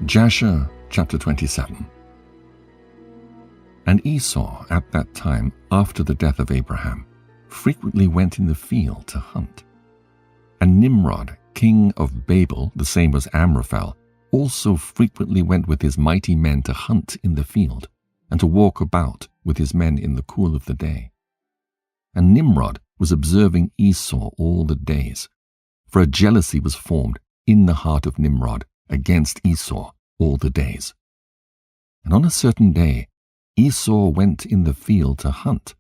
Jasher chapter 27. And Esau at that time, after the death of Abraham, frequently went in the field to hunt. And Nimrod, king of Babel, the same as Amraphel, also frequently went with his mighty men to hunt in the field, and to walk about with his men in the cool of the day. And Nimrod was observing Esau all the days, for a jealousy was formed in the heart of Nimrod against Esau all the days. And on a certain day Esau went in the field to hunt,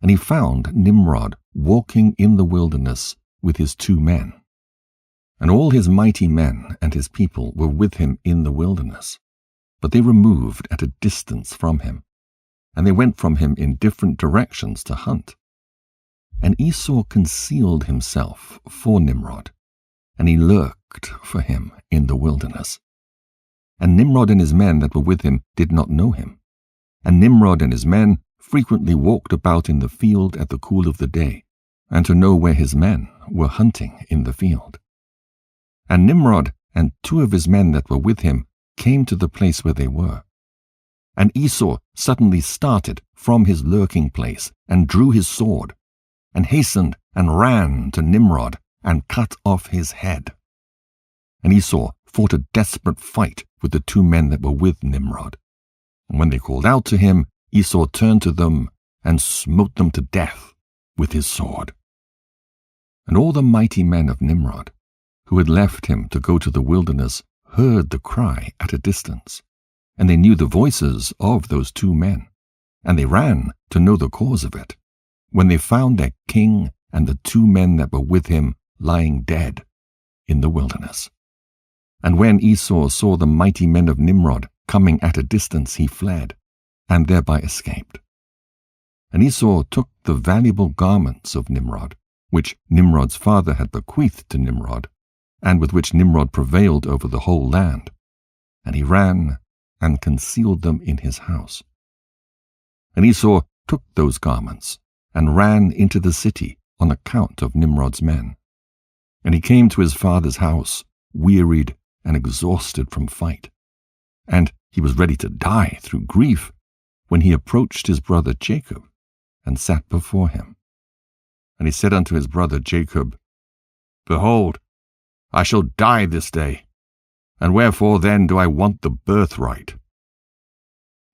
and he found Nimrod walking in the wilderness with his 2 men. And all his mighty men and his people were with him in the wilderness, but they removed at a distance from him, and they went from him in different directions to hunt. And Esau concealed himself for Nimrod, and he lurked for him in the wilderness. And Nimrod and his men that were with him did not know him. And Nimrod and his men frequently walked about in the field at the cool of the day, and to know where his men were hunting in the field. And Nimrod and 2 of his men that were with him came to the place where they were. And Esau suddenly started from his lurking place, and drew his sword, and hastened and ran to Nimrod, and cut off his head. And Esau fought a desperate fight with the 2 men that were with Nimrod. And when they called out to him, Esau turned to them, and smote them to death with his sword. And all the mighty men of Nimrod, who had left him to go to the wilderness, heard the cry at a distance, and they knew the voices of those 2 men, and they ran to know the cause of it, when they found their king and the 2 men that were with him lying dead in the wilderness. And when Esau saw the mighty men of Nimrod coming at a distance, he fled, and thereby escaped. And Esau took the valuable garments of Nimrod, which Nimrod's father had bequeathed to Nimrod, and with which Nimrod prevailed over the whole land, and he ran and concealed them in his house. And Esau took those garments, and ran into the city on account of Nimrod's men. And he came to his father's house, wearied and exhausted from fight. And he was ready to die through grief, when he approached his brother Jacob, and sat before him. And he said unto his brother Jacob, Behold, I shall die this day, and wherefore then do I want the birthright?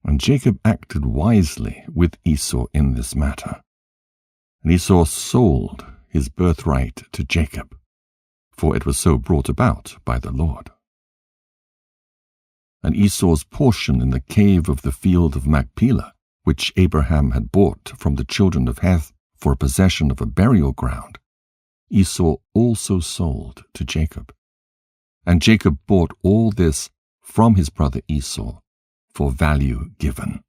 And Jacob acted wisely with Esau in this matter. And Esau sold his birthright to Jacob, for it was so brought about by the Lord. And Esau's portion in the cave of the field of Machpelah, which Abraham had bought from the children of Heth for a possession of a burial ground, Esau also sold to Jacob. And Jacob bought all this from his brother Esau for value given.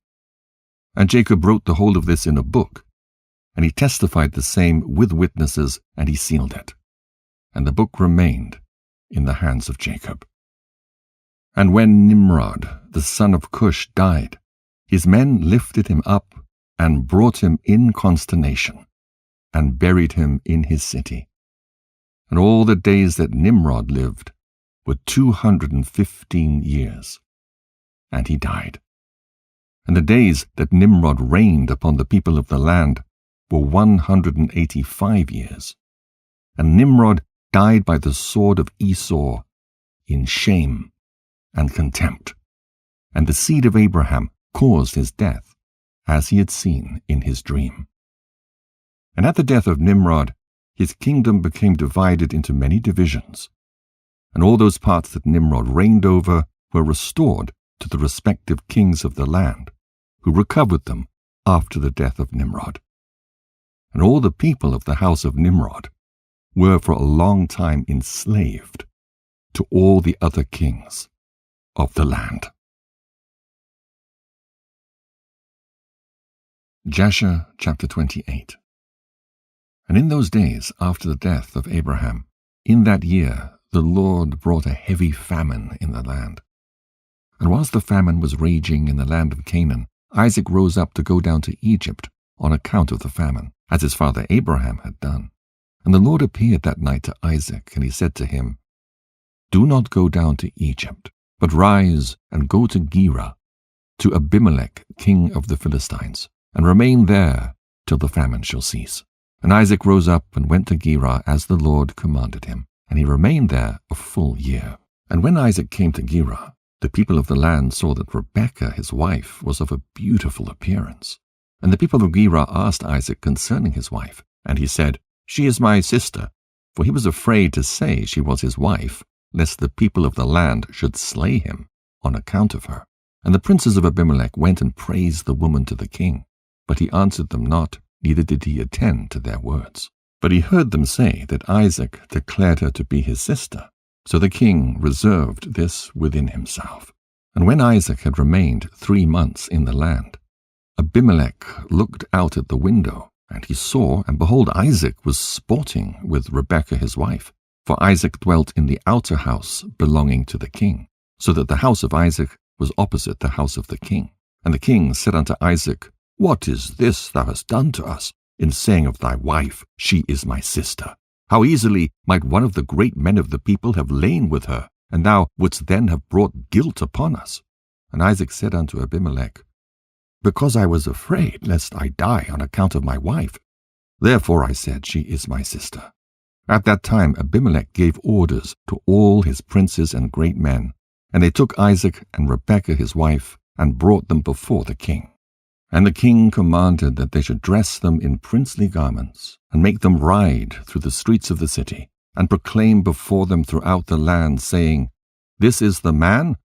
And Jacob wrote the whole of this in a book, and he testified the same with witnesses, and he sealed it. And the book remained in the hands of Jacob. And when Nimrod, the son of Cush, died, his men lifted him up and brought him in consternation, and buried him in his city. And all the days that Nimrod lived were 215 years, and he died. And the days that Nimrod reigned upon the people of the land were 185 years. And Nimrod died by the sword of Esau in shame and contempt. And the seed of Abraham caused his death, as he had seen in his dream. And at the death of Nimrod, his kingdom became divided into many divisions, and all those parts that Nimrod reigned over were restored to the respective kings of the land, who recovered them after the death of Nimrod. And all the people of the house of Nimrod were for a long time enslaved to all the other kings of the land. Jasher chapter 28. And in those days after the death of Abraham, in that year the Lord brought a heavy famine in the land. And whilst the famine was raging in the land of Canaan, Isaac rose up to go down to Egypt on account of the famine, as his father Abraham had done. And the Lord appeared that night to Isaac, and he said to him, Do not go down to Egypt, but rise and go to Gerar, to Abimelech king of the Philistines, and remain there till the famine shall cease. And Isaac rose up and went to Gerar as the Lord commanded him, and he remained there a full year. And when Isaac came to Gerar, the people of the land saw that Rebekah his wife was of a beautiful appearance. And the people of Gerar asked Isaac concerning his wife, and he said, She is my sister. For he was afraid to say she was his wife, lest the people of the land should slay him on account of her. And the princes of Abimelech went and praised the woman to the king. But he answered them not, neither did he attend to their words. But he heard them say that Isaac declared her to be his sister. So the king reserved this within himself. And when Isaac had remained 3 months in the land, Abimelech looked out at the window, and he saw, and behold, Isaac was sporting with Rebekah his wife. For Isaac dwelt in the outer house belonging to the king, so that the house of Isaac was opposite the house of the king. And the king said unto Isaac, What is this thou hast done to us, in saying of thy wife, She is my sister? How easily might one of the great men of the people have lain with her, and thou wouldst then have brought guilt upon us. And Isaac said unto Abimelech, Because I was afraid lest I die on account of my wife, therefore I said, She is my sister. At that time Abimelech gave orders to all his princes and great men, and they took Isaac and Rebekah his wife, and brought them before the king. And the king commanded that they should dress them in princely garments, and make them ride through the streets of the city, and proclaim before them throughout the land, saying, This is the man,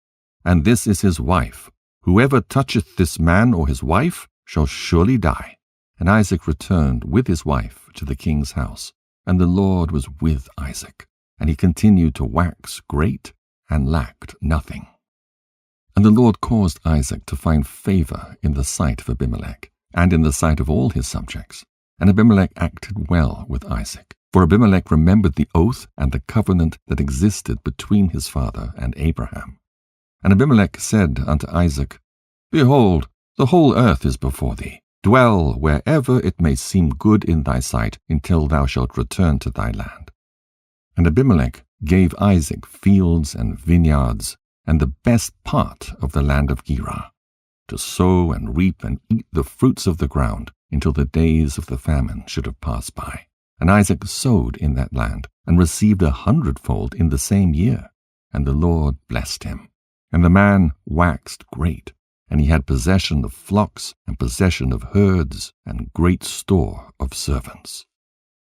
and this is his wife. Whoever toucheth this man or his wife shall surely die. And Isaac returned with his wife to the king's house, and the Lord was with Isaac, and he continued to wax great, and lacked nothing. And the Lord caused Isaac to find favor in the sight of Abimelech, and in the sight of all his subjects. And Abimelech acted well with Isaac, for Abimelech remembered the oath and the covenant that existed between his father and Abraham. And Abimelech said unto Isaac, Behold, the whole earth is before thee. Dwell wherever it may seem good in thy sight, until thou shalt return to thy land. And Abimelech gave Isaac fields and vineyards, and the best part of the land of Gerar, to sow and reap and eat the fruits of the ground, until the days of the famine should have passed by. And Isaac sowed in that land, and received 100-fold in the same year, and the Lord blessed him. And the man waxed great, and he had possession of flocks, and possession of herds, and great store of servants.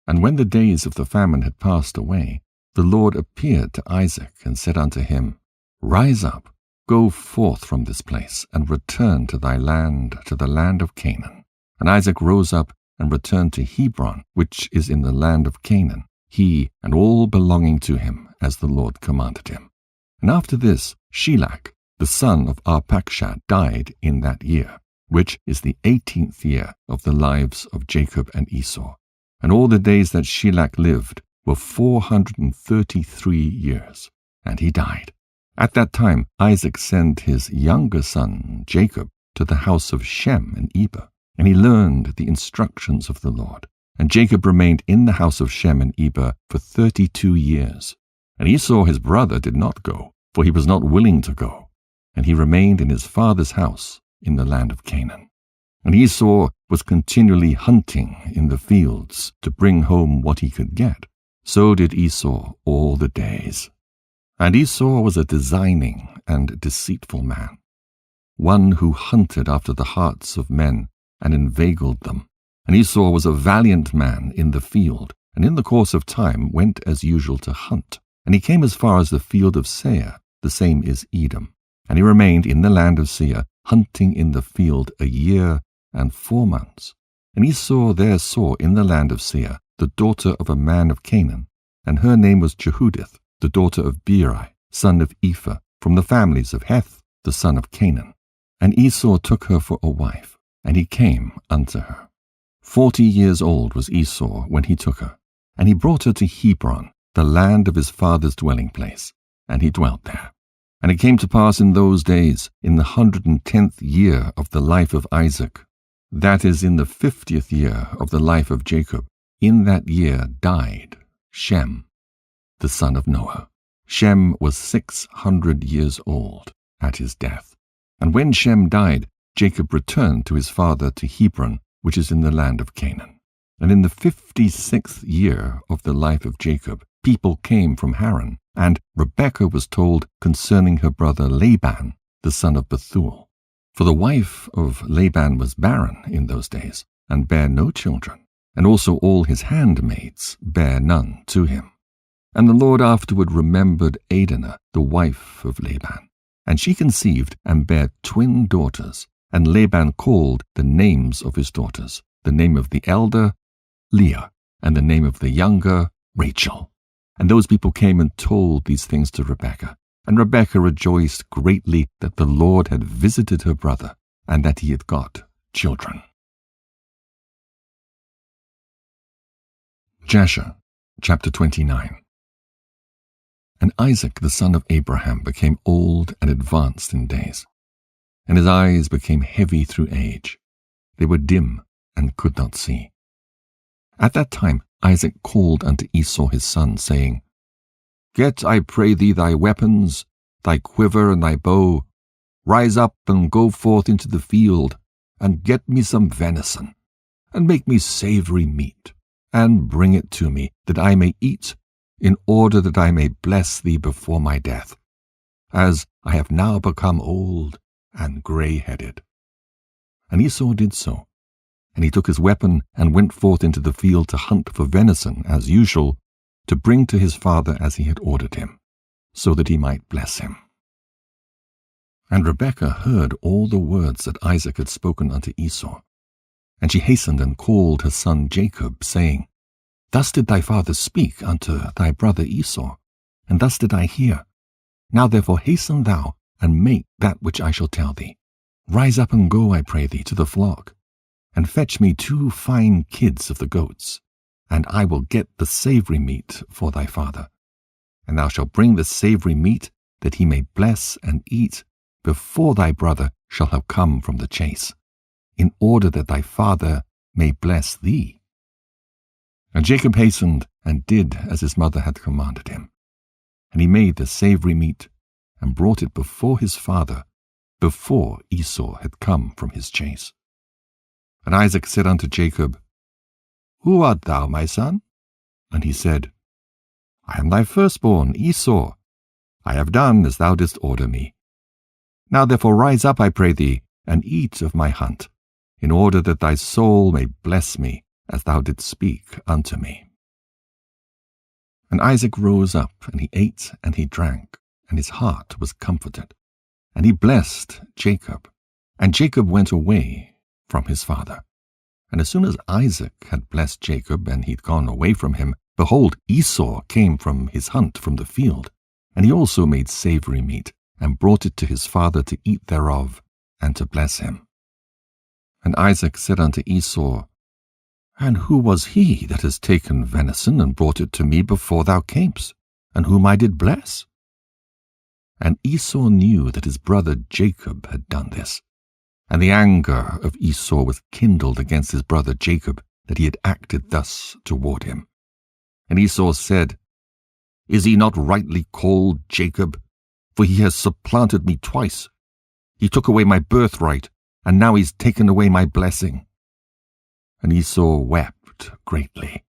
And when the days of the famine had passed away, the Lord appeared to Isaac, and said unto him, Rise up, go forth from this place, and return to thy land, to the land of Canaan. And Isaac rose up, and returned to Hebron, which is in the land of Canaan, he and all belonging to him, as the Lord commanded him. And after this, Shelach, the son of Arpachshad, died in that year, which is the 18th year of the lives of Jacob and Esau. And all the days that Shelach lived were 433 years, and he died. At that time Isaac sent his younger son Jacob to the house of Shem and Eber, and he learned the instructions of the Lord. And Jacob remained in the house of Shem and Eber for 32 years. And Esau his brother did not go, for he was not willing to go, and he remained in his father's house in the land of Canaan. And Esau was continually hunting in the fields to bring home what he could get. So did Esau all the days. And Esau was a designing and deceitful man, one who hunted after the hearts of men and inveigled them. And Esau was a valiant man in the field, and in the course of time went as usual to hunt. And he came as far as the field of Seir, the same is Edom. And he remained in the land of Seir, hunting in the field 1 year and 4 months. And Esau there saw in the land of Seir the daughter of a man of Canaan, and her name was Jehudith, the daughter of Beeri, son of Ephah, from the families of Heth, the son of Canaan. And Esau took her for a wife, and he came unto her. 40 years old was Esau when he took her, and he brought her to Hebron, the land of his father's dwelling place, and he dwelt there. And it came to pass in those days, in the 110th year of the life of Isaac, that is, in the 50th year of the life of Jacob, in that year died Shem, the son of Noah. Shem was 600 years old at his death. And when Shem died, Jacob returned to his father to Hebron, which is in the land of Canaan. And in the 56th year of the life of Jacob, people came from Haran, and Rebekah was told concerning her brother Laban, the son of Bethuel. For the wife of Laban was barren in those days, and bare no children, and also all his handmaids bare none to him. And the Lord afterward remembered Adinah, the wife of Laban, and she conceived and bare twin daughters, and Laban called the names of his daughters, the name of the elder Leah, and the name of the younger Rachel. And those people came and told these things to Rebekah. And Rebekah rejoiced greatly that the Lord had visited her brother, and that he had got children. Jasher, chapter 29. And Isaac the son of Abraham became old and advanced in days, and his eyes became heavy through age. They were dim and could not see. At that time Isaac called unto Esau his son, saying, Get, I pray thee, thy weapons, thy quiver and thy bow. Rise up and go forth into the field, and get me some venison, and make me savory meat, and bring it to me, that I may eat, in order that I may bless thee before my death, as I have now become old and grey-headed. And Esau did so. And he took his weapon and went forth into the field to hunt for venison, as usual, to bring to his father as he had ordered him, so that he might bless him. And Rebekah heard all the words that Isaac had spoken unto Esau. And she hastened and called her son Jacob, saying, Thus did thy father speak unto thy brother Esau, and thus did I hear. Now therefore hasten thou, and make that which I shall tell thee. Rise up and go, I pray thee, to the flock, and fetch me 2 fine kids of the goats, and I will get the savory meat for thy father. And thou shalt bring the savory meat, that he may bless and eat, before thy brother shall have come from the chase, in order that thy father may bless thee. And Jacob hastened, and did as his mother had commanded him. And he made the savory meat, and brought it before his father, before Esau had come from his chase. And Isaac said unto Jacob, Who art thou, my son? And he said, I am thy firstborn, Esau. I have done as thou didst order me. Now therefore rise up, I pray thee, and eat of my hunt, in order that thy soul may bless me, as thou didst speak unto me. And Isaac rose up, and he ate and he drank, and his heart was comforted. And he blessed Jacob, and Jacob went away from his father. And as soon as Isaac had blessed Jacob, and he'd gone away from him, behold, Esau came from his hunt from the field, and he also made savory meat, and brought it to his father to eat thereof, and to bless him. And Isaac said unto Esau, And who was he that has taken venison, and brought it to me before thou camest, and whom I did bless? And Esau knew that his brother Jacob had done this. And the anger of Esau was kindled against his brother Jacob, that he had acted thus toward him. And Esau said, Is he not rightly called Jacob? For he has supplanted me twice. He took away my birthright, and now he's taken away my blessing. And Esau wept greatly.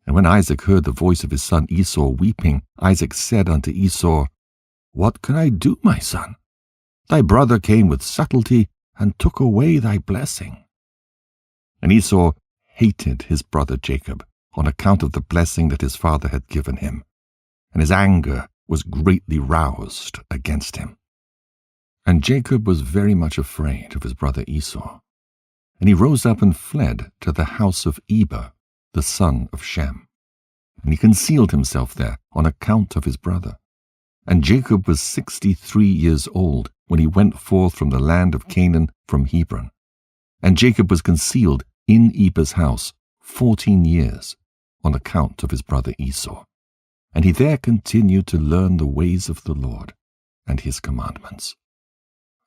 And when Isaac heard the voice of his son Esau weeping, Isaac said unto Esau, What can I do, my son? Thy brother came with subtlety, and took away thy blessing. And Esau hated his brother Jacob, on account of the blessing that his father had given him, and his anger was greatly roused against him. And Jacob was very much afraid of his brother Esau, and he rose up and fled to the house of Eber, the son of Shem, and he concealed himself there on account of his brother. And Jacob was 63 years old when he went forth from the land of Canaan from Hebron. And Jacob was concealed in Eber's house 14 years on account of his brother Esau. And he there continued to learn the ways of the Lord and his commandments.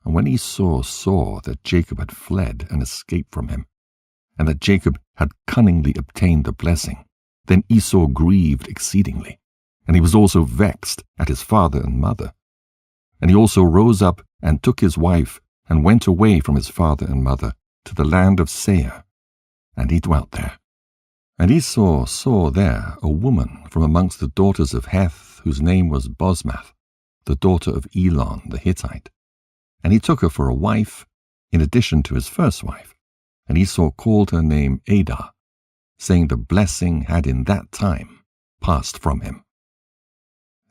And when Esau saw that Jacob had fled and escaped from him, and that Jacob had cunningly obtained the blessing, then Esau grieved exceedingly, and he was also vexed at his father and mother. And he also rose up and took his wife, and went away from his father and mother to the land of Seir, and he dwelt there. And Esau saw there a woman from amongst the daughters of Heth, whose name was Bosmath, the daughter of Elon the Hittite. And he took her for a wife, in addition to his first wife. And Esau called her name Adah, saying the blessing had in that time passed from him.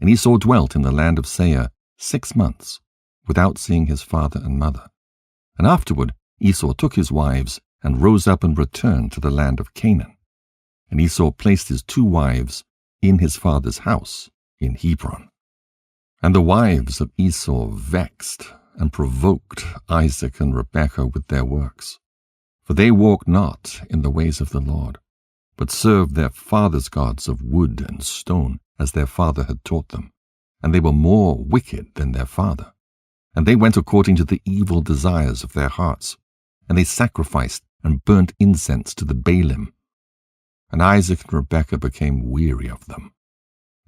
And Esau dwelt in the land of Seir 6 months, without seeing his father and mother. And afterward Esau took his wives, and rose up and returned to the land of Canaan. And Esau placed his 2 wives in his father's house in Hebron. And the wives of Esau vexed and provoked Isaac and Rebekah with their works. For they walked not in the ways of the Lord, but served their fathers' gods of wood and stone, as their father had taught them. And they were more wicked than their father. And they went according to the evil desires of their hearts. And they sacrificed and burnt incense to the Baalim. And Isaac and Rebekah became weary of them.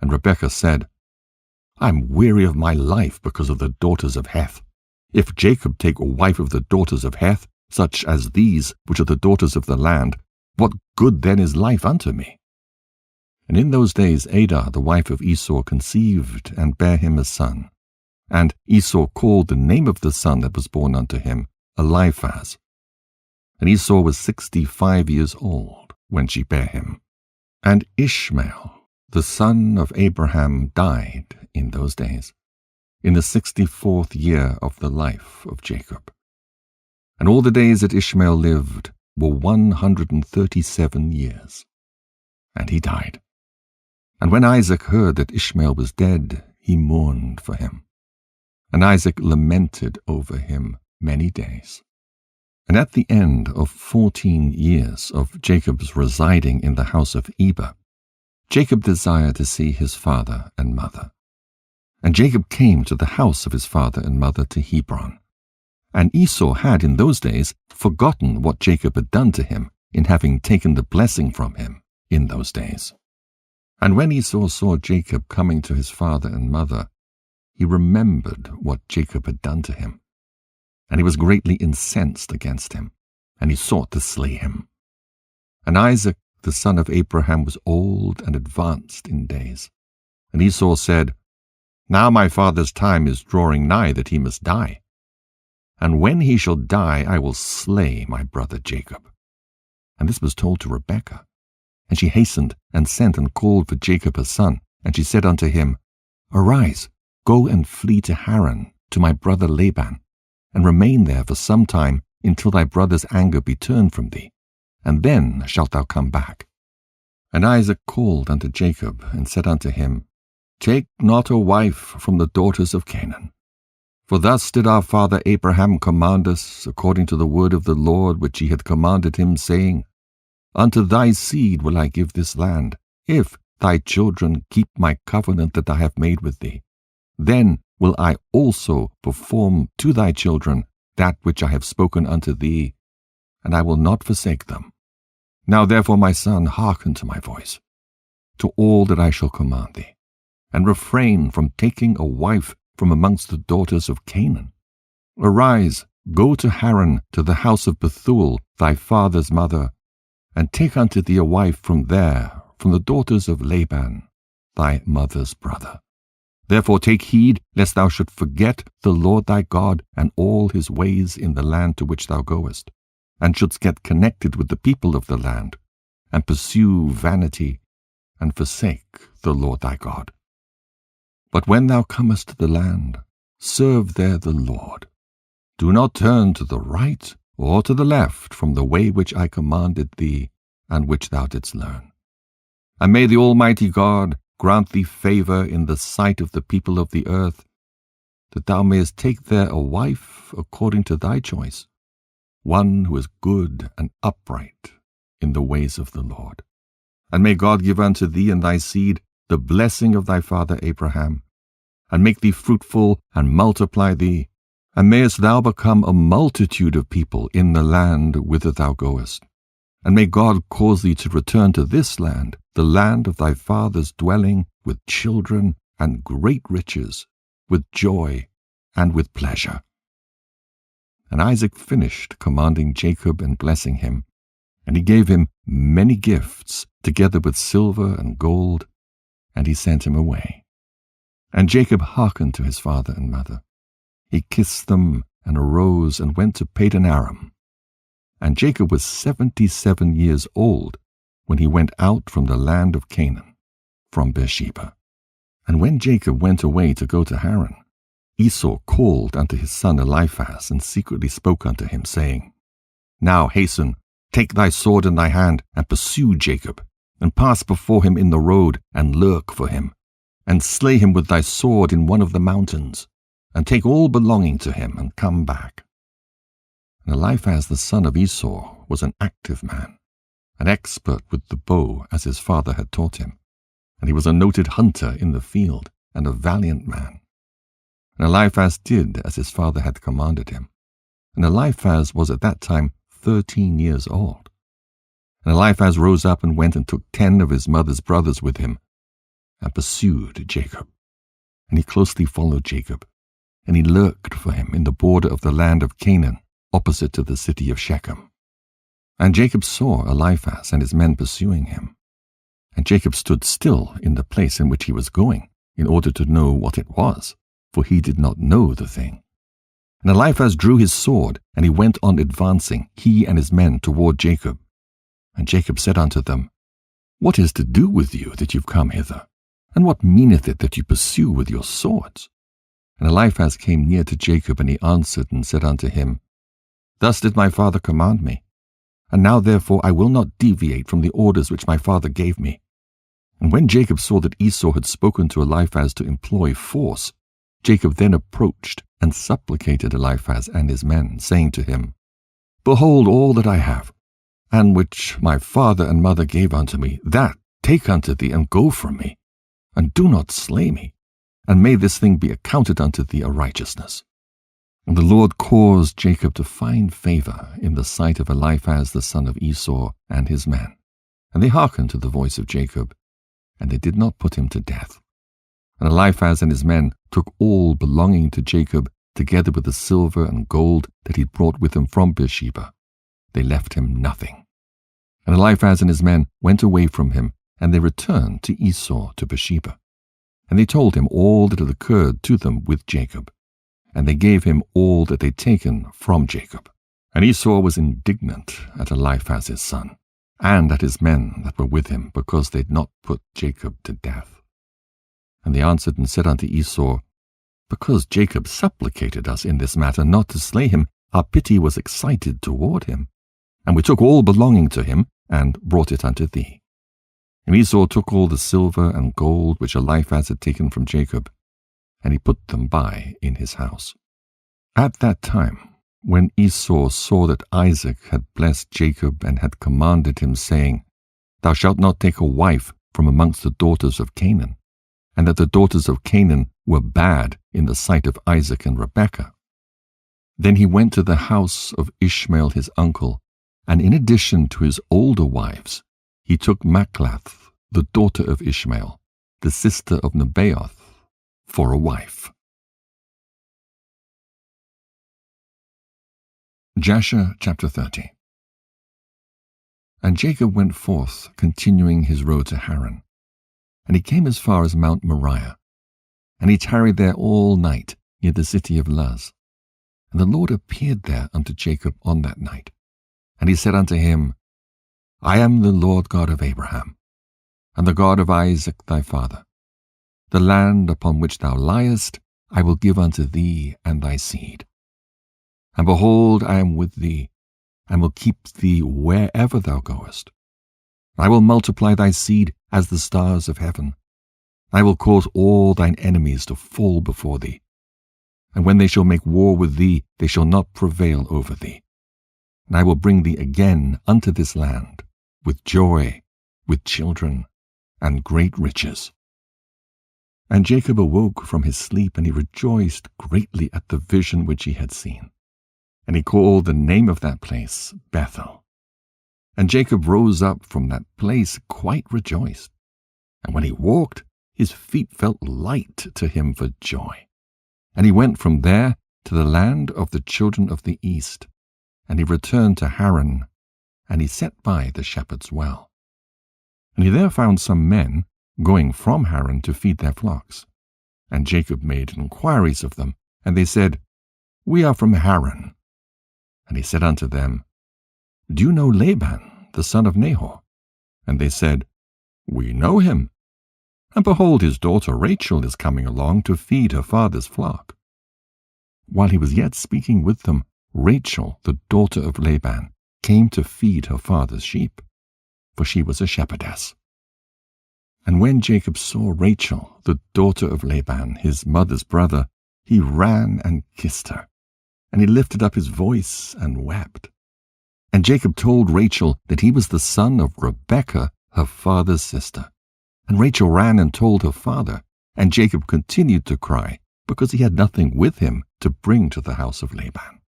And Rebekah said, I am weary of my life because of the daughters of Heth. If Jacob take a wife of the daughters of Heth, such as these, which are the daughters of the land, what good then is life unto me? And in those days Adah, the wife of Esau, conceived and bare him a son. And Esau called the name of the son that was born unto him Eliphaz. And Esau was 65 years old when she bare him. And Ishmael, the son of Abraham, died in those days, in the 64th year of the life of Jacob. And all the days that Ishmael lived were 137 years. And he died. And when Isaac heard that Ishmael was dead, he mourned for him. And Isaac lamented over him many days. And at the end of 14 years of Jacob's residing in the house of Eber, Jacob desired to see his father and mother. And Jacob came to the house of his father and mother to Hebron. And Esau had in those days forgotten what Jacob had done to him in having taken the blessing from him in those days. And when Esau saw Jacob coming to his father and mother, he remembered what Jacob had done to him. And he was greatly incensed against him, and he sought to slay him. And Isaac, the son of Abraham, was old and advanced in days. And Esau said, Now my father's time is drawing nigh that he must die. And when he shall die, I will slay my brother Jacob. And this was told to Rebekah. And she hastened and sent and called for Jacob her son. And she said unto him, Arise, go and flee to Haran, to my brother Laban, and remain there for some time until thy brother's anger be turned from thee, and then shalt thou come back. And Isaac called unto Jacob, and said unto him, Take not a wife from the daughters of Canaan. For thus did our father Abraham command us, according to the word of the Lord which he had commanded him, saying, Unto thy seed will I give this land, if thy children keep my covenant that I have made with thee. Then will I also perform to thy children that which I have spoken unto thee, and I will not forsake them. Now therefore, my son, hearken to my voice, to all that I shall command thee, and refrain from taking a wife from amongst the daughters of Canaan. Arise, go to Haran, to the house of Bethuel, thy father's mother, and take unto thee a wife from there, from the daughters of Laban, thy mother's brother. Therefore take heed, lest thou should forget the Lord thy God and all his ways in the land to which thou goest, and shouldst get connected with the people of the land, and pursue vanity, and forsake the Lord thy God. But when thou comest to the land, serve there the Lord. Do not turn to the right or to the left from the way which I commanded thee, and which thou didst learn. And may the Almighty God grant thee favor in the sight of the people of the earth, that thou mayest take there a wife according to thy choice, one who is good and upright in the ways of the Lord. And may God give unto thee and thy seed the blessing of thy father Abraham, and make thee fruitful and multiply thee, and mayest thou become a multitude of people in the land whither thou goest. And may God cause thee to return to this land, the land of thy father's dwelling, with children and great riches, with joy and with pleasure. And Isaac finished commanding Jacob and blessing him, and he gave him many gifts, together with silver and gold, and he sent him away. And Jacob hearkened to his father and mother. He kissed them and arose and went to Padan Aram. And Jacob was 77 years old when he went out from the land of Canaan, from Beersheba. And when Jacob went away to go to Haran, Esau called unto his son Eliphaz, and secretly spoke unto him, saying, Now hasten, take thy sword in thy hand, and pursue Jacob, and pass before him in the road, and lurk for him, and slay him with thy sword in one of the mountains, and take all belonging to him, and come back. And Eliphaz the son of Esau was an active man, an expert with the bow, as his father had taught him, and he was a noted hunter in the field, and a valiant man. And Eliphaz did as his father had commanded him. And Eliphaz was at that time 13 years old. And Eliphaz rose up and went and took 10 of his mother's brothers with him, and pursued Jacob. And he closely followed Jacob, and he lurked for him in the border of the land of Canaan, opposite to the city of Shechem. And Jacob saw Eliphaz and his men pursuing him. And Jacob stood still in the place in which he was going, in order to know what it was, for he did not know the thing. And Eliphaz drew his sword, and he went on advancing, he and his men, toward Jacob. And Jacob said unto them, What is to do with you that you've come hither? And what meaneth it that you pursue with your swords? And Eliphaz came near to Jacob, and he answered and said unto him, Thus did my father command me, and now therefore I will not deviate from the orders which my father gave me. And when Jacob saw that Esau had spoken to Eliphaz to employ force, Jacob then approached and supplicated Eliphaz and his men, saying to him, Behold all that I have, and which my father and mother gave unto me, that take unto thee, and go from me, and do not slay me, and may this thing be accounted unto thee a righteousness. And the Lord caused Jacob to find favor in the sight of Eliphaz the son of Esau and his men, and they hearkened to the voice of Jacob, and they did not put him to death. And Eliphaz and his men took all belonging to Jacob, together with the silver and gold that he brought with him from Beersheba. They left him nothing. And Eliphaz and his men went away from him, and they returned to Esau to Beersheba. And they told him all that had occurred to them with Jacob, and they gave him all that they had taken from Jacob. And Esau was indignant at Eliphaz his son, and at his men that were with him, because they had not put Jacob to death. And they answered and said unto Esau, Because Jacob supplicated us in this matter not to slay him, our pity was excited toward him. And we took all belonging to him, and brought it unto thee. And Esau took all the silver and gold which Eliphaz had taken from Jacob, and he put them by in his house. At that time, when Esau saw that Isaac had blessed Jacob and had commanded him, saying, Thou shalt not take a wife from amongst the daughters of Canaan, and that the daughters of Canaan were bad in the sight of Isaac and Rebekah, then he went to the house of Ishmael his uncle, and in addition to his older wives, he took Machlath, the daughter of Ishmael, the sister of Nebaioth, for a wife. Jasher chapter 30. And Jacob went forth, continuing his road to Haran. And he came as far as Mount Moriah, and he tarried there all night near the city of Luz. And the Lord appeared there unto Jacob on that night. And he said unto him, I am the Lord God of Abraham, and the God of Isaac thy father. The land upon which thou liest I will give unto thee and thy seed. And behold, I am with thee, and will keep thee wherever thou goest. I will multiply thy seed as the stars of heaven. I will cause all thine enemies to fall before thee. And when they shall make war with thee, they shall not prevail over thee. And I will bring thee again unto this land, with joy, with children, and great riches. And Jacob awoke from his sleep, and he rejoiced greatly at the vision which he had seen. And he called the name of that place Bethel. And Jacob rose up from that place quite rejoiced. And when he walked, his feet felt light to him for joy. And he went from there to the land of the children of the east, and he returned to Haran, and he sat by the shepherd's well. And he there found some men going from Haran to feed their flocks. And Jacob made inquiries of them, and they said, We are from Haran. And he said unto them, Do you know Laban, the son of Nahor? And they said, We know him. And behold, his daughter Rachel is coming along to feed her father's flock. While he was yet speaking with them, Rachel, the daughter of Laban, came to feed her father's sheep, for she was a shepherdess. And when Jacob saw Rachel, the daughter of Laban, his mother's brother, he ran and kissed her, and he lifted up his voice and wept. And Jacob told Rachel that he was the son of Rebekah, her father's sister. And Rachel ran and told her father, and Jacob continued to cry, because he had nothing with him to bring to the house of Laban.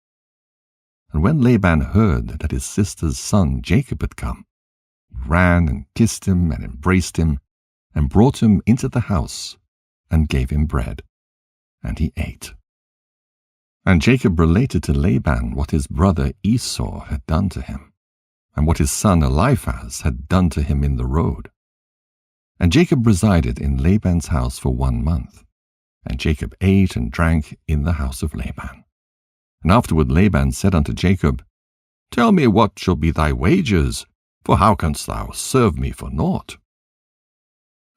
And when Laban heard that his sister's son Jacob had come, he ran and kissed him and embraced him, and brought him into the house, and gave him bread, and he ate. And Jacob related to Laban what his brother Esau had done to him, and what his son Eliphaz had done to him in the road. And Jacob resided in Laban's house for 1 month, and Jacob ate and drank in the house of Laban. And afterward Laban said unto Jacob, Tell me what shall be thy wages, for how canst thou serve me for naught?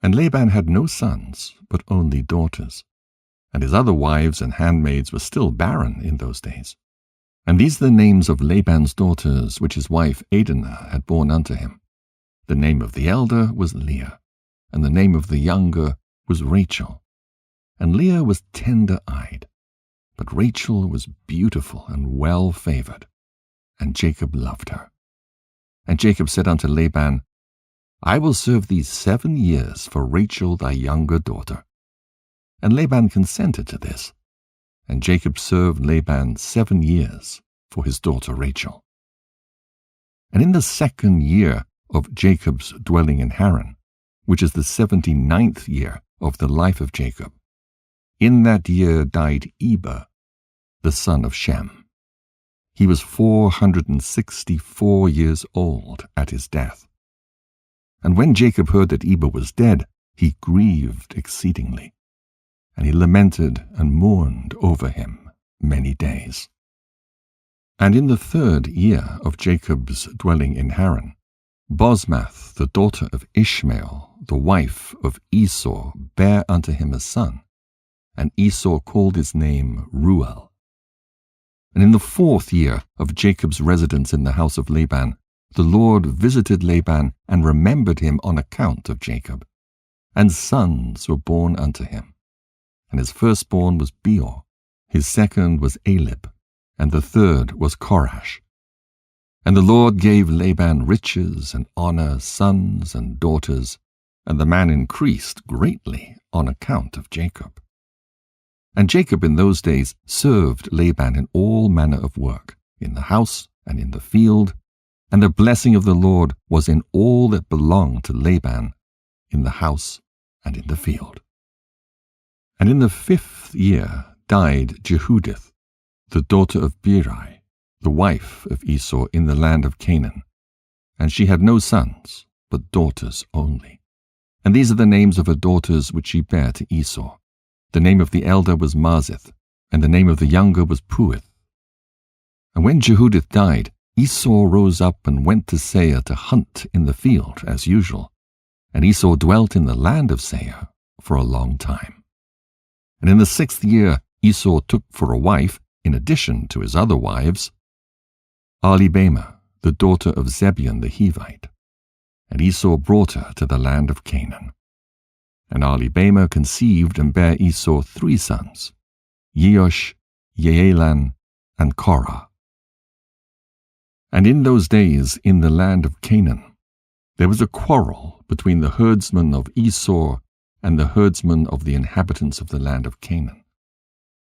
And Laban had no sons, but only daughters, and his other wives and handmaids were still barren in those days. And these are the names of Laban's daughters, which his wife Adenah had borne unto him. The name of the elder was Leah, and the name of the younger was Rachel. And Leah was tender-eyed, but Rachel was beautiful and well-favored, and Jacob loved her. And Jacob said unto Laban, I will serve thee 7 years for Rachel thy younger daughter. And Laban consented to this, and Jacob served Laban 7 years for his daughter Rachel. And in the 2nd year of Jacob's dwelling in Haran, which is the 79th year of the life of Jacob, in that year died Eber, the son of Shem. He was 464 years old at his death. And when Jacob heard that Eber was dead, he grieved exceedingly, and he lamented and mourned over him many days. And in the 3rd year of Jacob's dwelling in Haran, Bosmath, the daughter of Ishmael, the wife of Esau, bare unto him a son, and Esau called his name Ruel. And in the 4th year of Jacob's residence in the house of Laban, the Lord visited Laban and remembered him on account of Jacob. And sons were born unto him. And his firstborn was Beor, his second was Alib, and the third was Korash. And the Lord gave Laban riches and honor, sons and daughters, and the man increased greatly on account of Jacob. And Jacob in those days served Laban in all manner of work, in the house and in the field, and the blessing of the Lord was in all that belonged to Laban, in the house and in the field. And in the 5th year died Jehudith, the daughter of Beeri, the wife of Esau in the land of Canaan. And she had no sons, but daughters only. And these are the names of her daughters which she bare to Esau. The name of the elder was Marzith, and the name of the younger was Puith. And when Jehudith died, Esau rose up and went to Seir to hunt in the field as usual. And Esau dwelt in the land of Seir for a long time. And in the 6th year Esau took for a wife, in addition to his other wives, Ahlibamah, the daughter of Zebulun the Hivite. And Esau brought her to the land of Canaan. And Ahlibamah conceived and bare Esau 3 sons, Yeosh, Yeelan, and Korah. And in those days in the land of Canaan there was a quarrel between the herdsmen of Esau and the herdsmen of the inhabitants of the land of Canaan.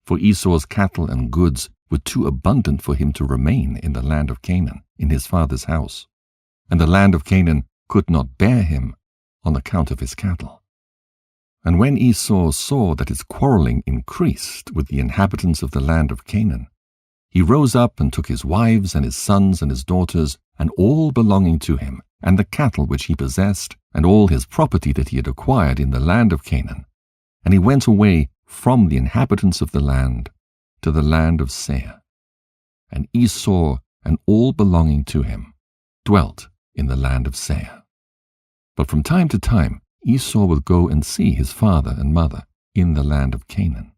For Esau's cattle and goods were too abundant for him to remain in the land of Canaan, in his father's house, and the land of Canaan could not bear him on account of his cattle. And when Esau saw that his quarreling increased with the inhabitants of the land of Canaan, he rose up and took his wives and his sons and his daughters, and all belonging to him, and the cattle which he possessed, and all his property that he had acquired in the land of Canaan. And he went away from the inhabitants of the land to the land of Seir. And Esau and all belonging to him dwelt in the land of Seir. But from time to time Esau would go and see his father and mother in the land of Canaan.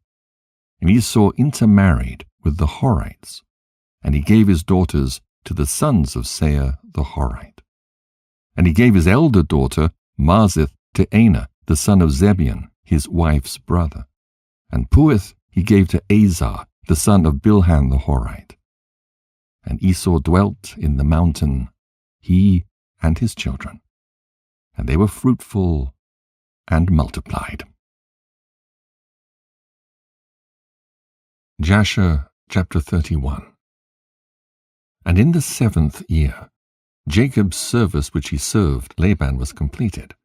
And Esau intermarried with the Horites, and he gave his daughters to the sons of Seir the Horite. And he gave his elder daughter Marzith to Anah, the son of Zebeon, his wife's brother. And Puith he gave to Azar, the son of Bilhan the Horite. And Esau dwelt in the mountain, he and his children, and they were fruitful and multiplied. Jasher chapter 31. And in the 7th year, Jacob's service which he served Laban was completed.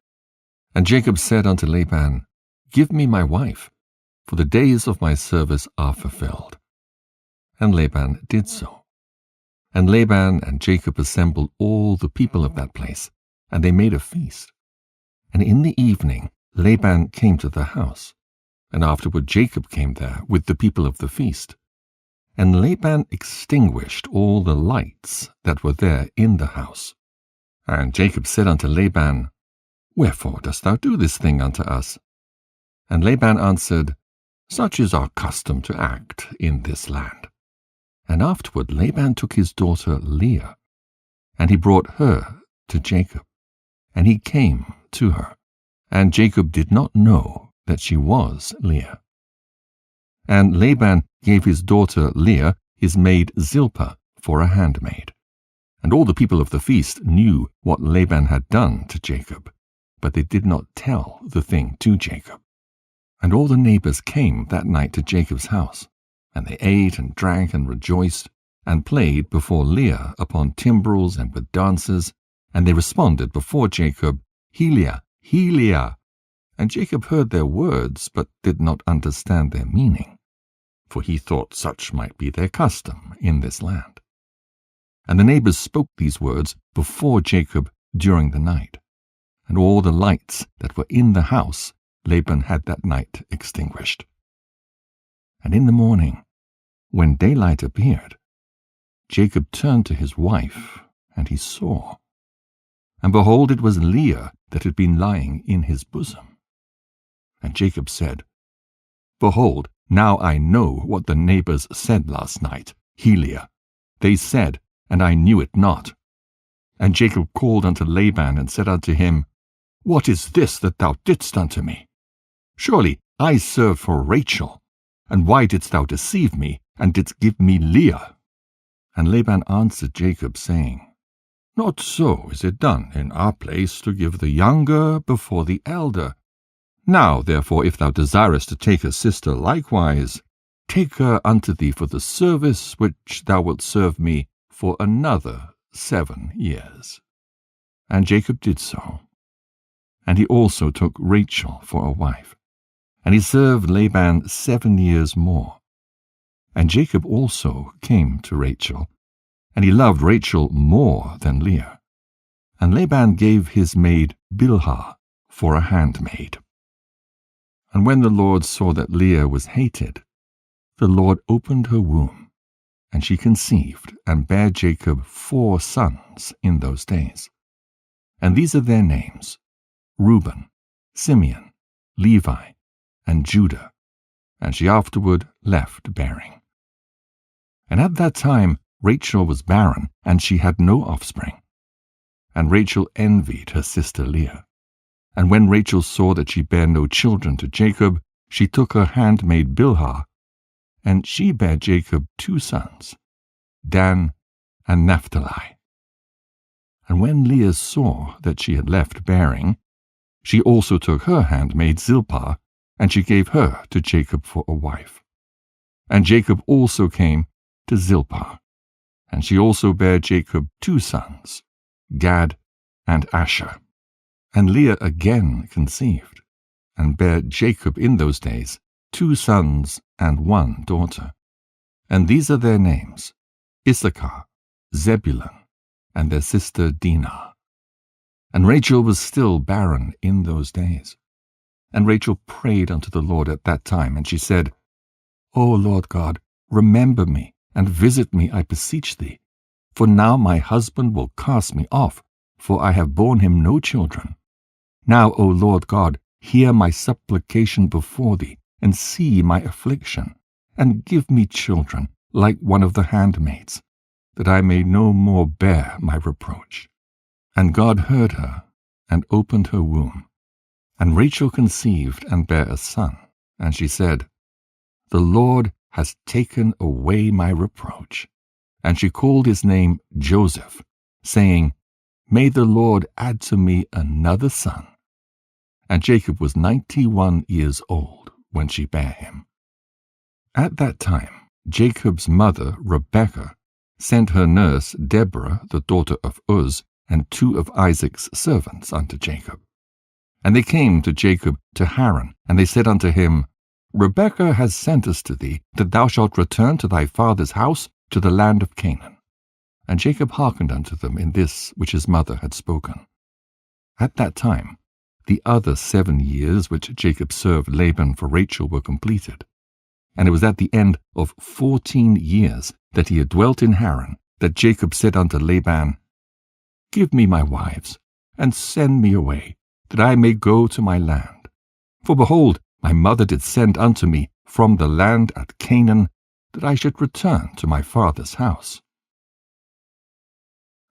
And Jacob said unto Laban, Give me my wife, for the days of my service are fulfilled. And Laban did so. And Laban and Jacob assembled all the people of that place, and they made a feast. And in the evening Laban came to the house, and afterward Jacob came there with the people of the feast. And Laban extinguished all the lights that were there in the house. And Jacob said unto Laban, Wherefore dost thou do this thing unto us? And Laban answered, Such is our custom to act in this land. And afterward Laban took his daughter Leah, and he brought her to Jacob. And he came to her, and Jacob did not know that she was Leah. And Laban gave his daughter Leah his maid Zilpah for a handmaid. And all the people of the feast knew what Laban had done to Jacob, but they did not tell the thing to Jacob. And all the neighbors came that night to Jacob's house, and they ate and drank and rejoiced, and played before Leah upon timbrels and with dances, and they responded before Jacob, Heliah, Heliah. And Jacob heard their words, but did not understand their meaning, for he thought such might be their custom in this land. And the neighbors spoke these words before Jacob during the night, and all the lights that were in the house Laban had that night extinguished. And in the morning, when daylight appeared, Jacob turned to his wife, and he saw, and behold, it was Leah that had been lying in his bosom. And Jacob said, Behold, now I know what the neighbors said last night, Heliah. They said, and I knew it not. And Jacob called unto Laban, and said unto him, What is this that thou didst unto me? Surely I served for Rachel, and why didst thou deceive me, and didst give me Leah? And Laban answered Jacob, saying, Not so is it done in our place to give the younger before the elder. Now, therefore, if thou desirest to take a sister likewise, take her unto thee for the service which thou wilt serve me for another 7 years. And Jacob did so. And he also took Rachel for a wife. And he served Laban 7 years more. And Jacob also came to Rachel, and he loved Rachel more than Leah. And Laban gave his maid Bilhah for a handmaid. And when the Lord saw that Leah was hated, the Lord opened her womb, and she conceived, and bare Jacob 4 sons in those days. And these are their names, Reuben, Simeon, Levi, and Judah. And she afterward left bearing. And at that time Rachel was barren, and she had no offspring. And Rachel envied her sister Leah. And when Rachel saw that she bare no children to Jacob, she took her handmaid Bilhah, and she bare Jacob 2 sons, Dan and Naphtali. And when Leah saw that she had left bearing, she also took her handmaid Zilpah, and she gave her to Jacob for a wife. And Jacob also came to Zilpah, and she also bare Jacob 2 sons, Gad and Asher. And Leah again conceived, and bare Jacob in those days 2 sons and 1 daughter. And these are their names, Issachar, Zebulun, and their sister Dinah. And Rachel was still barren in those days. And Rachel prayed unto the Lord at that time, and she said, O Lord God, remember me, and visit me, I beseech thee. For now my husband will cast me off, for I have borne him no children. Now, O Lord God, hear my supplication before thee, and see my affliction, and give me children, like one of the handmaids, that I may no more bear my reproach. And God heard her, and opened her womb. And Rachel conceived and bare a son, and she said, The Lord has taken away my reproach. And she called his name Joseph, saying, May the Lord add to me another son. And Jacob was 91 years old when she bare him. At that time Jacob's mother Rebekah sent her nurse Deborah, the daughter of Uz, and 2 of Isaac's servants unto Jacob. And they came to Jacob to Haran, and they said unto him, Rebekah has sent us to thee, that thou shalt return to thy father's house, to the land of Canaan. And Jacob hearkened unto them in this which his mother had spoken. At that time the other 7 years which Jacob served Laban for Rachel were completed. And it was at the end of 14 years that he had dwelt in Haran, that Jacob said unto Laban, Give me my wives, and send me away, that I may go to my land. For behold, my mother did send unto me from the land at Canaan, that I should return to my father's house.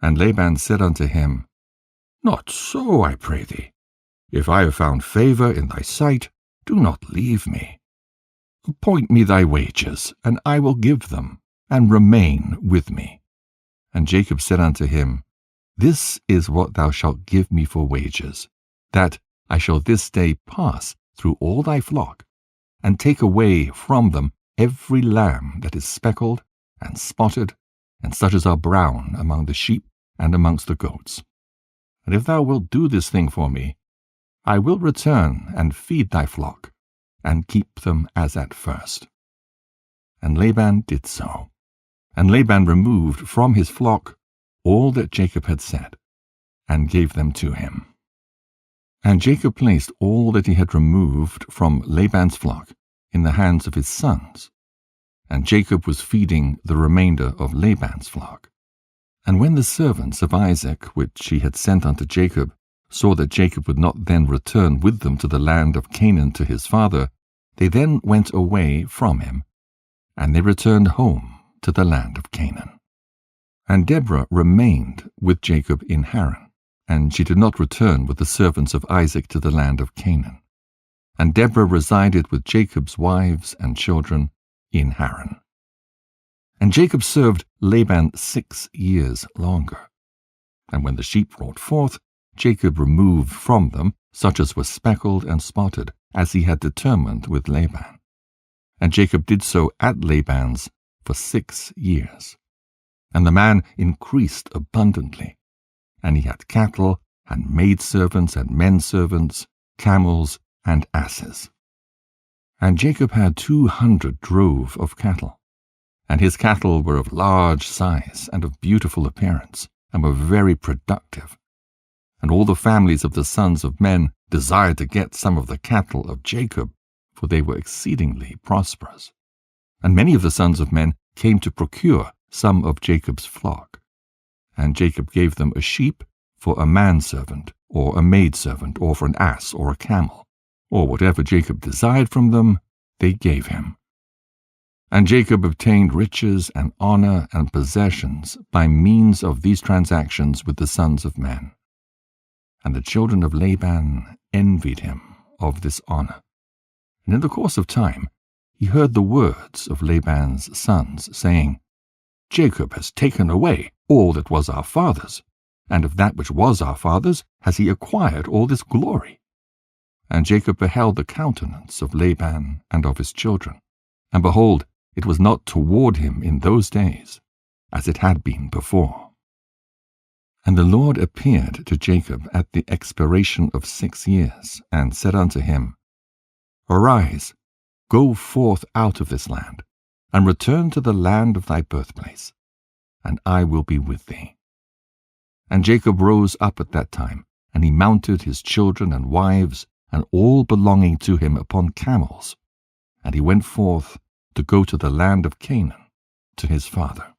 And Laban said unto him, Not so, I pray thee. If I have found favor in thy sight, do not leave me. Appoint me thy wages, and I will give them, and remain with me. And Jacob said unto him, This is what thou shalt give me for wages, that I shall this day pass through all thy flock, and take away from them every lamb that is speckled and spotted, and such as are brown among the sheep and amongst the goats. And if thou wilt do this thing for me, I will return and feed thy flock, and keep them as at first. And Laban did so. And Laban removed from his flock all that Jacob had said, and gave them to him. And Jacob placed all that he had removed from Laban's flock in the hands of his sons, and Jacob was feeding the remainder of Laban's flock. And when the servants of Isaac, which he had sent unto Jacob, saw that Jacob would not then return with them to the land of Canaan to his father, they then went away from him, and they returned home to the land of Canaan. And Deborah remained with Jacob in Haran, and she did not return with the servants of Isaac to the land of Canaan. And Deborah resided with Jacob's wives and children in Haran. And Jacob served Laban 6 years longer. And when the sheep brought forth, Jacob removed from them such as were speckled and spotted, as he had determined with Laban. And Jacob did so at Laban's for 6 years. And the man increased abundantly, and he had cattle, and maidservants, and menservants, camels, and asses. And Jacob had 200 drove of cattle, and his cattle were of large size and of beautiful appearance, and were very productive. And all the families of the sons of men desired to get some of the cattle of Jacob, for they were exceedingly prosperous. And many of the sons of men came to procure some of Jacob's flock. And Jacob gave them a sheep for a manservant, or a maidservant, or for an ass, or a camel, or whatever Jacob desired from them, they gave him. And Jacob obtained riches and honor and possessions by means of these transactions with the sons of men. And the children of Laban envied him of this honor. And in the course of time he heard the words of Laban's sons, saying, Jacob has taken away all that was our father's, and of that which was our father's has he acquired all this glory. And Jacob beheld the countenance of Laban and of his children, and behold, it was not toward him in those days, as it had been before. And the Lord appeared to Jacob at the expiration of 6 years, and said unto him, Arise, go forth out of this land, and return to the land of thy birthplace, and I will be with thee. And Jacob rose up at that time, and he mounted his children and wives, and all belonging to him upon camels, and he went forth to go to the land of Canaan, to his father.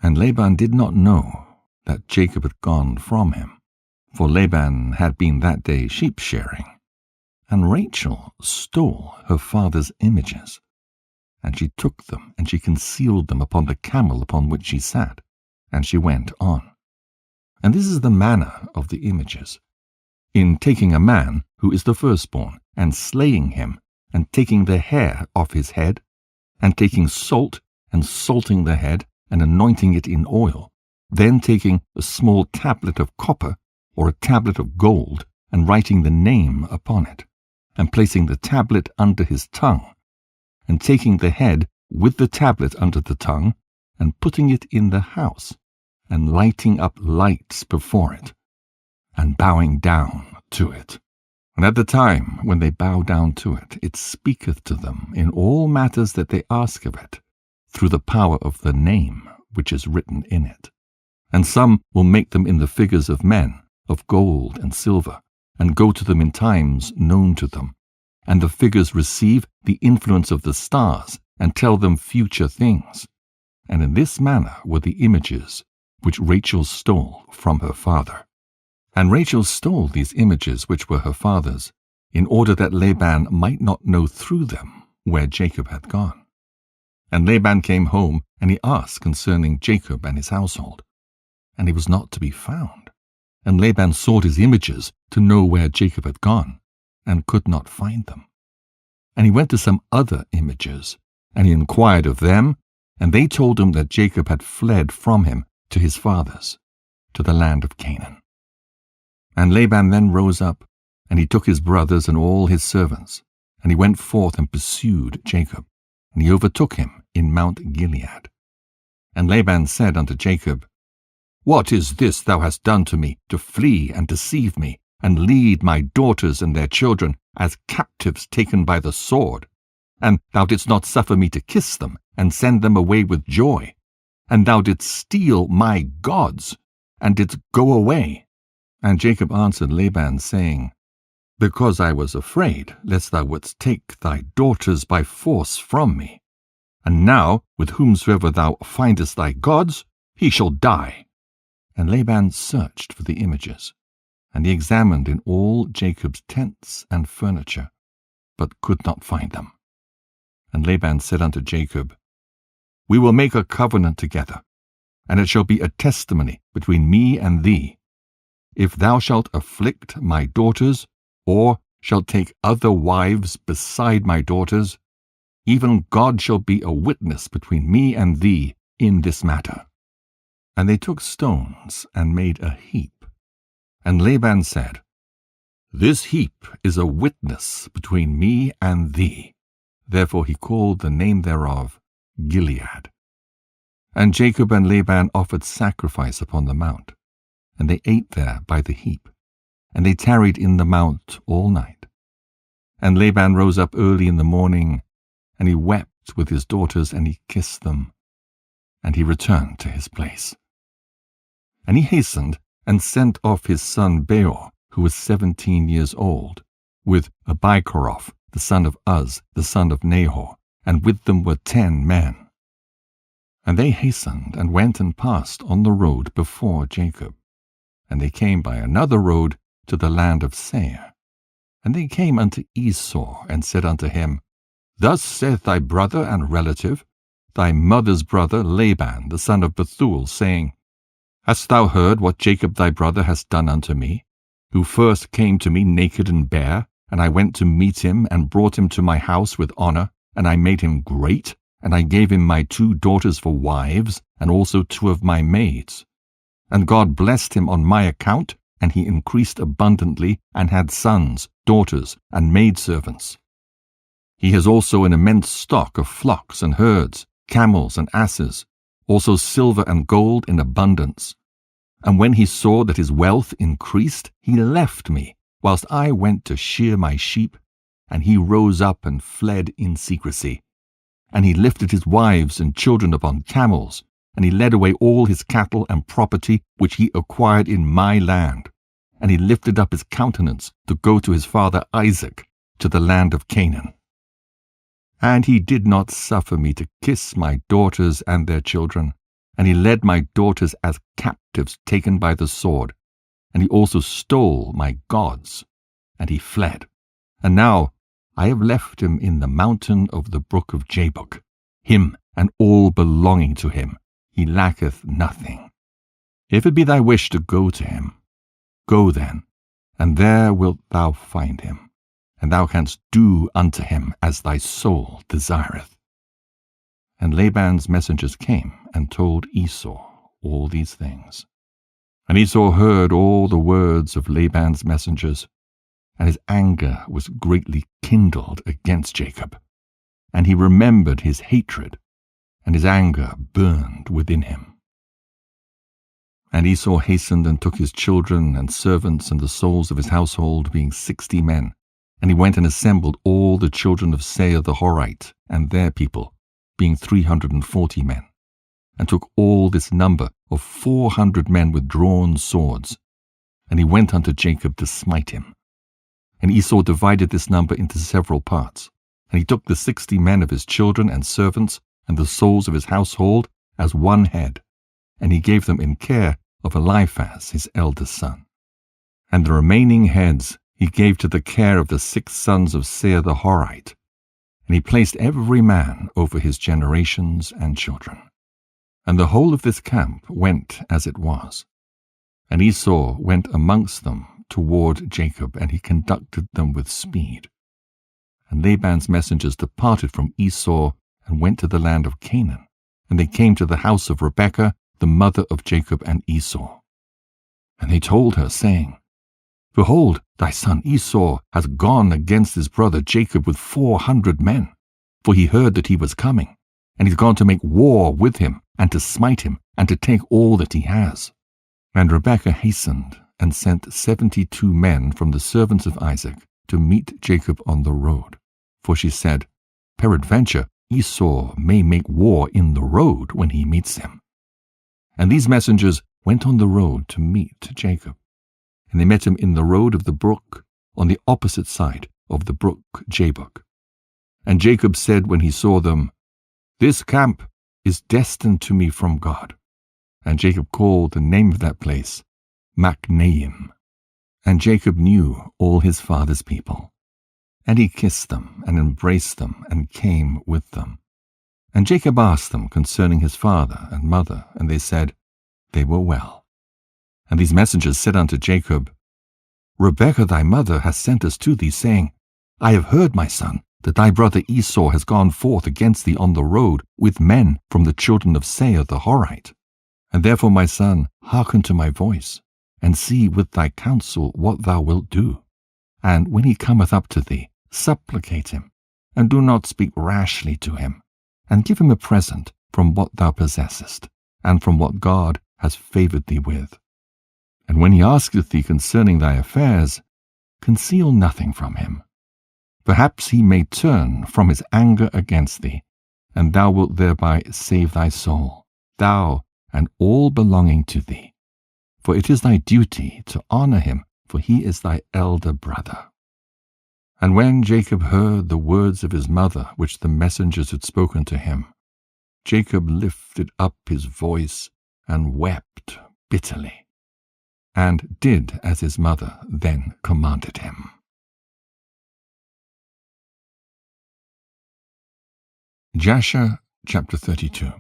And Laban did not know that Jacob had gone from him, for Laban had been that day sheep-shearing. And Rachel stole her father's images, and she took them, and she concealed them upon the camel upon which she sat, and she went on. And this is the manner of the images. In taking a man who is the firstborn, and slaying him, and taking the hair off his head, and taking salt, and salting the head, and anointing it in oil, then taking a small tablet of copper, or a tablet of gold, and writing the name upon it, and placing the tablet under his tongue, and taking the head with the tablet under the tongue, and putting it in the house, and lighting up lights before it, and bowing down to it. And at the time when they bow down to it, it speaketh to them in all matters that they ask of it, through the power of the name which is written in it. And some will make them in the figures of men, of gold and silver, and go to them in times known to them. And the figures receive the influence of the stars, and tell them future things. And in this manner were the images which Rachel stole from her father. And Rachel stole these images which were her father's, in order that Laban might not know through them where Jacob had gone. And Laban came home, and he asked concerning Jacob and his household. And he was not to be found. And Laban sought his images to know where Jacob had gone, and could not find them. And he went to some other images, and he inquired of them, and they told him that Jacob had fled from him to his fathers, to the land of Canaan. And Laban then rose up, and he took his brothers and all his servants, and he went forth and pursued Jacob, and he overtook him in Mount Gilead. And Laban said unto Jacob, What is this thou hast done to me, to flee and deceive me, and lead my daughters and their children as captives taken by the sword? And thou didst not suffer me to kiss them, and send them away with joy. And thou didst steal my gods, and didst go away. And Jacob answered Laban, saying, Because I was afraid, lest thou wouldst take thy daughters by force from me. And now, with whomsoever thou findest thy gods, he shall die. And Laban searched for the images, and he examined in all Jacob's tents and furniture, but could not find them. And Laban said unto Jacob, We will make a covenant together, and it shall be a testimony between me and thee. If thou shalt afflict my daughters, or shalt take other wives beside my daughters, even God shall be a witness between me and thee in this matter. And they took stones and made a heap. And Laban said, This heap is a witness between me and thee. Therefore he called the name thereof Gilead. And Jacob and Laban offered sacrifice upon the mount, and they ate there by the heap, and they tarried in the mount all night. And Laban rose up early in the morning, and he wept with his daughters, and he kissed them, and he returned to his place. And he hastened and sent off his son Beor, who was 17 years old, with Abikaroph, the son of Uz, the son of Nahor, and with them were 10 men. And they hastened and went and passed on the road before Jacob. And they came by another road to the land of Seir. And they came unto Esau, and said unto him, Thus saith thy brother and relative, thy mother's brother Laban, the son of Bethuel, saying, Hast thou heard what Jacob thy brother has done unto me, who first came to me naked and bare, and I went to meet him, and brought him to my house with honor, and I made him great, and I gave him my 2 daughters for wives, and also 2 of my maids. And God blessed him on my account, and he increased abundantly, and had sons, daughters, and maidservants. He has also an immense stock of flocks and herds, camels and asses, also silver and gold in abundance. And when he saw that his wealth increased, he left me, whilst I went to shear my sheep, and he rose up and fled in secrecy. And he lifted his wives and children upon camels, and he led away all his cattle and property which he acquired in my land. And he lifted up his countenance to go to his father Isaac, to the land of Canaan. And he did not suffer me to kiss my daughters and their children, and he led my daughters as captives taken by the sword, and he also stole my gods, and he fled. And now I have left him in the mountain of the Book of Jasher, him and all belonging to him. He lacketh nothing. If it be thy wish to go to him, go then, and there wilt thou find him, and thou canst do unto him as thy soul desireth. And Laban's messengers came and told Esau all these things. And Esau heard all the words of Laban's messengers, and his anger was greatly kindled against Jacob. And he remembered his hatred, and his anger burned within him. And Esau hastened and took his children and servants and the souls of his household, being 60 men. And he went and assembled all the children of Seir the Horite and their people, being 340 men, and took all this number of 400 men with drawn swords. And he went unto Jacob to smite him. And Esau divided this number into several parts. And he took the 60 men of his children and servants and the souls of his household as one head, and he gave them in care of Eliphaz his eldest son. And the remaining heads he gave to the care of the 6 sons of Seir the Horite, and he placed every man over his generations and children. And the whole of this camp went as it was. And Esau went amongst them toward Jacob, and he conducted them with speed. And Laban's messengers departed from Esau and went to the land of Canaan, and they came to the house of Rebekah, the mother of Jacob and Esau. And they told her, saying, Behold, thy son Esau has gone against his brother Jacob with 400 men, for he heard that he was coming, and he's gone to make war with him, and to smite him, and to take all that he has. And Rebekah hastened, and sent 72 men from the servants of Isaac to meet Jacob on the road. For she said, Peradventure Esau may make war in the road when he meets him. And these messengers went on the road to meet Jacob. And they met him in the road of the brook, on the opposite side of the brook Jabbok. And Jacob said when he saw them, This camp is destined to me from God. And Jacob called the name of that place Machnaim. And Jacob knew all his father's people. And he kissed them and embraced them and came with them. And Jacob asked them concerning his father and mother, and they said, They were well. And these messengers said unto Jacob, Rebekah thy mother hath sent us to thee, saying, I have heard, my son, that thy brother Esau has gone forth against thee on the road with men from the children of Seir the Horite. And therefore, my son, hearken to my voice, and see with thy counsel what thou wilt do. And when he cometh up to thee, supplicate him, and do not speak rashly to him, and give him a present from what thou possessest, and from what God has favored thee with. And when he asketh thee concerning thy affairs, conceal nothing from him. Perhaps he may turn from his anger against thee, and thou wilt thereby save thy soul, thou and all belonging to thee. For it is thy duty to honor him, for he is thy elder brother. And when Jacob heard the words of his mother, which the messengers had spoken to him, Jacob lifted up his voice and wept bitterly, and did as his mother then commanded him. Jasher chapter 32.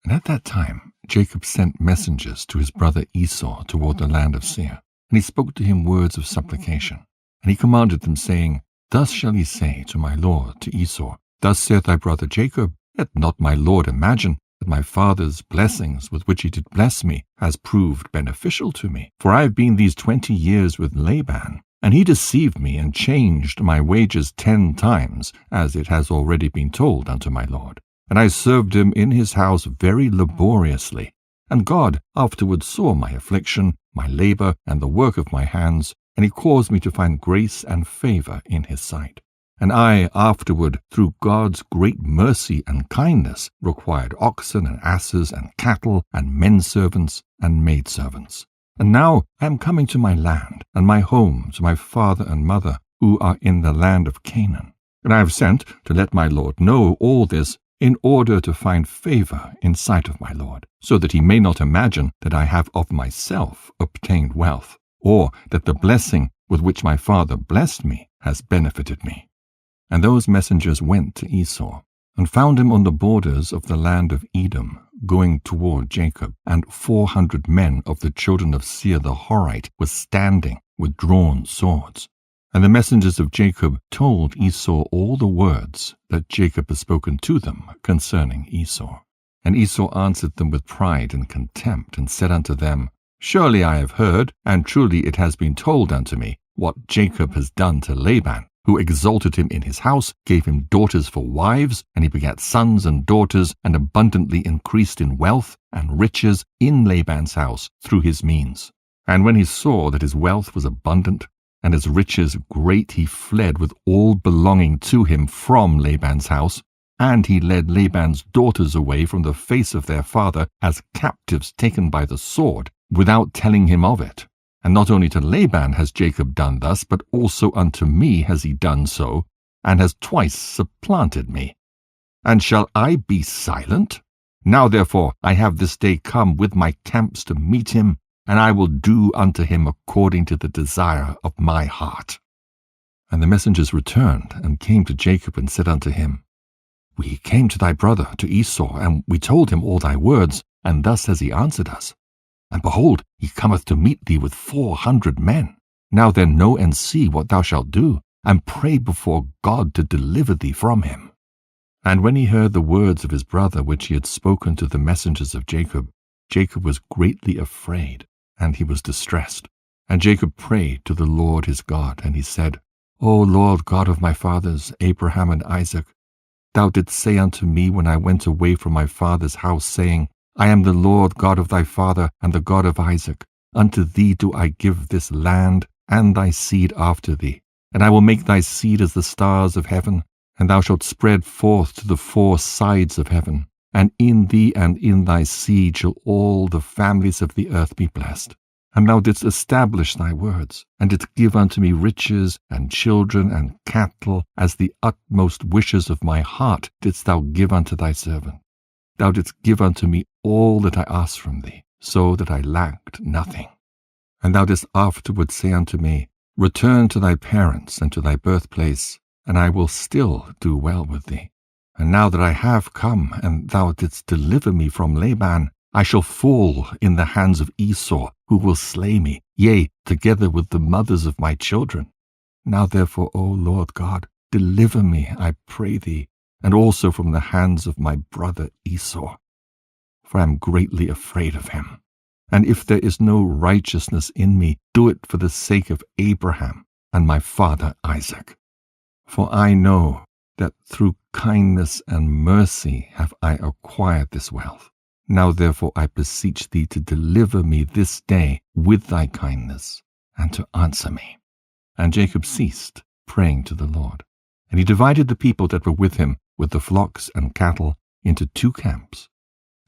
And at that time Jacob sent messengers to his brother Esau toward the land of Seir, and he spoke to him words of supplication. And he commanded them, saying, Thus shall he say to my lord, to Esau, Thus saith thy brother Jacob, Let not my lord imagine that my father's blessings with which he did bless me has proved beneficial to me. For I have been these 20 years with Laban, and he deceived me and changed my wages 10 times, as it has already been told unto my lord. And I served him in his house very laboriously. And God afterward saw my affliction, my labor, and the work of my hands, and he caused me to find grace and favor in his sight. And I afterward, through God's great mercy and kindness, required oxen and asses and cattle and menservants and maidservants. And now I am coming to my land and my home, to my father and mother, who are in the land of Canaan. And I have sent to let my Lord know all this, in order to find favor in sight of my Lord, so that he may not imagine that I have of myself obtained wealth, or that the blessing with which my father blessed me has benefited me. And those messengers went to Esau, and found him on the borders of the land of Edom, going toward Jacob, and 400 men of the children of Seir the Horite were standing with drawn swords. And the messengers of Jacob told Esau all the words that Jacob had spoken to them concerning Esau. And Esau answered them with pride and contempt, and said unto them, Surely I have heard, and truly it has been told unto me, what Jacob has done to Laban, who exalted him in his house, gave him daughters for wives, and he begat sons and daughters, and abundantly increased in wealth and riches in Laban's house through his means. And when he saw that his wealth was abundant, and his riches great, he fled with all belonging to him from Laban's house, and he led Laban's daughters away from the face of their father as captives taken by the sword, without telling him of it. And not only to Laban has Jacob done thus, but also unto me has he done so, and has twice supplanted me. And shall I be silent? Now therefore I have this day come with my camps to meet him, and I will do unto him according to the desire of my heart. And the messengers returned, and came to Jacob, and said unto him, We came to thy brother, to Esau, and we told him all thy words, and thus has he answered us. And behold, he cometh to meet thee with 400 men. Now then know and see what thou shalt do, and pray before God to deliver thee from him. And when he heard the words of his brother which he had spoken to the messengers of Jacob, Jacob was greatly afraid, and he was distressed. And Jacob prayed to the Lord his God, and he said, O Lord God of my fathers, Abraham and Isaac, thou didst say unto me when I went away from my father's house, saying, I am the Lord God of thy father and the God of Isaac. Unto thee do I give this land, and thy seed after thee. And I will make thy seed as the stars of heaven, and thou shalt spread forth to the 4 sides of heaven. And in thee and in thy seed shall all the families of the earth be blessed. And thou didst establish thy words, and didst give unto me riches and children and cattle, as the utmost wishes of my heart didst thou give unto thy servant. Thou didst give unto me all that I asked from thee, so that I lacked nothing. And thou didst afterward say unto me, Return to thy parents and to thy birthplace, and I will still do well with thee. And now that I have come, and thou didst deliver me from Laban, I shall fall in the hands of Esau, who will slay me, yea, together with the mothers of my children. Now therefore, O Lord God, deliver me, I pray thee, and also from the hands of my brother Esau. For I am greatly afraid of him. And if there is no righteousness in me, do it for the sake of Abraham and my father Isaac. For I know that through kindness and mercy have I acquired this wealth. Now therefore I beseech thee to deliver me this day with thy kindness, and to answer me. And Jacob ceased praying to the Lord. And he divided the people that were with him, with the flocks and cattle, into 2 camps.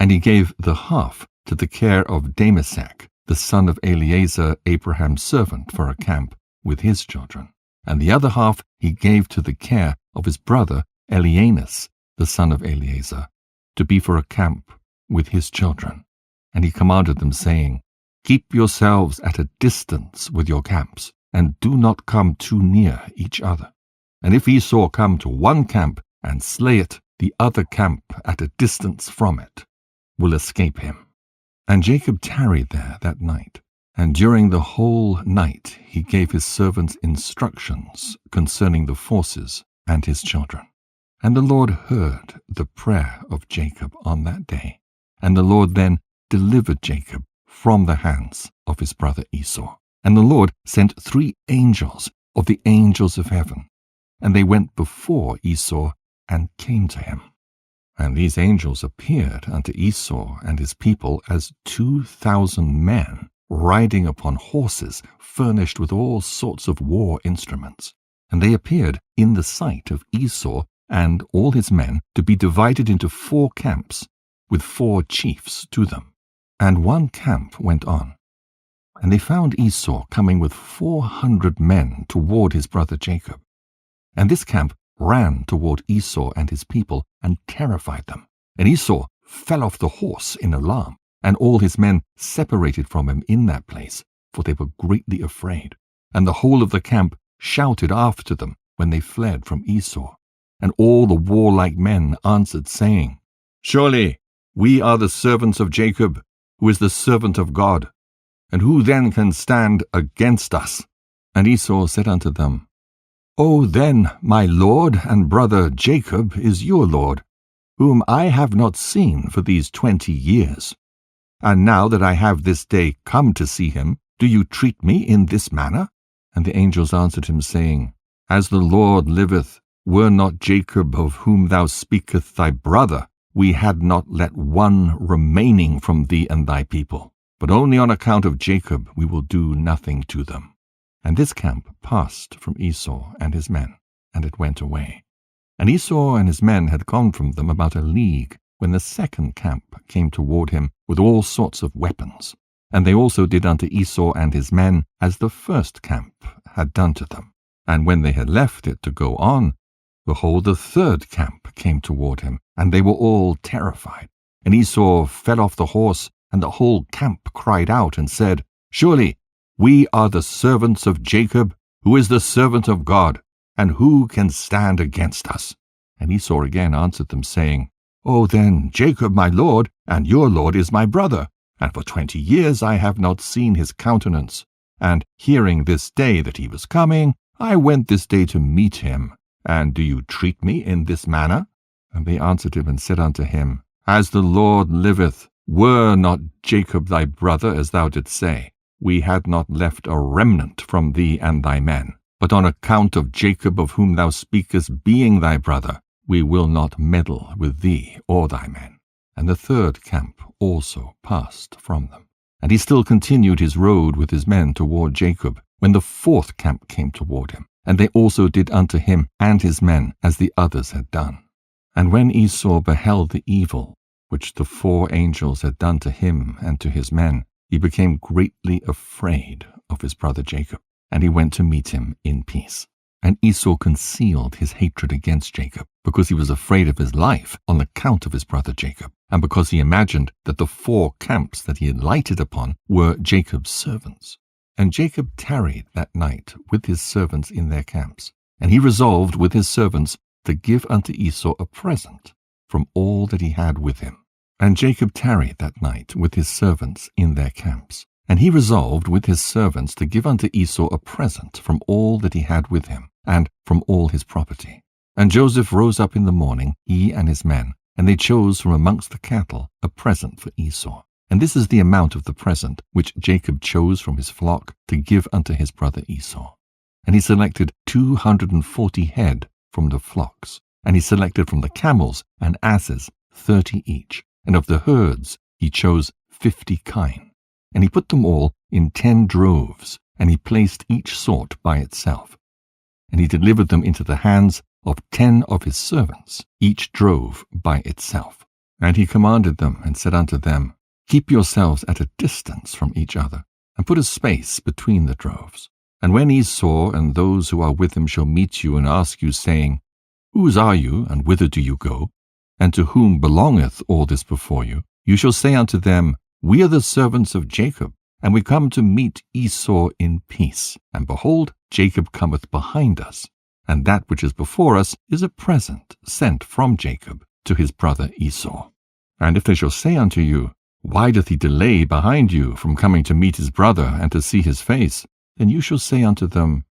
And he gave the half to the care of Damasek, the son of Eleazar, Abraham's servant, for a camp with his children. And the other half he gave to the care of his brother Elianas, the son of Eleazar, to be for a camp with his children. And he commanded them, saying, Keep yourselves at a distance with your camps, and do not come too near each other. And if Esau come to one camp and slay it, the other camp at a distance from it will escape him. And Jacob tarried there that night, and during the whole night he gave his servants instructions concerning the forces and his children. And the Lord heard the prayer of Jacob on that day, and the Lord then delivered Jacob from the hands of his brother Esau. And the Lord sent 3 angels of the angels of heaven, and they went before Esau and came to him. And these angels appeared unto Esau and his people as 2,000 men riding upon horses furnished with all sorts of war instruments. And they appeared in the sight of Esau and all his men to be divided into 4 camps, with 4 chiefs to them. And one camp went on. And they found Esau coming with 400 men toward his brother Jacob. And this camp ran toward Esau and his people and terrified them. And Esau fell off the horse in alarm, and all his men separated from him in that place, for they were greatly afraid. And the whole of the camp shouted after them when they fled from Esau. And all the warlike men answered, saying, Surely we are the servants of Jacob, who is the servant of God. And who then can stand against us? And Esau said unto them, O then, my lord and brother Jacob is your lord, whom I have not seen for these 20 years. And now that I have this day come to see him, do you treat me in this manner? And the angels answered him, saying, As the Lord liveth, were not Jacob, of whom thou speakest, thy brother, we had not let one remaining from thee and thy people. But only on account of Jacob we will do nothing to them. And this camp passed from Esau and his men, and it went away. And Esau and his men had gone from them about a league, when the second camp came toward him with all sorts of weapons. And they also did unto Esau and his men as the first camp had done to them. And when they had left it to go on, behold, the third camp came toward him, and they were all terrified. And Esau fell off the horse, and the whole camp cried out and said, Surely we are the servants of Jacob, who is the servant of God, and who can stand against us? And Esau again answered them, saying, O then, Jacob my lord, and your lord is my brother, and for 20 years I have not seen his countenance. And hearing this day that he was coming, I went this day to meet him. And do you treat me in this manner? And they answered him and said unto him, As the Lord liveth, were not Jacob thy brother, as thou didst say, we had not left a remnant from thee and thy men. But on account of Jacob, of whom thou speakest, being thy brother, we will not meddle with thee or thy men. And the third camp also passed from them. And he still continued his road with his men toward Jacob, when the fourth camp came toward him. And they also did unto him and his men as the others had done. And when Esau beheld the evil which the 4 angels had done to him and to his men, he became greatly afraid of his brother Jacob, and he went to meet him in peace. And Esau concealed his hatred against Jacob, because he was afraid of his life on account of his brother Jacob, and because he imagined that the 4 camps that he had lighted upon were Jacob's servants. And Jacob tarried that night with his servants in their camps, and he resolved with his servants to give unto Esau a present from all that he had with him. And Jacob tarried that night with his servants in their camps. And he resolved with his servants to give unto Esau a present from all that he had with him, and from all his property. And Joseph rose up in the morning, he and his men, and they chose from amongst the cattle a present for Esau. And this is the amount of the present which Jacob chose from his flock to give unto his brother Esau. And he selected 240 head from the flocks, and he selected from the camels and asses 30 each, and of the herds he chose 50 kine. And he put them all in 10 droves, and he placed each sort by itself. And he delivered them into the hands of 10 of his servants, each drove by itself. And he commanded them, and said unto them, Keep yourselves at a distance from each other, and put a space between the droves. And when Esau and those who are with him shall meet you and ask you, saying, Whose are you, and whither do you go? And to whom belongeth all this before you? You shall say unto them, We are the servants of Jacob, and we come to meet Esau in peace. And behold, Jacob cometh behind us, and that which is before us is a present sent from Jacob to his brother Esau. And if they shall say unto you, Why doth he delay behind you from coming to meet his brother and to see his face? Then you shall say unto them,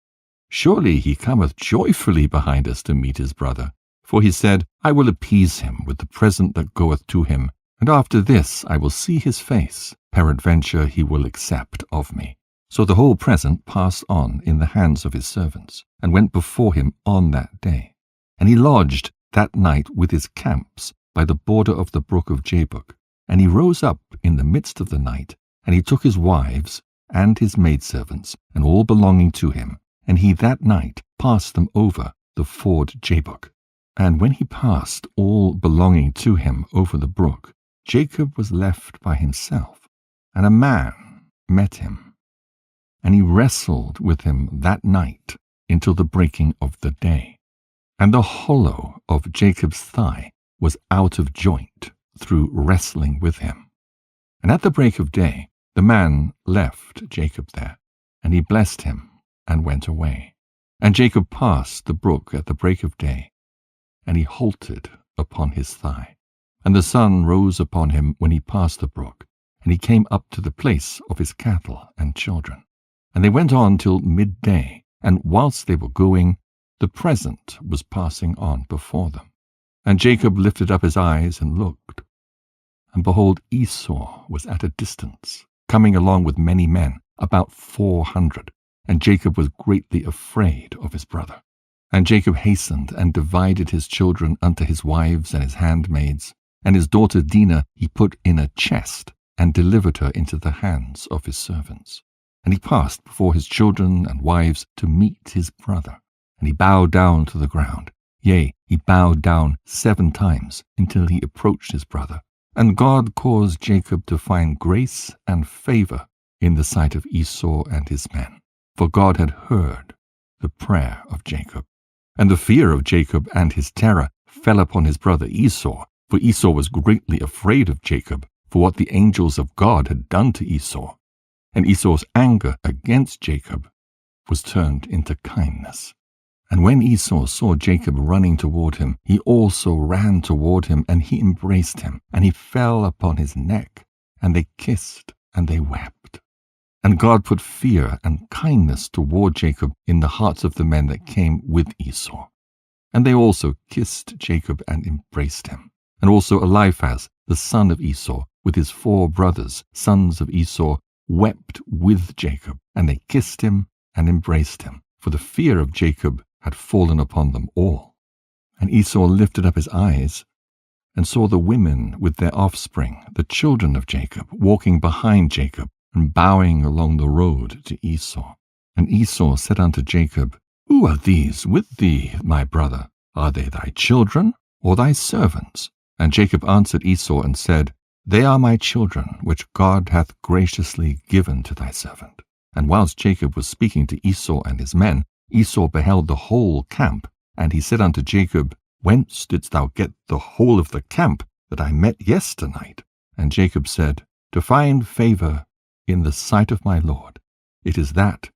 Surely he cometh joyfully behind us to meet his brother. For he said, I will appease him with the present that goeth to him, and after this I will see his face, peradventure he will accept of me. So the whole present passed on in the hands of his servants, and went before him on that day. And he lodged that night with his camps by the border of the brook of Jabbok. And he rose up in the midst of the night, And he took his wives and his maidservants, and all belonging to him, and he that night passed them over the ford Jabbok. And when he passed all belonging to him over the brook, Jacob was left by himself, and a man met him. And he wrestled with him that night until the breaking of the day. And the hollow of Jacob's thigh was out of joint through wrestling with him. And at the break of day, the man left Jacob there, and he blessed him and went away. And Jacob passed the brook at the break of day, and he halted upon his thigh. And the sun rose upon him when he passed the brook, and he came up to the place of his cattle and children. And they went on till midday, and whilst they were going, the present was passing on before them. And Jacob lifted up his eyes and looked, and behold, Esau was at a distance, coming along with many men, about 400, and Jacob was greatly afraid of his brother. And Jacob hastened and divided his children unto his wives and his handmaids, and his daughter Dinah he put in a chest, and delivered her into the hands of his servants. And he passed before his children and wives to meet his brother, and he bowed down to the ground. Yea, he bowed down 7 times until he approached his brother. And God caused Jacob to find grace and favor in the sight of Esau and his men, for God had heard the prayer of Jacob. And the fear of Jacob and his terror fell upon his brother Esau, for Esau was greatly afraid of Jacob for what the angels of God had done to Esau. And Esau's anger against Jacob was turned into kindness. And when Esau saw Jacob running toward him, he also ran toward him, and he embraced him, and he fell upon his neck, and they kissed, and they wept. And God put fear and kindness toward Jacob in the hearts of the men that came with Esau. And they also kissed Jacob and embraced him. And also Eliphaz, the son of Esau, with his 4 brothers, sons of Esau, wept with Jacob, and they kissed him and embraced him, for the fear of Jacob had fallen upon them all. And Esau lifted up his eyes, and saw the women with their offspring, the children of Jacob, walking behind Jacob, and bowing along the road to Esau. And Esau said unto Jacob, Who are these with thee, my brother? Are they thy children, or thy servants? And Jacob answered Esau and said, They are my children, which God hath graciously given to thy servant. And whilst Jacob was speaking to Esau and his men, Esau beheld the whole camp, and he said unto Jacob, Whence didst thou get the whole of the camp that I met yesternight? And Jacob said, To find favor in the sight of my Lord. It is that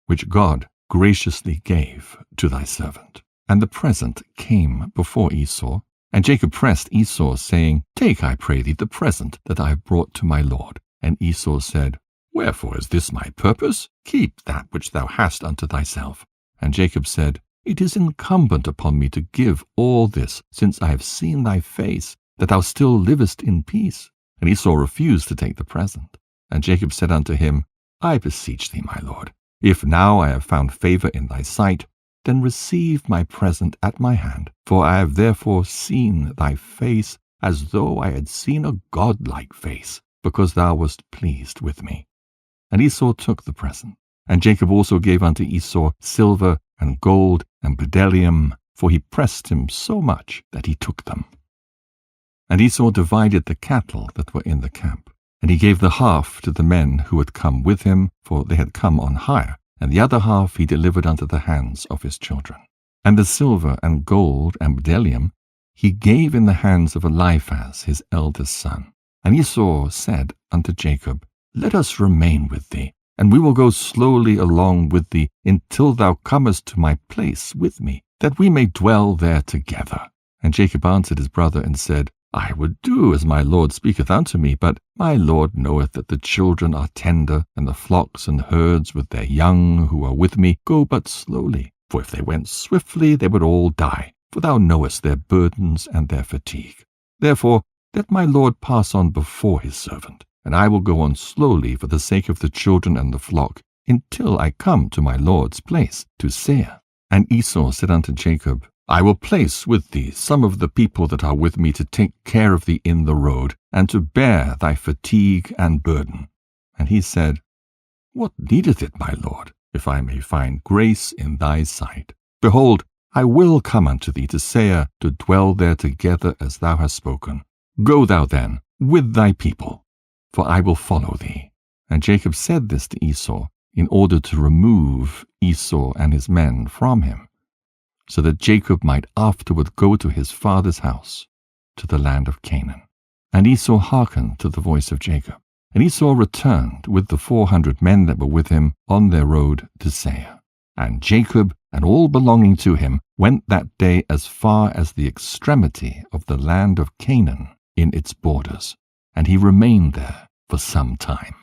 which God graciously gave to thy servant. And the present came before Esau, and Jacob pressed Esau, saying, Take, I pray thee, the present that I have brought to my Lord. And Esau said, Wherefore is this my purpose? Keep that which thou hast unto thyself. And Jacob said, It is incumbent upon me to give all this, since I have seen thy face, that thou still livest in peace. And Esau refused to take the present. And Jacob said unto him, I beseech thee, my lord, if now I have found favor in thy sight, then receive my present at my hand, for I have therefore seen thy face, as though I had seen a godlike face, because thou wast pleased with me. And Esau took the present. And Jacob also gave unto Esau silver and gold and bdellium, for he pressed him so much that he took them. And Esau divided the cattle that were in the camp, and he gave the half to the men who had come with him, for they had come on hire, and the other half he delivered unto the hands of his children. And the silver and gold and bdellium he gave in the hands of Eliphaz his eldest son. And Esau said unto Jacob, Let us remain with thee, and we will go slowly along with thee until thou comest to my place with me, that we may dwell there together. And Jacob answered his brother and said, I would do as my Lord speaketh unto me, but my Lord knoweth that the children are tender, and the flocks and herds with their young who are with me go but slowly. For if they went swiftly, they would all die, for thou knowest their burdens and their fatigue. Therefore let my Lord pass on before his servant, and I will go on slowly for the sake of the children and the flock, until I come to my Lord's place, to Seir. And Esau said unto Jacob, I will place with thee some of the people that are with me to take care of thee in the road, and to bear thy fatigue and burden. And he said, What needeth it, my lord, if I may find grace in thy sight? Behold, I will come unto thee to Seir, to dwell there together as thou hast spoken. Go thou then with thy people, for I will follow thee. And Jacob said this to Esau, in order to remove Esau and his men from him, so that Jacob might afterward go to his father's house, to the land of Canaan. And Esau hearkened to the voice of Jacob. And Esau returned with the 400 men that were with him on their road to Seir. And Jacob and all belonging to him went that day as far as the extremity of the land of Canaan in its borders, and he remained there for some time.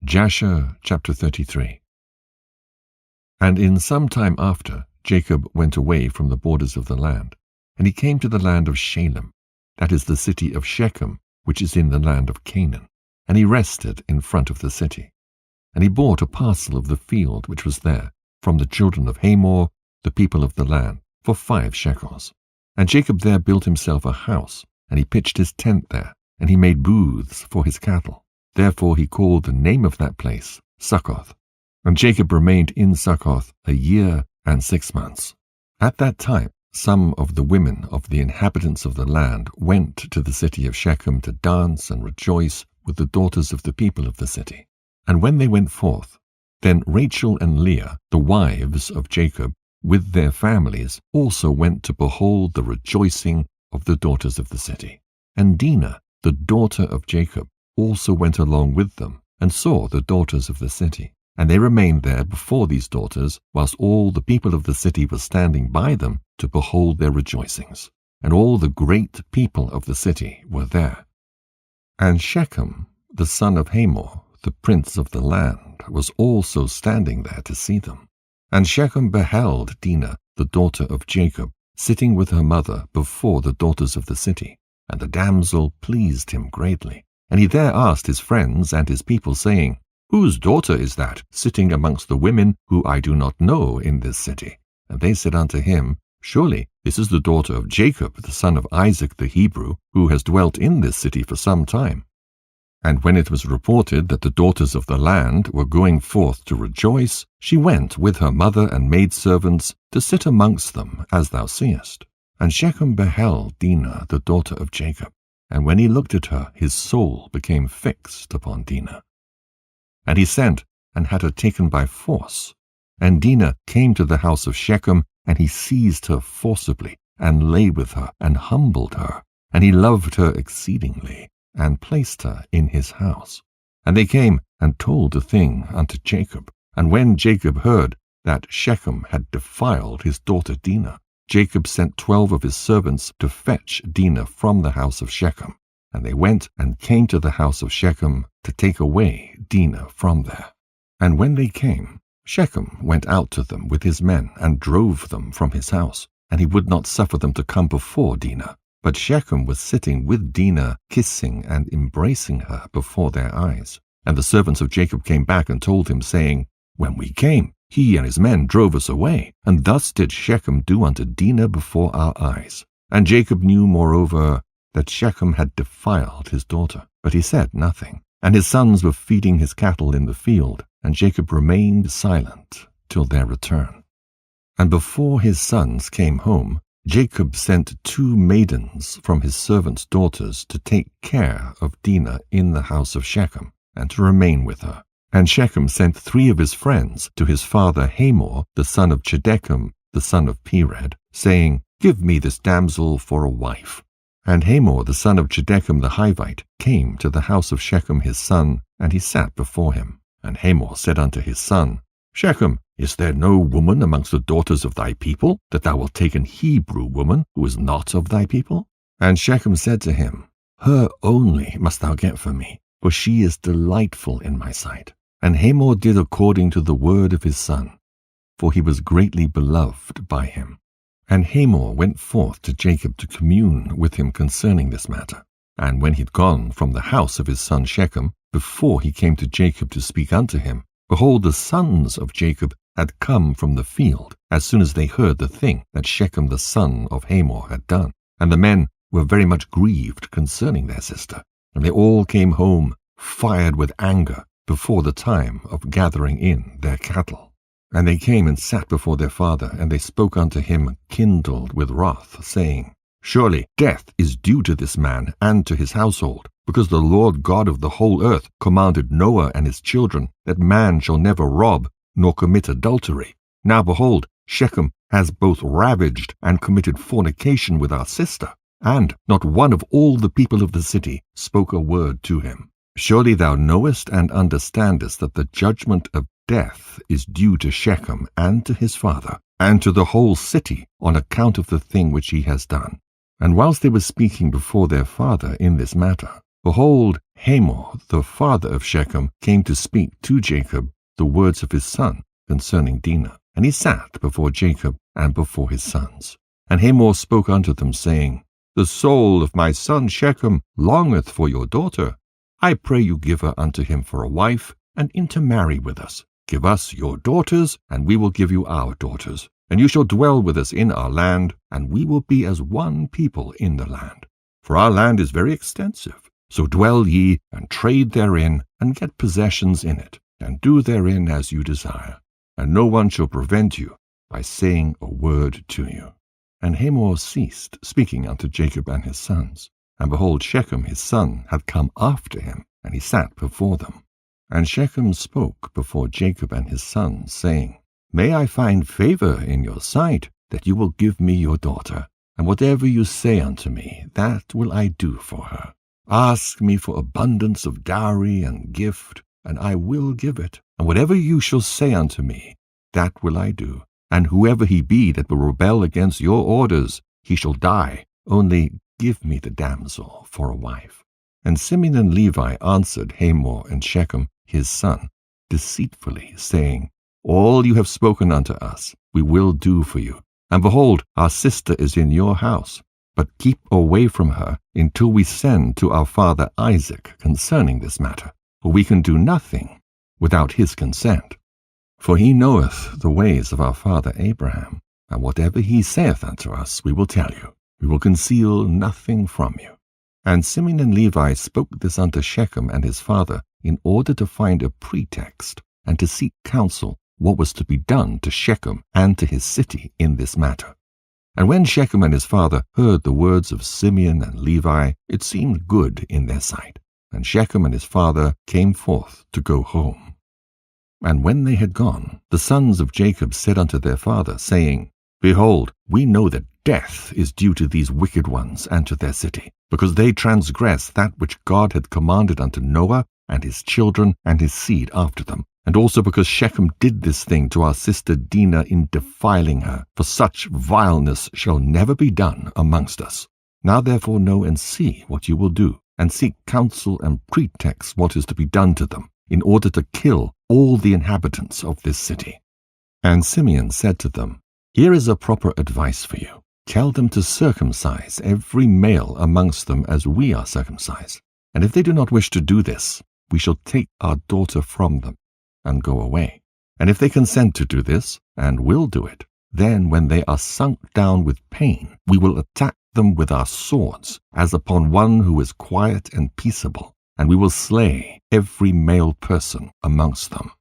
Jasher chapter 33. And in some time after, Jacob went away from the borders of the land, and he came to the land of Shalem, that is the city of Shechem, which is in the land of Canaan, and he rested in front of the city. And he bought a parcel of the field which was there, from the children of Hamor, the people of the land, for 5 shekels. And Jacob there built himself a house, and he pitched his tent there, and he made booths for his cattle. Therefore he called the name of that place Succoth. And Jacob remained in Succoth 1 year and 6 months. At that time some of the women of the inhabitants of the land went to the city of Shechem to dance and rejoice with the daughters of the people of the city. And when they went forth, then Rachel and Leah, the wives of Jacob, with their families, also went to behold the rejoicing of the daughters of the city. And Dinah, the daughter of Jacob, also went along with them, and saw the daughters of the city. And they remained there before these daughters, whilst all the people of the city were standing by them to behold their rejoicings. And all the great people of the city were there. And Shechem, the son of Hamor, the prince of the land, was also standing there to see them. And Shechem beheld Dinah, the daughter of Jacob, sitting with her mother before the daughters of the city. And the damsel pleased him greatly. And he there asked his friends and his people, saying, Whose daughter is that, sitting amongst the women who I do not know in this city? And they said unto him, Surely this is the daughter of Jacob, the son of Isaac the Hebrew, who has dwelt in this city for some time. And when it was reported that the daughters of the land were going forth to rejoice, she went with her mother and maidservants to sit amongst them, as thou seest. And Shechem beheld Dinah, the daughter of Jacob. And when he looked at her, his soul became fixed upon Dinah. And he sent and had her taken by force. And Dinah came to the house of Shechem, and he seized her forcibly, and lay with her, and humbled her. And he loved her exceedingly, and placed her in his house. And they came and told the thing unto Jacob. And when Jacob heard that Shechem had defiled his daughter Dinah, Jacob sent 12 of his servants to fetch Dinah from the house of Shechem. And they went and came to the house of Shechem to take away Dinah from there. And when they came, Shechem went out to them with his men, and drove them from his house. And he would not suffer them to come before Dinah. But Shechem was sitting with Dinah, kissing and embracing her before their eyes. And the servants of Jacob came back and told him, saying, When we came, he and his men drove us away, and thus did Shechem do unto Dinah before our eyes. And Jacob knew moreover that Shechem had defiled his daughter, but he said nothing. And his sons were feeding his cattle in the field, and Jacob remained silent till their return. And before his sons came home, Jacob sent 2 maidens from his servants' daughters to take care of Dinah in the house of Shechem, and to remain with her. And Shechem sent 3 of his friends to his father Hamor, the son of Chedechem, the son of Pered, saying, Give me this damsel for a wife. And Hamor, the son of Chedechem the Hivite, came to the house of Shechem his son, and he sat before him. And Hamor said unto his son, Shechem, is there no woman amongst the daughters of thy people, that thou wilt take an Hebrew woman, who is not of thy people? And Shechem said to him, Her only must thou get for me, for she is delightful in my sight. And Hamor did according to the word of his son, for he was greatly beloved by him. And Hamor went forth to Jacob to commune with him concerning this matter. And when he had gone from the house of his son Shechem, before he came to Jacob to speak unto him, behold, the sons of Jacob had come from the field, as soon as they heard the thing that Shechem the son of Hamor had done. And the men were very much grieved concerning their sister, and they all came home fired with anger before the time of gathering in their cattle. And they came and sat before their father, and they spoke unto him kindled with wrath, saying, Surely death is due to this man and to his household, because the Lord God of the whole earth commanded Noah and his children that man shall never rob nor commit adultery. Now behold, Shechem has both ravaged and committed fornication with our sister, and not one of all the people of the city spoke a word to him. Surely thou knowest and understandest that the judgment of death is due to Shechem and to his father, and to the whole city, on account of the thing which he has done. And whilst they were speaking before their father in this matter, behold, Hamor, the father of Shechem, came to speak to Jacob the words of his son concerning Dinah. And he sat before Jacob and before his sons. And Hamor spoke unto them, saying, The soul of my son Shechem longeth for your daughter. I pray you give her unto him for a wife, and intermarry with us. Give us your daughters, and we will give you our daughters. And you shall dwell with us in our land, and we will be as one people in the land. For our land is very extensive. So dwell ye, and trade therein, and get possessions in it, and do therein as you desire. And no one shall prevent you by saying a word to you. And Hamor ceased speaking unto Jacob and his sons. And behold, Shechem his son had come after him, and he sat before them. And Shechem spoke before Jacob and his sons, saying, May I find favor in your sight, that you will give me your daughter, and whatever you say unto me, that will I do for her. Ask me for abundance of dowry and gift, and I will give it. And whatever you shall say unto me, that will I do. And whoever he be that will rebel against your orders, he shall die. Only give me the damsel for a wife. And Simeon and Levi answered Hamor and Shechem his son deceitfully, saying, All you have spoken unto us we will do for you. And behold, our sister is in your house. But keep away from her until we send to our father Isaac concerning this matter. For we can do nothing without his consent. For he knoweth the ways of our father Abraham, and whatever he saith unto us we will tell you. We will conceal nothing from you. And Simeon and Levi spoke this unto Shechem and his father, in order to find a pretext, and to seek counsel what was to be done to Shechem and to his city in this matter. And when Shechem and his father heard the words of Simeon and Levi, it seemed good in their sight. And Shechem and his father came forth to go home. And when they had gone, the sons of Jacob said unto their father, saying, Behold, we know that death is due to these wicked ones and to their city, because they transgress that which God had commanded unto Noah and his children and his seed after them, and also because Shechem did this thing to our sister Dinah in defiling her, for such vileness shall never be done amongst us. Now therefore know and see what you will do, and seek counsel and pretext what is to be done to them, in order to kill all the inhabitants of this city. And Simeon said to them, Here is a proper advice for you. Tell them to circumcise every male amongst them as we are circumcised. And if they do not wish to do this, we shall take our daughter from them and go away. And if they consent to do this, and will do it, then when they are sunk down with pain, we will attack them with our swords, as upon one who is quiet and peaceable, and we will slay every male person amongst them.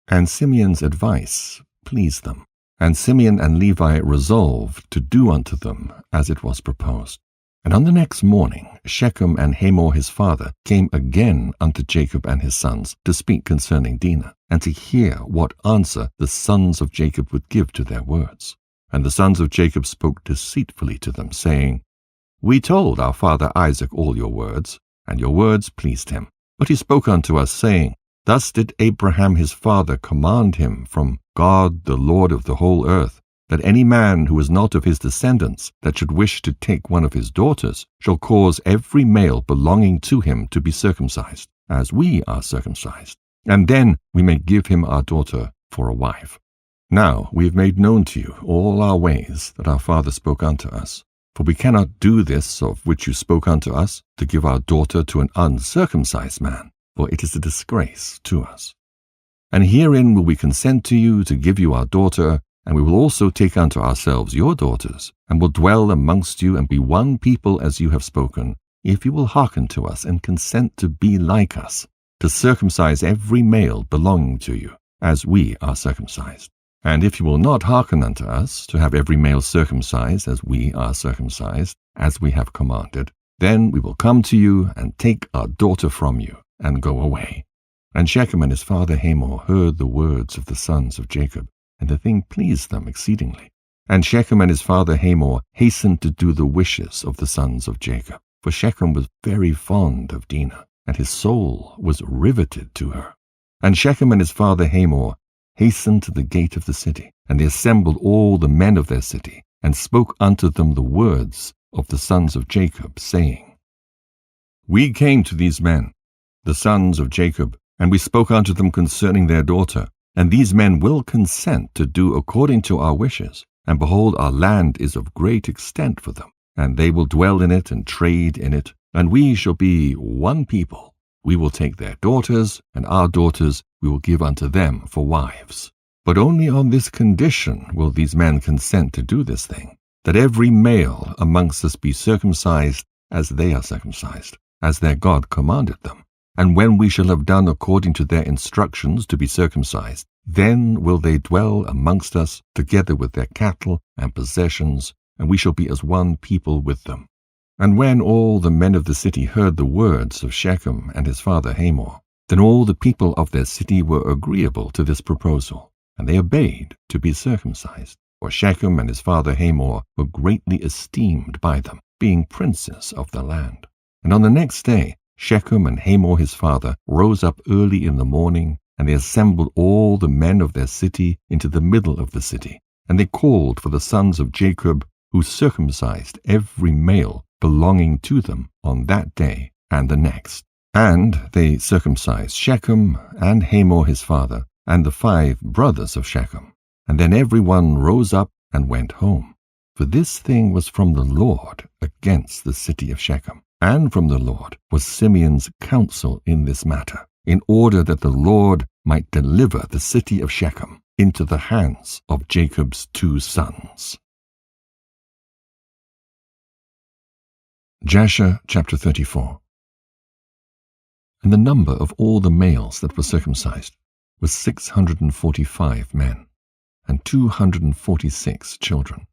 And Simeon's advice pleased them. And Simeon and Levi resolved to do unto them as it was proposed. And on the next morning Shechem and Hamor his father came again unto Jacob and his sons to speak concerning Dinah, and to hear what answer the sons of Jacob would give to their words. And the sons of Jacob spoke deceitfully to them, saying, We told our father Isaac all your words, and your words pleased him. But he spoke unto us, saying, Thus did Abraham his father command him from God the Lord of the whole earth, that any man who is not of his descendants, that should wish to take one of his daughters, shall cause every male belonging to him to be circumcised, as we are circumcised, and then we may give him our daughter for a wife. Now we have made known to you all our ways that our father spoke unto us. For we cannot do this of which you spoke unto us, to give our daughter to an uncircumcised man, for it is a disgrace to us. And herein will we consent to you to give you our daughter, And we will also take unto ourselves your daughters, and will dwell amongst you, and be one people as you have spoken, if you will hearken to us, and consent to be like us, to circumcise every male belonging to you, as we are circumcised. And if you will not hearken unto us, to have every male circumcised, as we are circumcised, as we have commanded, then we will come to you, and take our daughter from you, and go away. And Shechem and his father Hamor heard the words of the sons of Jacob, and the thing pleased them exceedingly. And Shechem and his father Hamor hastened to do the wishes of the sons of Jacob. For Shechem was very fond of Dinah, and his soul was riveted to her. And Shechem and his father Hamor hastened to the gate of the city, and they assembled all the men of their city, and spoke unto them the words of the sons of Jacob, saying, We came to these men, the sons of Jacob, and we spoke unto them concerning their daughter. And these men will consent to do according to our wishes. And behold, our land is of great extent for them, and they will dwell in it and trade in it, and we shall be one people. We will take their daughters, and our daughters we will give unto them for wives. But only on this condition will these men consent to do this thing, that every male amongst us be circumcised as they are circumcised, as their God commanded them. And when we shall have done according to their instructions to be circumcised, then will they dwell amongst us together with their cattle and possessions, and we shall be as one people with them. And when all the men of the city heard the words of Shechem and his father Hamor, then all the people of their city were agreeable to this proposal, and they obeyed to be circumcised. For Shechem and his father Hamor were greatly esteemed by them, being princes of the land. And on the next day Shechem and Hamor his father rose up early in the morning, and they assembled all the men of their city into the middle of the city. And they called for the sons of Jacob, who circumcised every male belonging to them on that day and the next. And they circumcised Shechem and Hamor his father, and the 5 brothers of Shechem. And then every one rose up and went home. For this thing was from the Lord against the city of Shechem. And from the Lord was Simeon's counsel in this matter, in order that the Lord might deliver the city of Shechem into the hands of Jacob's 2 sons. Jasher chapter 34. And the number of all the males that were circumcised was 645 men, and 246 children.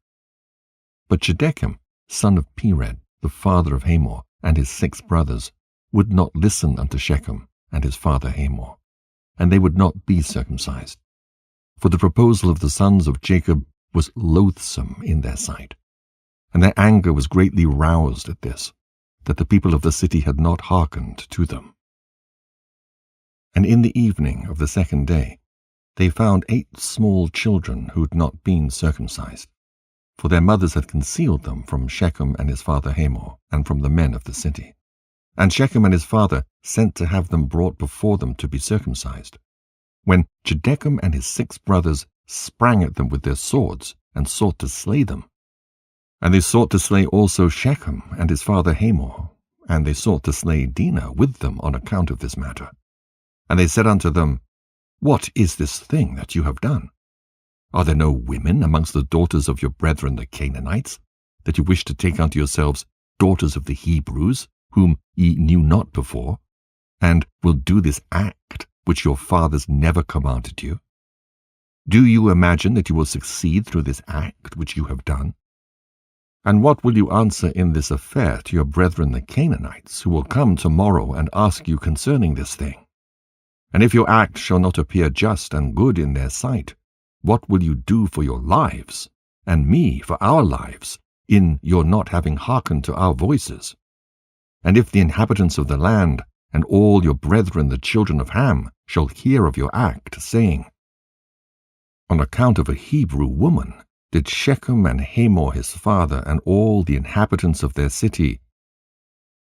But Jedekim, son of Pered, the father of Hamor, and his 6 brothers, would not listen unto Shechem and his father Hamor, and they would not be circumcised. For the proposal of the sons of Jacob was loathsome in their sight, and their anger was greatly roused at this, that the people of the city had not hearkened to them. And in the evening of the 2nd day, they found 8 small children who had not been circumcised, for their mothers had concealed them from Shechem and his father Hamor, and from the men of the city. And Shechem and his father sent to have them brought before them to be circumcised, when Jedekim and his 6 brothers sprang at them with their swords, and sought to slay them. And they sought to slay also Shechem and his father Hamor, and they sought to slay Dinah with them on account of this matter. And they said unto them, What is this thing that you have done? Are there no women amongst the daughters of your brethren the Canaanites, that you wish to take unto yourselves daughters of the Hebrews, whom ye knew not before, and will do this act which your fathers never commanded you? Do you imagine that you will succeed through this act which you have done? And what will you answer in this affair to your brethren the Canaanites, who will come tomorrow and ask you concerning this thing? And if your act shall not appear just and good in their sight, what will you do for your lives, and me for our lives, in your not having hearkened to our voices? And if the inhabitants of the land, and all your brethren the children of Ham, shall hear of your act, saying, On account of a Hebrew woman did Shechem and Hamor his father, and all the inhabitants of their city,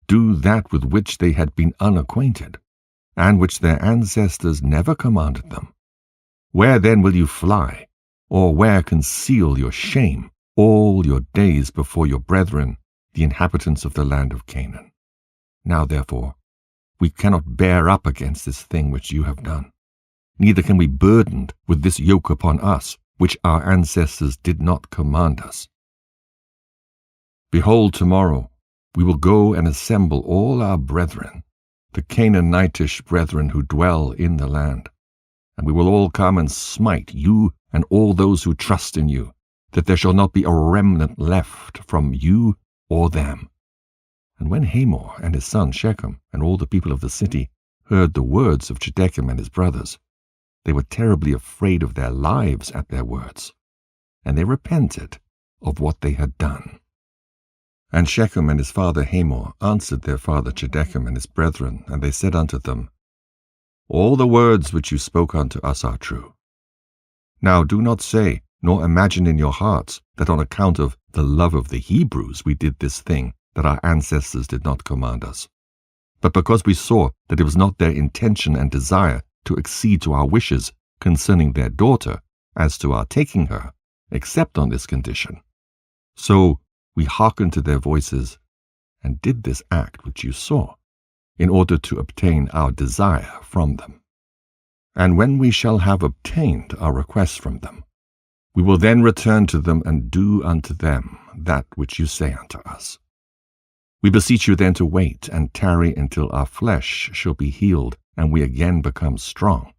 do that with which they had been unacquainted, and which their ancestors never commanded them, where then will you fly, or where conceal your shame all your days before your brethren, the inhabitants of the land of Canaan? Now therefore, we cannot bear up against this thing which you have done, neither can we burdened with this yoke upon us, which our ancestors did not command us. Behold, tomorrow we will go and assemble all our brethren, the Canaanitish brethren who dwell in the land, and we will all come and smite you and all those who trust in you, that there shall not be a remnant left from you or them. And when Hamor and his son Shechem and all the people of the city heard the words of Shechem and his brothers, they were terribly afraid of their lives at their words, and they repented of what they had done. And Shechem and his father Hamor answered their father Shechem and his brethren, and they said unto them, All the words which you spoke unto us are true. Now do not say, nor imagine in your hearts, that on account of the love of the Hebrews we did this thing that our ancestors did not command us, but because we saw that it was not their intention and desire to accede to our wishes concerning their daughter, as to our taking her, except on this condition. So we hearkened to their voices, and did this act which you saw, in order to obtain our desire from them. And when we shall have obtained our request from them, we will then return to them and do unto them that which you say unto us. We beseech you then to wait and tarry until our flesh shall be healed, and we again become strong.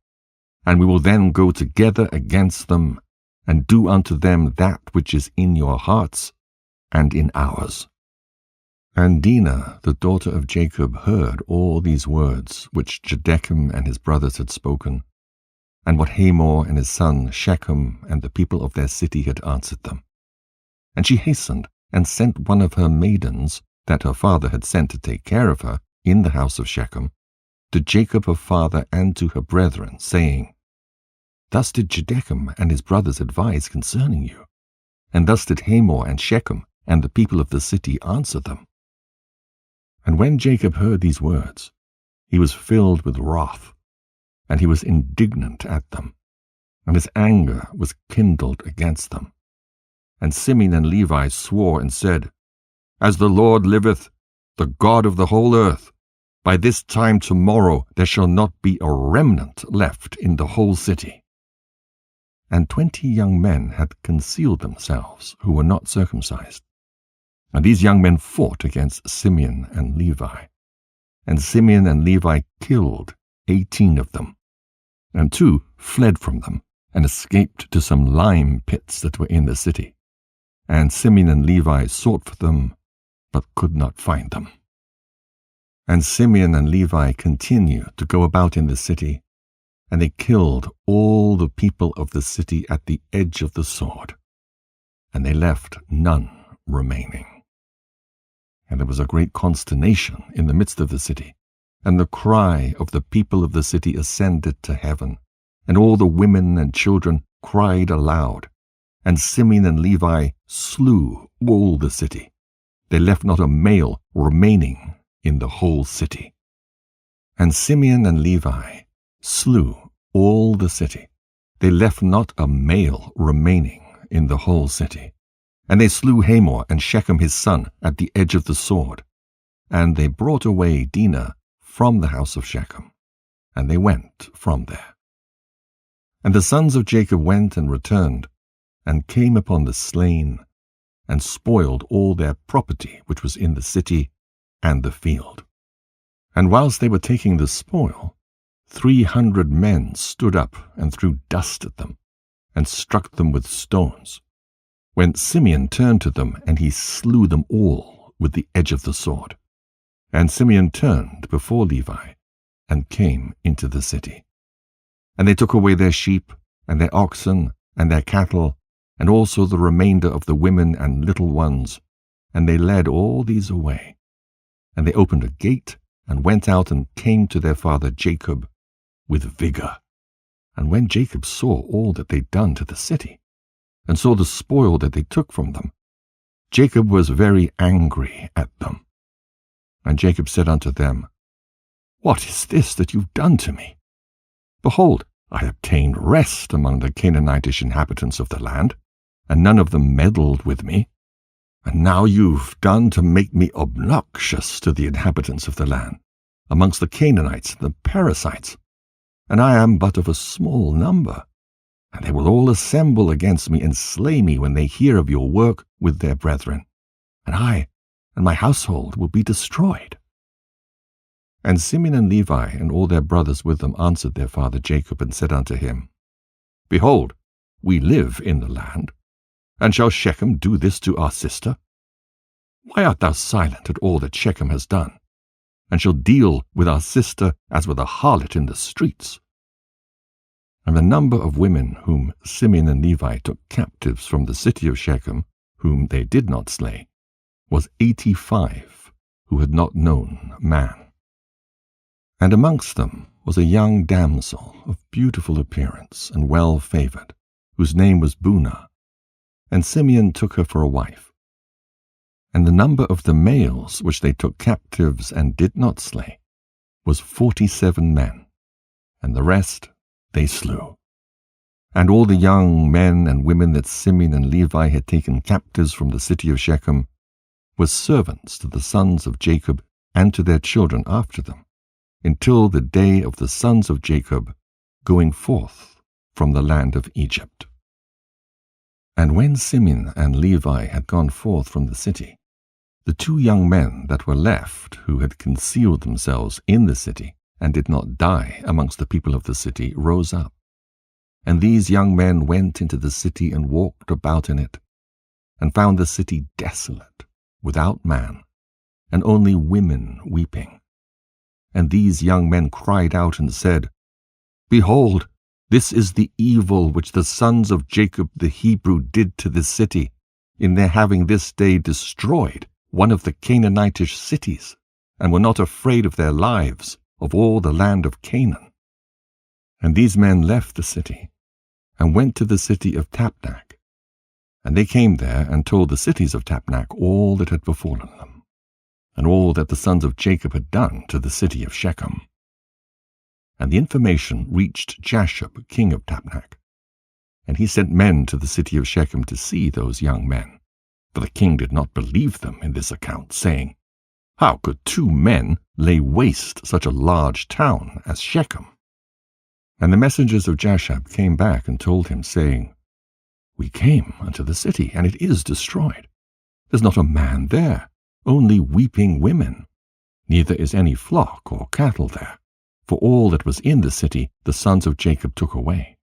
And we will then go together against them, and do unto them that which is in your hearts and in ours. And Dinah, the daughter of Jacob, heard all these words which Shechem and his brothers had spoken, and what Hamor and his son Shechem and the people of their city had answered them. And she hastened and sent one of her maidens that her father had sent to take care of her in the house of Shechem, to Jacob her father and to her brethren, saying, Thus did Shechem and his brothers advise concerning you, and thus did Hamor and Shechem and the people of the city answer them. And when Jacob heard these words, he was filled with wrath, and he was indignant at them, and his anger was kindled against them. And Simeon and Levi swore and said, As the Lord liveth, the God of the whole earth, by this time tomorrow there shall not be a remnant left in the whole city. And 20 young men had concealed themselves, who were not circumcised. And these young men fought against Simeon and Levi. And Simeon and Levi killed 18 of them. And 2 fled from them, and escaped to some lime pits that were in the city. And Simeon and Levi sought for them, but could not find them. And Simeon and Levi continued to go about in the city, and they killed all the people of the city at the edge of the sword, and they left none remaining. And there was a great consternation in the midst of the city, and the cry of the people of the city ascended to heaven, and all the women and children cried aloud, and Simeon and Levi slew all the city. They left not a male remaining in the whole city. And Simeon and Levi slew all the city. They left not a male remaining in the whole city. And they slew Hamor and Shechem his son at the edge of the sword. And they brought away Dinah from the house of Shechem, and they went from there. And the sons of Jacob went and returned, and came upon the slain, and spoiled all their property which was in the city and the field. And whilst they were taking the spoil, 300 men stood up and threw dust at them, and struck them with stones, when Simeon turned to them, and he slew them all with the edge of the sword. And Simeon turned before Levi, and came into the city. And they took away their sheep, and their oxen, and their cattle, and also the remainder of the women and little ones, and they led all these away. And they opened a gate, and went out and came to their father Jacob with vigor. And when Jacob saw all that they'd done to the city, and saw the spoil that they took from them, Jacob was very angry at them. And Jacob said unto them, What is this that you've done to me? Behold, I obtained rest among the Canaanitish inhabitants of the land, and none of them meddled with me. And now you've done to make me obnoxious to the inhabitants of the land, amongst the Canaanites and the Perizzites, and I am but of a small number. and they will all assemble against me and slay me when they hear of your work with their brethren, and I and my household will be destroyed." And Simeon and Levi and all their brothers with them answered their father Jacob and said unto him, "Behold, we live in the land, and shall Shechem do this to our sister? Why art thou silent at all that Shechem has done, and shall deal with our sister as with a harlot in the streets?" And the number of women whom Simeon and Levi took captives from the city of Shechem, whom they did not slay, was 85, who had not known man. And amongst them was a young damsel of beautiful appearance and well-favored, whose name was Bunah, and Simeon took her for a wife. And the number of the males which they took captives and did not slay was 47 men, and the rest they slew. And all the young men and women that Simeon and Levi had taken captives from the city of Shechem were servants to the sons of Jacob and to their children after them, until the day of the sons of Jacob going forth from the land of Egypt. And when Simeon and Levi had gone forth from the city, the 2 young men that were left, who had concealed themselves in the city and did not die amongst the people of the city, rose up. And these young men went into the city and walked about in it, and found the city desolate, without man, and only women weeping. And these young men cried out and said, "Behold, this is the evil which the sons of Jacob the Hebrew did to this city, in their having this day destroyed one of the Canaanitish cities, and were not afraid of their lives of all the land of Canaan." And these men left the city, and went to the city of Tapnach. And they came there, and told the cities of Tapnach all that had befallen them, and all that the sons of Jacob had done to the city of Shechem. And the information reached Jasher, king of Tapnach, and he sent men to the city of Shechem to see those young men, for the king did not believe them in this account, saying, "How could 2 men lay waste such a large town as Shechem?" And the messengers of Jasher came back and told him, saying, "We came unto the city, and it is destroyed. There's not a man there, only weeping women. Neither is any flock or cattle there, for all that was in the city the sons of Jacob took away."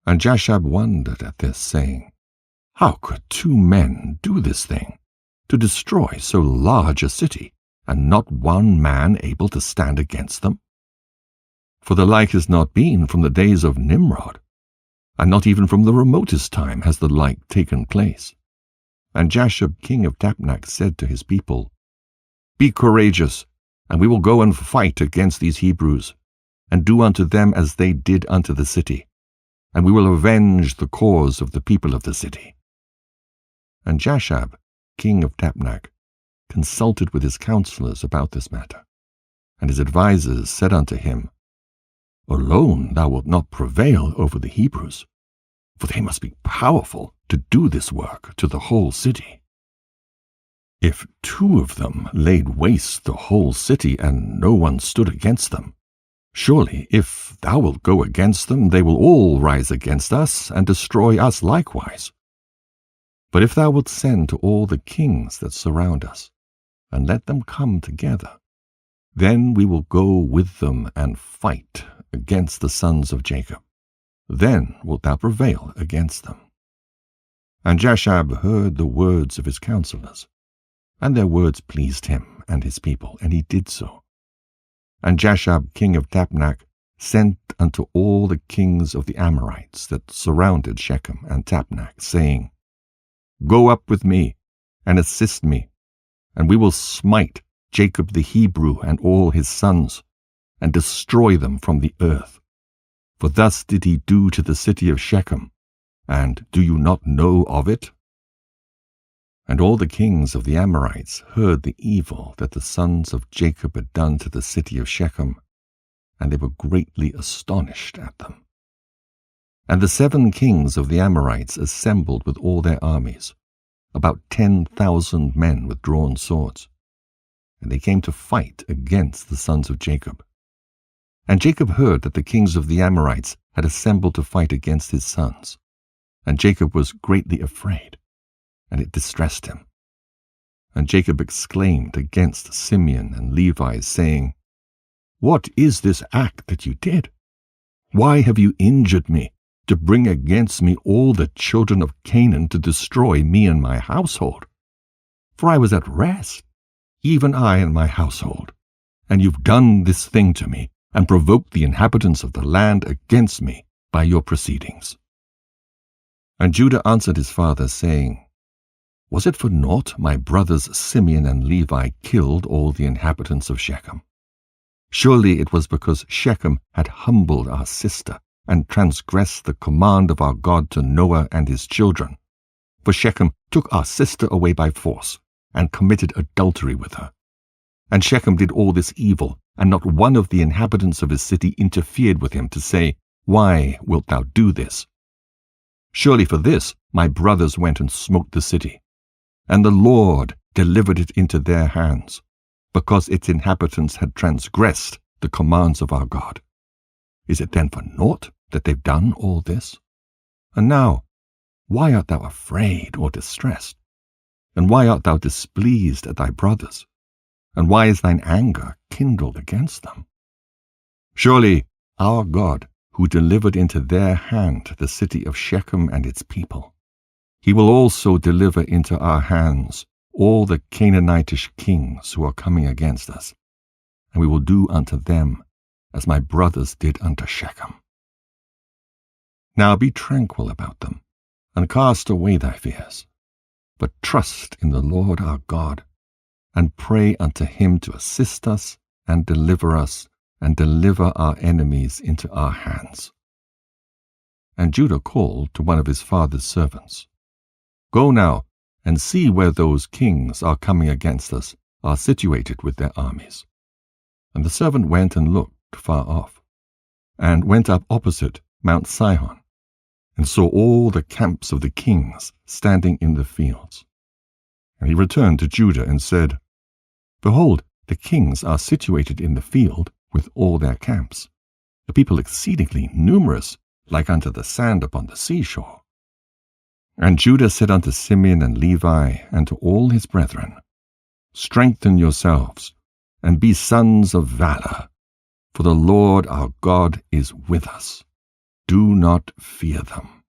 And Jasher wondered at this, saying, "How could 2 men do this thing, to destroy so large a city, and not one man able to stand against them? For the like has not been from the days of Nimrod, and not even from the remotest time has the like taken place." And Jasher, king of Tapnach, said to his people, "Be courageous, and we will go and fight against these Hebrews, and do unto them as they did unto the city, and we will avenge the cause of the people of the city." And Jasher, king of Tapnach, consulted with his counselors about this matter, and his advisers said unto him, "Alone thou wilt not prevail over the Hebrews, for they must be powerful to do this work to the whole city. If 2 of them laid waste the whole city, and no one stood against them, surely if thou wilt go against them, they will all rise against us, and destroy us likewise. But if thou wilt send to all the kings that surround us, and let them come together, then we will go with them and fight against the sons of Jacob. Then wilt thou prevail against them." And Jasher heard the words of his counselors, and their words pleased him and his people, and he did so. And Jasher, king of Tapnach, sent unto all the kings of the Amorites that surrounded Shechem and Tapnach, saying, "Go up with me, and assist me, and we will smite Jacob the Hebrew and all his sons, and destroy them from the earth. For thus did he do to the city of Shechem, and do you not know of it?" And all the kings of the Amorites heard the evil that the sons of Jacob had done to the city of Shechem, and they were greatly astonished at them. And the 7 kings of the Amorites assembled with all their armies, about 10,000 men with drawn swords, and they came to fight against the sons of Jacob. And Jacob heard that the kings of the Amorites had assembled to fight against his sons, and Jacob was greatly afraid, and it distressed him. And Jacob exclaimed against Simeon and Levi, saying, "What is this act that you did? Why have you injured me, to bring against me all the children of Canaan to destroy me and my household? For I was at rest, even I and my household, and you've done this thing to me, and provoked the inhabitants of the land against me by your proceedings." And Judah answered his father, saying, "Was it for naught my brothers Simeon and Levi killed all the inhabitants of Shechem? Surely it was because Shechem had humbled our sister, and transgressed the command of our God to Noah and his children. For Shechem took our sister away by force, and committed adultery with her. And Shechem did all this evil, and not one of the inhabitants of his city interfered with him to say, 'Why wilt thou do this?' Surely for this my brothers went and smote the city, and the Lord delivered it into their hands, because its inhabitants had transgressed the commands of our God. Is it then for naught that they've done all this? And now, why art thou afraid or distressed? And why art thou displeased at thy brothers? And why is thine anger kindled against them? Surely our God, who delivered into their hand the city of Shechem and its people, he will also deliver into our hands all the Canaanitish kings who are coming against us, and we will do unto them as my brothers did unto Shechem. Now be tranquil about them, and cast away thy fears, but trust in the Lord our God, and pray unto him to assist us, and deliver our enemies into our hands." And Judah called to one of his father's servants, "Go now, and see where those kings are coming against us are situated with their armies." And the servant went and looked far off, and went up opposite Mount Sihon, and saw all the camps of the kings standing in the fields. And he returned to Judah and said, "Behold, the kings are situated in the field with all their camps, the people exceedingly numerous, like unto the sand upon the seashore." And Judah said unto Simeon and Levi and to all his brethren, "Strengthen yourselves, and be sons of valor, for the Lord our God is with us. Do not fear them.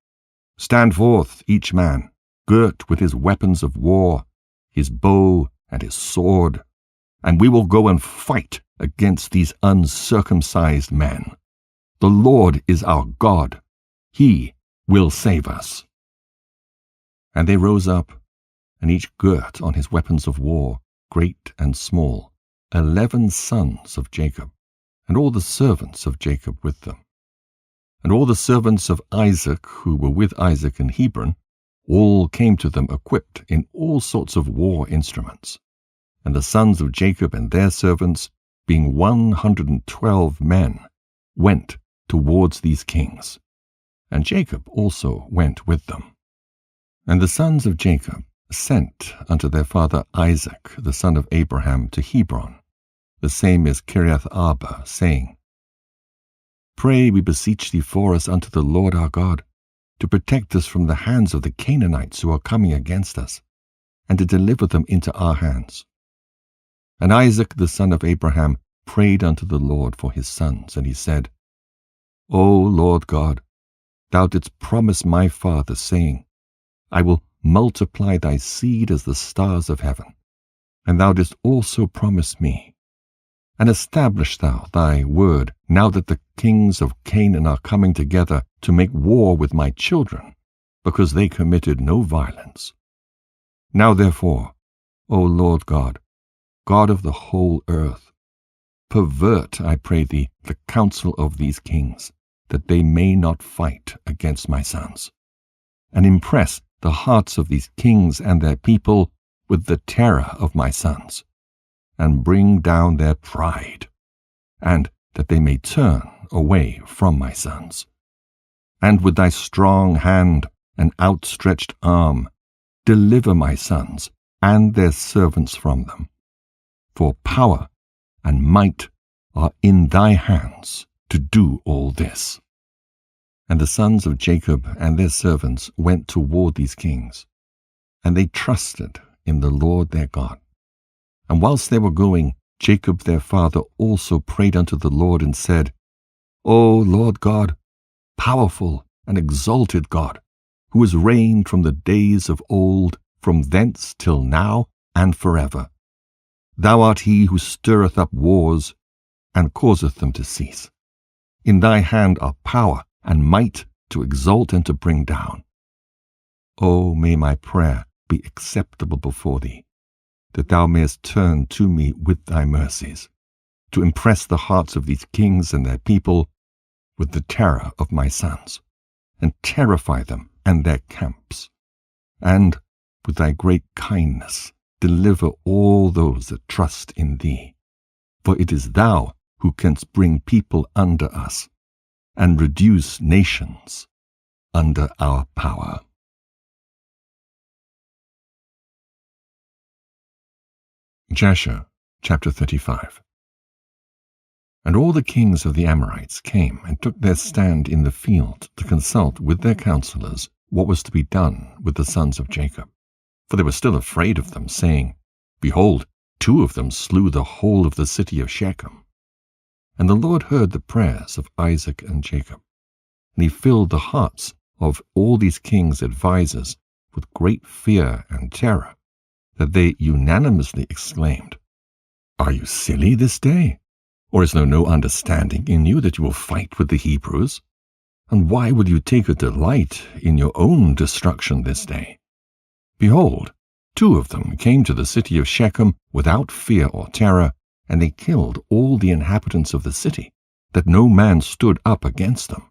Stand forth, each man, girt with his weapons of war, his bow and his sword, and we will go and fight against these uncircumcised men. The Lord is our God. He will save us." And they rose up, and each girt on his weapons of war, great and small, 11 sons of Jacob, and all the servants of Jacob with them. And all the servants of Isaac who were with Isaac in Hebron, all came to them equipped in all sorts of war instruments. And the sons of Jacob and their servants, being 112 men, went towards these kings. And Jacob also went with them. And the sons of Jacob sent unto their father Isaac, the son of Abraham, to Hebron, the same is Kiriath Arba, saying, "Pray, we beseech thee for us unto the Lord our God, to protect us from the hands of the Canaanites who are coming against us, and to deliver them into our hands." And Isaac the son of Abraham prayed unto the Lord for his sons, and he said, "O Lord God, thou didst promise my father, saying, I will multiply thy seed as the stars of heaven, and thou didst also promise me. And establish thou thy word, now that the kings of Canaan are coming together to make war with my children, because they committed no violence. Now therefore, O Lord God, God of the whole earth, pervert, I pray thee, the counsel of these kings, that they may not fight against my sons, and impress the hearts of these kings and their people with the terror of my sons, and bring down their pride, and that they may turn away from my sons. And with thy strong hand and outstretched arm, deliver my sons and their servants from them. For power and might are in thy hands to do all this." And the sons of Jacob and their servants went toward these kings, and they trusted in the Lord their God. And whilst they were going, Jacob their father also prayed unto the Lord and said, O Lord God, powerful and exalted God, who has reigned from the days of old, from thence till now and forever. Thou art he who stirreth up wars, and causeth them to cease. In thy hand are power and might to exalt and to bring down. O may my prayer be acceptable before thee, that thou mayest turn to me with thy mercies, to impress the hearts of these kings and their people with the terror of my sons, and terrify them and their camps, and with thy great kindness deliver all those that trust in thee. For it is thou who canst bring people under us, and reduce nations under our power. Jasher, chapter 35. And all the kings of the Amorites came and took their stand in the field to consult with their counselors what was to be done with the sons of Jacob. For they were still afraid of them, saying, Behold, 2 of them slew the whole of the city of Shechem. And the Lord heard the prayers of Isaac and Jacob, and he filled the hearts of all these kings' advisers with great fear and terror, that they unanimously exclaimed, Are you silly this day? Or is there no understanding in you that you will fight with the Hebrews? And why will you take a delight in your own destruction this day? Behold, 2 of them came to the city of Shechem without fear or terror, and they killed all the inhabitants of the city, that no man stood up against them.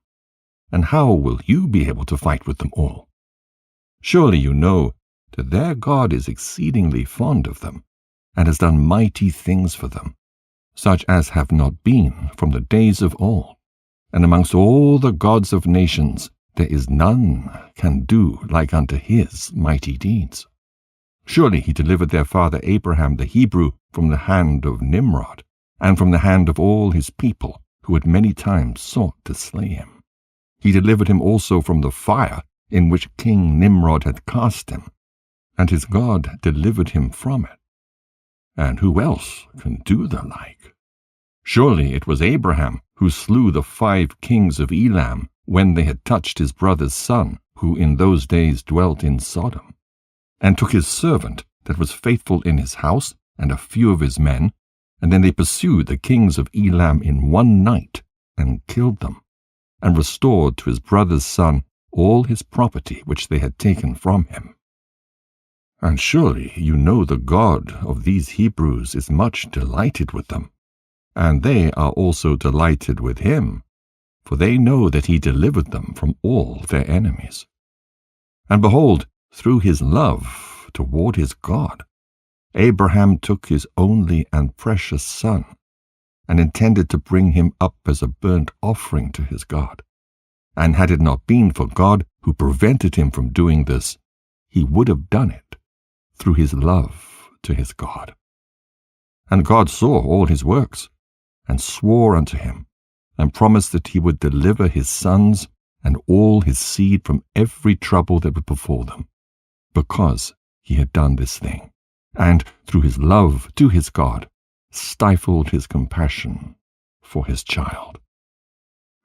And how will you be able to fight with them all? Surely you know that their God is exceedingly fond of them, and has done mighty things for them, such as have not been from the days of old. And amongst all the gods of nations there is none can do like unto his mighty deeds. Surely he delivered their father Abraham the Hebrew from the hand of Nimrod, and from the hand of all his people, who had many times sought to slay him. He delivered him also from the fire in which King Nimrod had cast him, and his God delivered him from it. And who else can do the like? Surely it was Abraham who slew the 5 kings of Elam when they had touched his brother's son, who in those days dwelt in Sodom, and took his servant that was faithful in his house, and a few of his men, and then they pursued the kings of Elam in one night, and killed them, and restored to his brother's son all his property which they had taken from him. And surely you know the God of these Hebrews is much delighted with them, and they are also delighted with him, for they know that he delivered them from all their enemies. And behold, through his love toward his God, Abraham took his only and precious son, and intended to bring him up as a burnt offering to his God. And had it not been for God who prevented him from doing this, he would have done it through his love to his God. And God saw all his works, and swore unto him, and promised that he would deliver his sons and all his seed from every trouble that would befall them, because he had done this thing, and through his love to his God stifled his compassion for his child.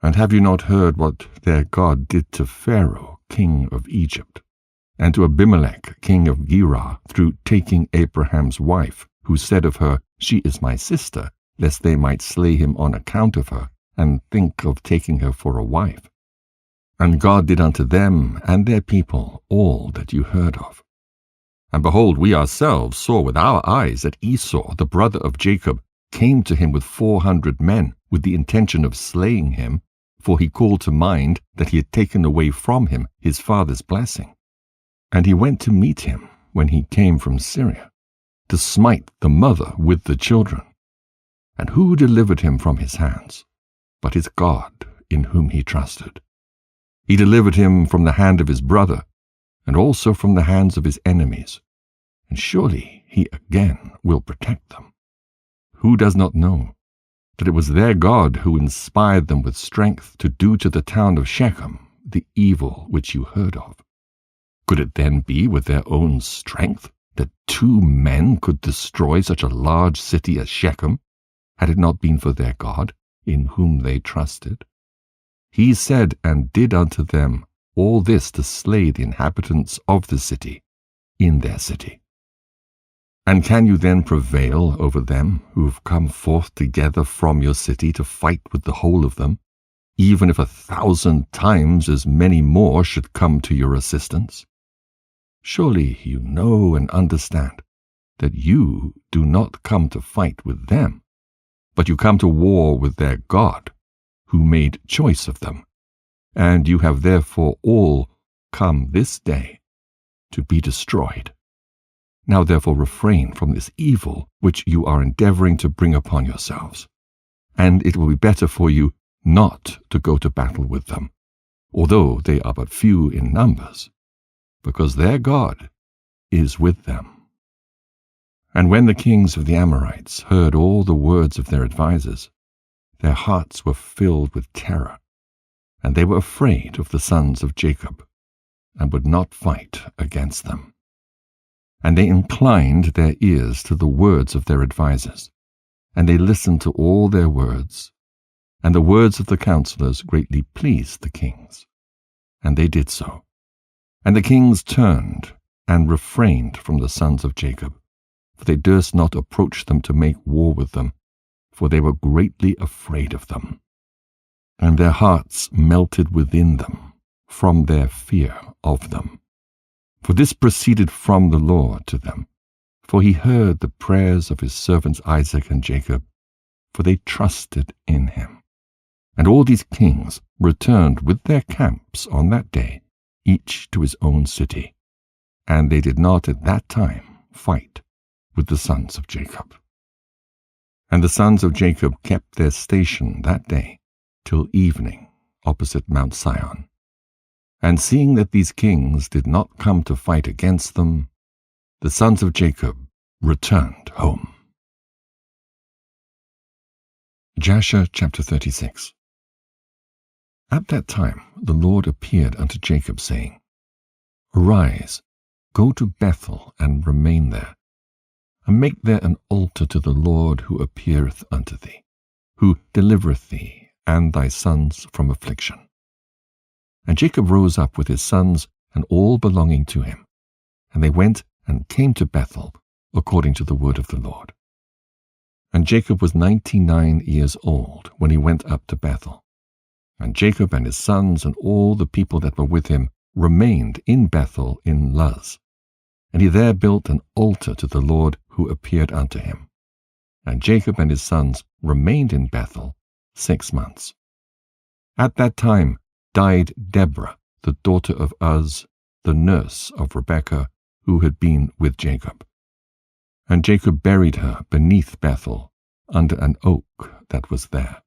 And have you not heard what their God did to Pharaoh, king of Egypt, and to Abimelech, king of Gerar, through taking Abraham's wife, who said of her, She is my sister, lest they might slay him on account of her, and think of taking her for a wife? And God did unto them and their people all that you heard of. And behold, we ourselves saw with our eyes that Esau, the brother of Jacob, came to him with 400 men, with the intention of slaying him, for he called to mind that he had taken away from him his father's blessing. And he went to meet him when he came from Syria, to smite the mother with the children. And who delivered him from his hands, but his God in whom he trusted? He delivered him from the hand of his brother, and also from the hands of his enemies, and surely he again will protect them. Who does not know that it was their God who inspired them with strength to do to the town of Shechem the evil which you heard of. Could it then be with their own strength that 2 men could destroy such a large city as Shechem, had it not been for their God, in whom they trusted? He said and did unto them all this to slay the inhabitants of the city in their city. And can you then prevail over them who have come forth together from your city to fight with the whole of them, even if 1,000 times as many more should come to your assistance? Surely you know and understand that you do not come to fight with them, but you come to war with their God, who made choice of them, and you have therefore all come this day to be destroyed. Now therefore refrain from this evil which you are endeavoring to bring upon yourselves, and it will be better for you not to go to battle with them, although they are but few in numbers, because their God is with them. And when the kings of the Amorites heard all the words of their advisers, their hearts were filled with terror, and they were afraid of the sons of Jacob, and would not fight against them. And they inclined their ears to the words of their advisers, and they listened to all their words, and the words of the counselors greatly pleased the kings. And they did so. And the kings turned and refrained from the sons of Jacob, for they durst not approach them to make war with them, for they were greatly afraid of them. And their hearts melted within them from their fear of them. For this proceeded from the Lord to them, for he heard the prayers of his servants Isaac and Jacob, for they trusted in him. And all these kings returned with their camps on that day, each to his own city, and they did not at that time fight with the sons of Jacob. And the sons of Jacob kept their station that day till evening opposite Mount Sion. And seeing that these kings did not come to fight against them, the sons of Jacob returned home. Jasher chapter 36. At that time the Lord appeared unto Jacob, saying, Arise, go to Bethel, and remain there, and make there an altar to the Lord who appeareth unto thee, who delivereth thee and thy sons from affliction. And Jacob rose up with his sons and all belonging to him, and they went and came to Bethel, according to the word of the Lord. And Jacob was 99 years old when he went up to Bethel. And Jacob and his sons and all the people that were with him remained in Bethel in Luz. And he there built an altar to the Lord who appeared unto him. And Jacob and his sons remained in Bethel 6 months. At that time died Deborah, the daughter of Uz, the nurse of Rebekah, who had been with Jacob. And Jacob buried her beneath Bethel, under an oak that was there.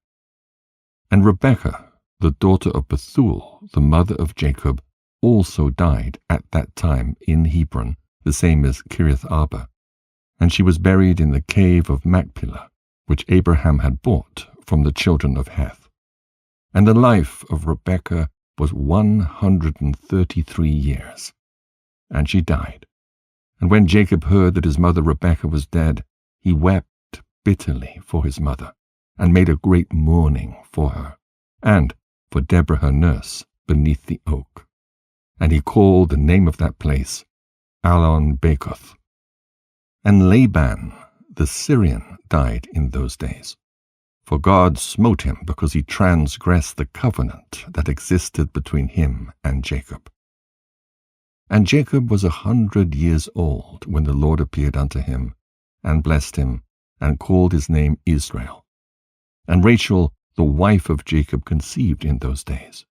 And Rebekah, the daughter of Bethuel, the mother of Jacob, also died at that time in Hebron, the same as Kiriath Arba, and she was buried in the cave of Machpelah, which Abraham had bought from the children of Heth. And the life of Rebekah was 133 years, and she died. And when Jacob heard that his mother Rebekah was dead, he wept bitterly for his mother, and made a great mourning for her, and for Deborah her nurse, beneath the oak. And he called the name of that place Allon-Bakoth. And Laban the Syrian died in those days, for God smote him because he transgressed the covenant that existed between him and Jacob. And Jacob was 100 years old when the Lord appeared unto him, and blessed him, and called his name Israel. And Rachel, the wife of Jacob, conceived in those days.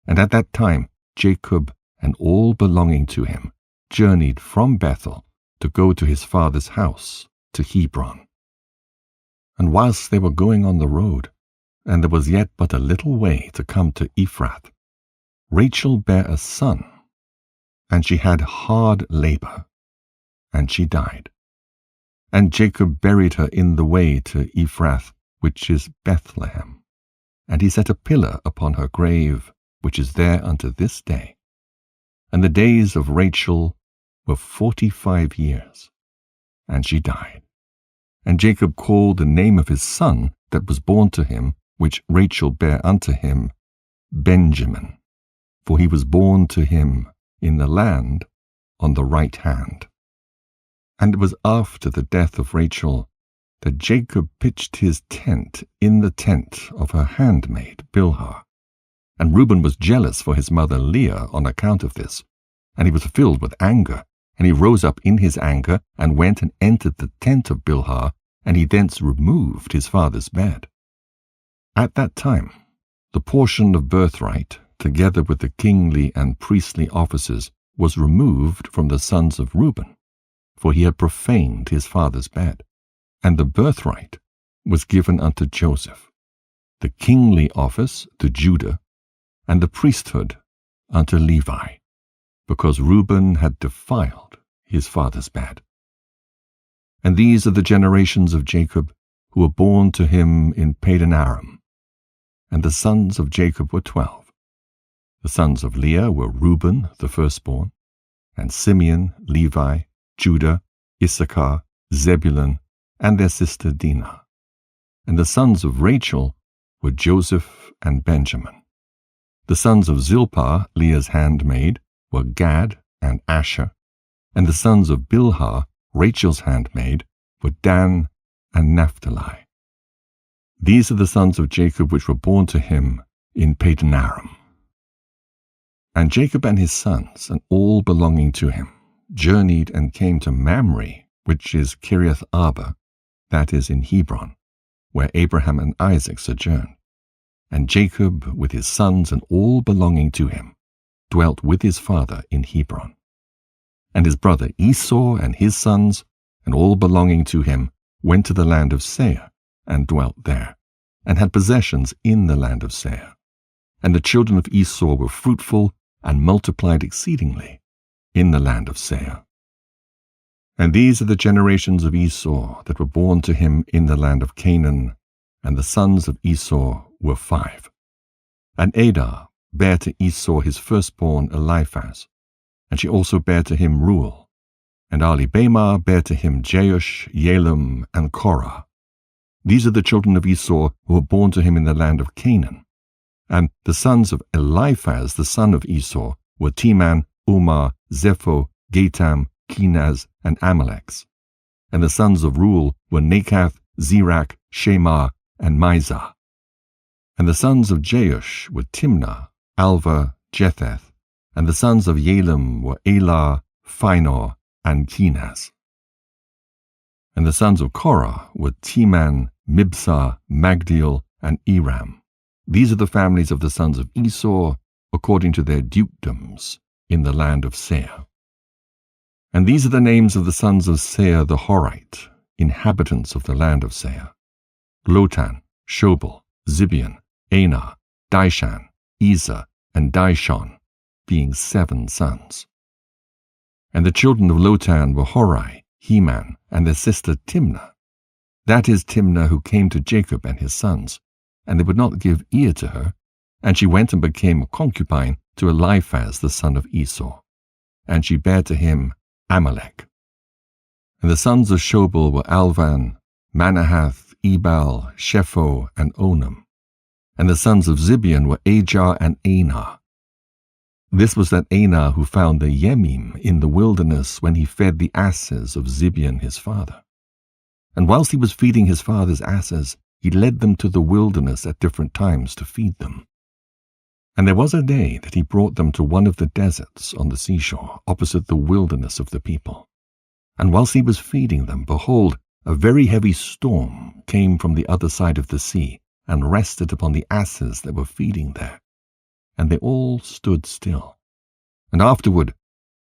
And at that time Jacob and all belonging to him journeyed from Bethel to go to his father's house, to Hebron. And whilst they were going on the road, and there was yet but a little way to come to Ephrath, Rachel bare a son, and she had hard labor, and she died. And Jacob buried her in the way to Ephrath, which is Bethlehem. And he set a pillar upon her grave, which is there unto this day. And the days of Rachel were 45 years, and she died. And Jacob called the name of his son that was born to him, which Rachel bare unto him, Benjamin, for he was born to him in the land on the right hand. And it was after the death of Rachel that Jacob pitched his tent in the tent of her handmaid Bilhah. And Reuben was jealous for his mother Leah on account of this, and he was filled with anger, and he rose up in his anger, and went and entered the tent of Bilhah, and he thence removed his father's bed. At that time, the portion of birthright, together with the kingly and priestly offices, was removed from the sons of Reuben, for he had profaned his father's bed. And the birthright was given unto Joseph, the kingly office to Judah, and the priesthood unto Levi, because Reuben had defiled his father's bed. And these are the generations of Jacob, who were born to him in Padan Aram. And the sons of Jacob were 12. The sons of Leah were Reuben, the firstborn, and Simeon, Levi, Judah, Issachar, Zebulun, and their sister Dinah. And the sons of Rachel were Joseph and Benjamin. The sons of Zilpah, Leah's handmaid, were Gad and Asher. And the sons of Bilhah, Rachel's handmaid, were Dan and Naphtali. These are the sons of Jacob which were born to him in Padan Aram. And Jacob and his sons, and all belonging to him, journeyed and came to Mamre, which is Kiriath Arba, that is in Hebron, where Abraham and Isaac sojourned. And Jacob, with his sons and all belonging to him, dwelt with his father in Hebron. And his brother Esau and his sons, and all belonging to him, went to the land of Seir, and dwelt there, and had possessions in the land of Seir. And the children of Esau were fruitful, and multiplied exceedingly in the land of Seir. And these are the generations of Esau that were born to him in the land of Canaan, and the sons of Esau were 5. And Adah bare to Esau his firstborn Eliphaz, and she also bare to him Reuel. And Ahlibamah bare to him Jeush, Yalam, and Korah. These are the children of Esau who were born to him in the land of Canaan. And the sons of Eliphaz the son of Esau were Teman, Umar, Zepho, Gatam, Kenaz, and Amaleks. And the sons of Reuel were Nakath, Zerach, Shemar, and Mizah. And the sons of Jeush were Timnah, Alva, Jetheth. And the sons of Yalam were Elah, Phinor, and Kenaz. And the sons of Korah were Teman, Mibsah, Magdiel, and Eram. These are the families of the sons of Esau, according to their dukedoms, in the land of Seir. And these are the names of the sons of Seir the Horite, inhabitants of the land of Seir: Lotan, Shobal, Zibeon, Anah, Dishan, Ezer, and Dishon, being 7 sons. And the children of Lotan were Hori, Heman, and their sister Timnah. That is Timnah who came to Jacob and his sons, and they would not give ear to her, and she went and became a concubine to Eliphaz the son of Esau, and she bare to him Amalek. And the sons of Shobal were Alvan, Manahath, Ebal, Shepho, and Onam. And the sons of Zibeon were Ajar and Anah. This was that Anah who found the Yemim in the wilderness when he fed the asses of Zibeon his father. And whilst he was feeding his father's asses, he led them to the wilderness at different times to feed them. And there was a day that he brought them to one of the deserts on the seashore, opposite the wilderness of the people. And whilst he was feeding them, behold, a very heavy storm came from the other side of the sea, and rested upon the asses that were feeding there. And they all stood still. And afterward,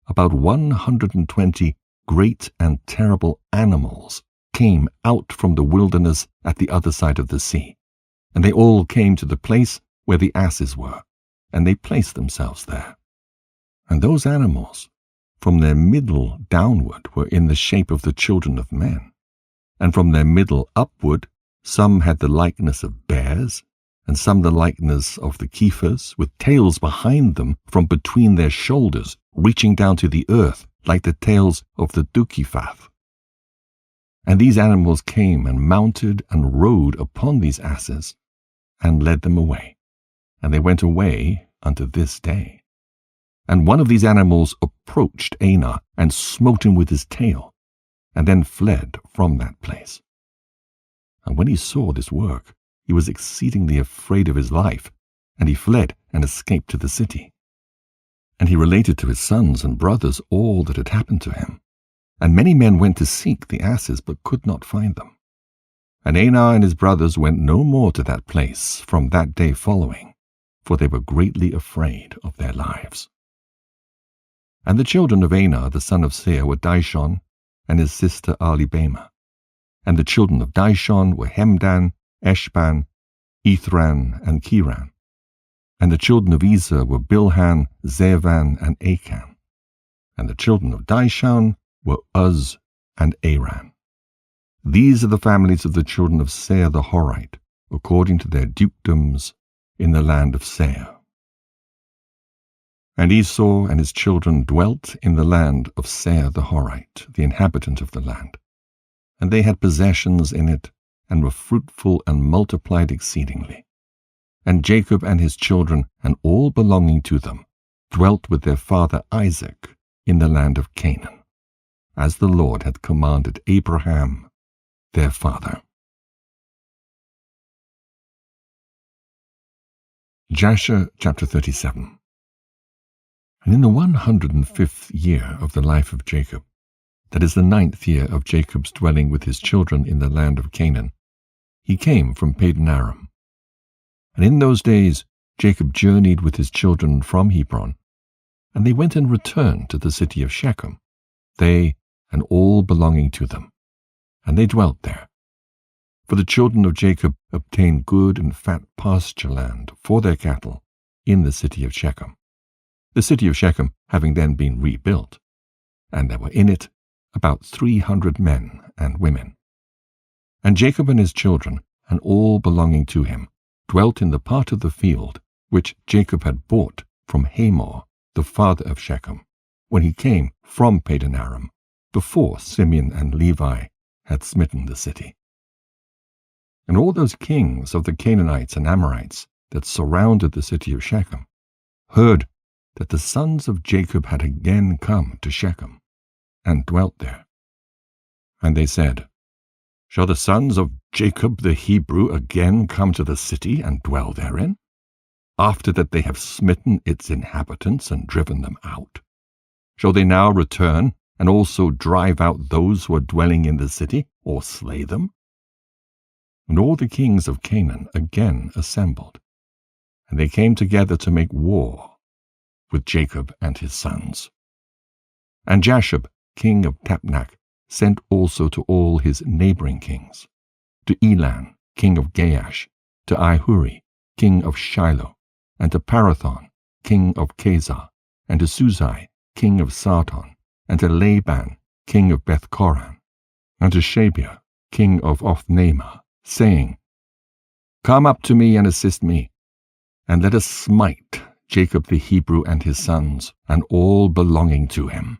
about 120 great and terrible animals came out from the wilderness at the other side of the sea. And they all came to the place where the asses were, and they placed themselves there. And those animals, from their middle downward, were in the shape of the children of men, and from their middle upward Some had the likeness of bears, and some the likeness of the kephas, with tails behind them from between their shoulders, reaching down to the earth like the tails of the dukiphath. And these animals came and mounted and rode upon these asses, and led them away. And they went away unto this day. And one of these animals approached Anah, and smote him with his tail, and then fled from that place. And when he saw this work, he was exceedingly afraid of his life, and he fled and escaped to the city. And he related to his sons and brothers all that had happened to him. And many men went to seek the asses, but could not find them. And Anah and his brothers went no more to that place from that day following, for they were greatly afraid of their lives. And the children of Anah the son of Seir were Dishon, and his sister Ahlibamah. And the children of Dishon were Hemdan, Eshban, Ithran, and Kiran. And the children of Ezer were Bilhan, Zevan, and Achan. And the children of Dishon were Uz and Aran. These are the families of the children of Seir the Horite, according to their dukedoms in the land of Seir. And Esau and his children dwelt in the land of Seir the Horite, the inhabitant of the land. And they had possessions in it, and were fruitful and multiplied exceedingly. And Jacob and his children, and all belonging to them, dwelt with their father Isaac in the land of Canaan, as the Lord had commanded Abraham, their father. Jasher chapter 37. And in the 105th year of the life of Jacob, that is the 9th year of Jacob's dwelling with his children in the land of Canaan, he came from Padan Aram. And in those days Jacob journeyed with his children from Hebron, and they went and returned to the city of Shechem, they and all belonging to them, and they dwelt there. For the children of Jacob obtained good and fat pasture land for their cattle in the city of Shechem, the city of Shechem having then been rebuilt, and there were in it about 300 men and women. And Jacob and his children, and all belonging to him, dwelt in the part of the field which Jacob had bought from Hamor, the father of Shechem, when he came from Padan Aram, before Simeon and Levi had smitten the city. And all those kings of the Canaanites and Amorites that surrounded the city of Shechem heard that the sons of Jacob had again come to Shechem, and dwelt there. And they said, Shall the sons of Jacob the Hebrew again come to the city and dwell therein, after that they have smitten its inhabitants and driven them out? Shall they now return and also drive out those who are dwelling in the city, or slay them? And all the kings of Canaan again assembled, and they came together to make war with Jacob and his sons. And Jashub, king of Tapnach, sent also to all his neighboring kings, to Elan, king of Gaash, to Ihuri, king of Shiloh, and to Parathon, king of Chazar, and to Suzai, king of Sarton, and to Laban, king of Beth-Koran, and to Shabia, king of Othnaimah, saying, Come up to me and assist me, and let us smite Jacob the Hebrew and his sons, and all belonging to him.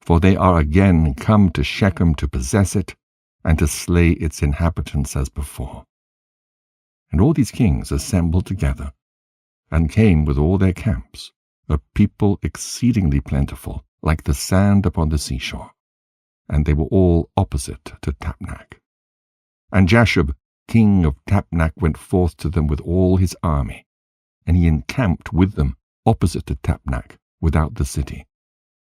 For they are again come to Shechem to possess it, and to slay its inhabitants as before. And all these kings assembled together, and came with all their camps, a people exceedingly plentiful, like the sand upon the seashore. And they were all opposite to Tapnach. And Jashub, king of Tapnach, went forth to them with all his army, and he encamped with them opposite to Tapnach, without the city.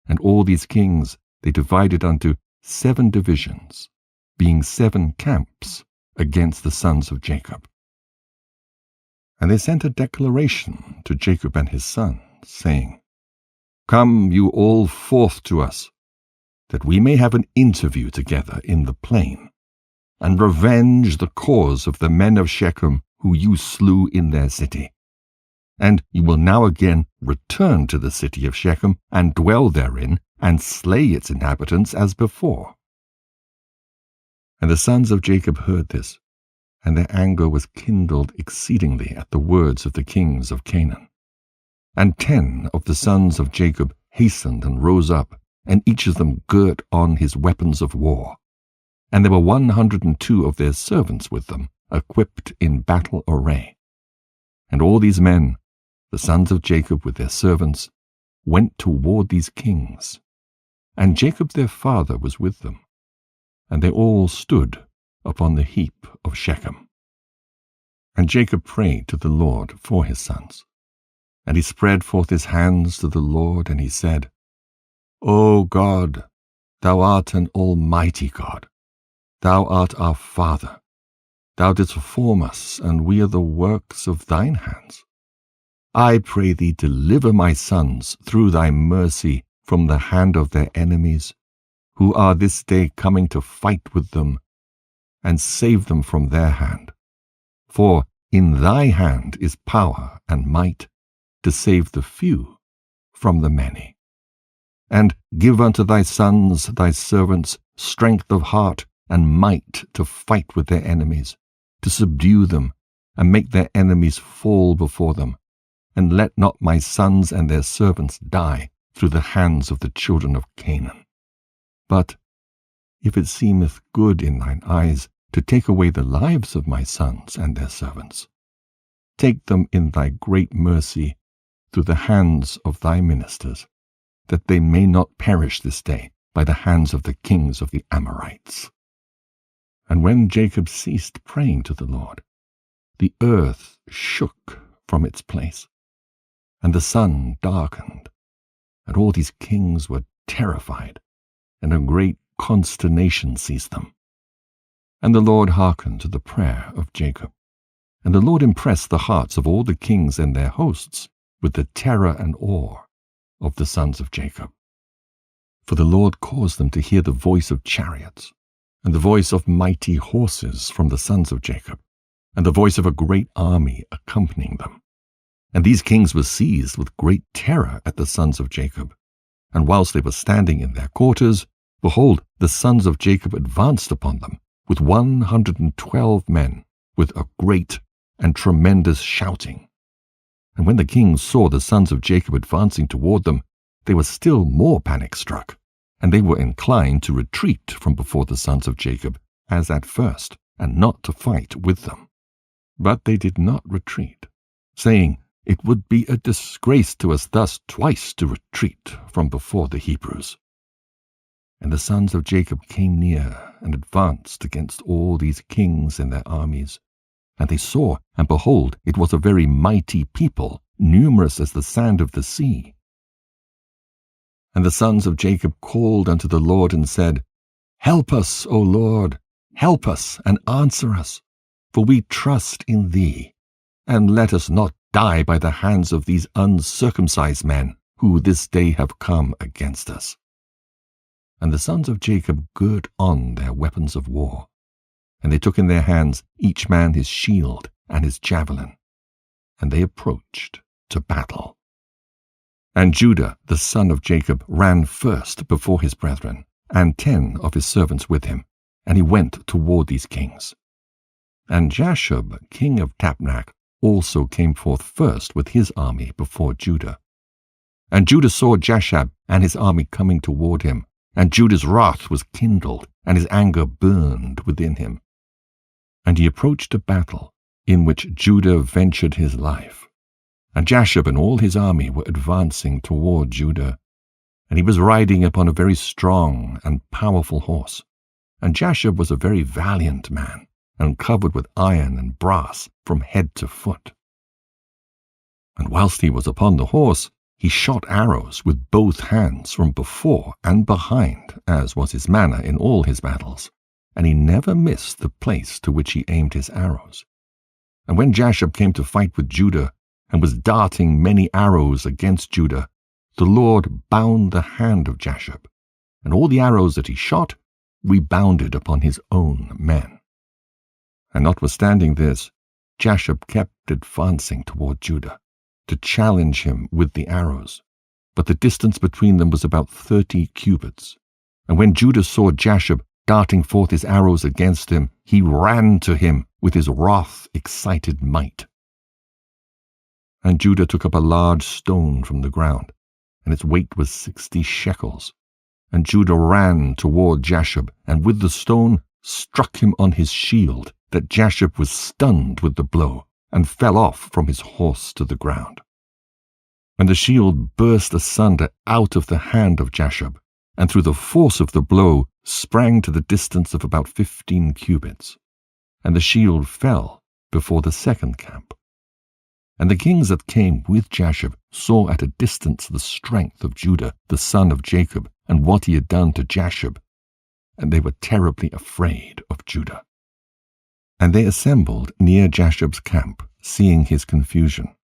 And all these kings they divided unto 7 divisions, being 7 camps against the sons of Jacob. And they sent a declaration to Jacob and his sons, saying, Come you all forth to us, that we may have an interview together in the plain, and revenge the cause of the men of Shechem who you slew in their city. And you will now again return to the city of Shechem, and dwell therein, and slay its inhabitants as before. And the sons of Jacob heard this, and their anger was kindled exceedingly at the words of the kings of Canaan. And 10 of the sons of Jacob hastened and rose up, and each of them girt on his weapons of war. And there were 102 of their servants with them, equipped in battle array. And all these men, the sons of Jacob with their servants, went toward these kings. And Jacob their father was with them. And they all stood upon the heap of Shechem. And Jacob prayed to the Lord for his sons. And he spread forth his hands to the Lord, and he said, O God, thou art an almighty God. Thou art our Father. Thou didst form us, and we are the works of thine hands. I pray thee, deliver my sons through thy mercy from the hand of their enemies, who are this day coming to fight with them, and save them from their hand. For in thy hand is power and might to save the few from the many. And give unto thy sons, thy servants, strength of heart and might to fight with their enemies, to subdue them, and make their enemies fall before them. And let not my sons and their servants die through the hands of the children of Canaan. But if it seemeth good in thine eyes to take away the lives of my sons and their servants, take them in thy great mercy through the hands of thy ministers, that they may not perish this day by the hands of the kings of the Amorites. And when Jacob ceased praying to the Lord, the earth shook from its place, and the sun darkened, and all these kings were terrified, and a great consternation seized them. And the Lord hearkened to the prayer of Jacob, and the Lord impressed the hearts of all the kings and their hosts with the terror and awe of the sons of Jacob. For the Lord caused them to hear the voice of chariots, and the voice of mighty horses from the sons of Jacob, and the voice of a great army accompanying them. And these kings were seized with great terror at the sons of Jacob. And whilst they were standing in their quarters, behold, the sons of Jacob advanced upon them with 112 men, with a great and tremendous shouting. And when the kings saw the sons of Jacob advancing toward them, they were still more panic-struck, and they were inclined to retreat from before the sons of Jacob, as at first, and not to fight with them. But they did not retreat, saying, It would be a disgrace to us thus twice to retreat from before the Hebrews. And the sons of Jacob came near and advanced against all these kings and their armies. And they saw, and behold, it was a very mighty people, numerous as the sand of the sea. And the sons of Jacob called unto the Lord and said, Help us, O Lord, help us and answer us, for we trust in thee, and let us not die by the hands of these uncircumcised men, who this day have come against us. And the sons of Jacob girt on their weapons of war, and they took in their hands each man his shield and his javelin, and they approached to battle. And Judah the son of Jacob ran first before his brethren, and 10 of his servants with him, and he went toward these kings. And Jashub king of Tapnach also came forth first with his army before Judah. And Judah saw Jashub and his army coming toward him, and Judah's wrath was kindled, and his anger burned within him. And he approached a battle, in which Judah ventured his life. And Jashub and all his army were advancing toward Judah, and he was riding upon a very strong and powerful horse. And Jashub was a very valiant man, and covered with iron and brass from head to foot. And whilst he was upon the horse, he shot arrows with both hands from before and behind, as was his manner in all his battles, and he never missed the place to which he aimed his arrows. And when Jashub came to fight with Judah, and was darting many arrows against Judah, the Lord bound the hand of Jashub, and all the arrows that he shot rebounded upon his own men. And notwithstanding this, Jashub kept advancing toward Judah, to challenge him with the arrows, but the distance between them was about 30 cubits. And when Judah saw Jashub darting forth his arrows against him, he ran to him with his wrath-excited might. And Judah took up a large stone from the ground, and its weight was 60 shekels. And Judah ran toward Jashub, and with the stone struck him on his shield, that Jashub was stunned with the blow, and fell off from his horse to the ground. And the shield burst asunder out of the hand of Jashub, and through the force of the blow sprang to the distance of about 15 cubits. And the shield fell before the second camp. And the kings that came with Jashub saw at a distance the strength of Judah, the son of Jacob, and what he had done to Jashub, and they were terribly afraid of Judah. And they assembled near Jashub's camp, seeing his confusion.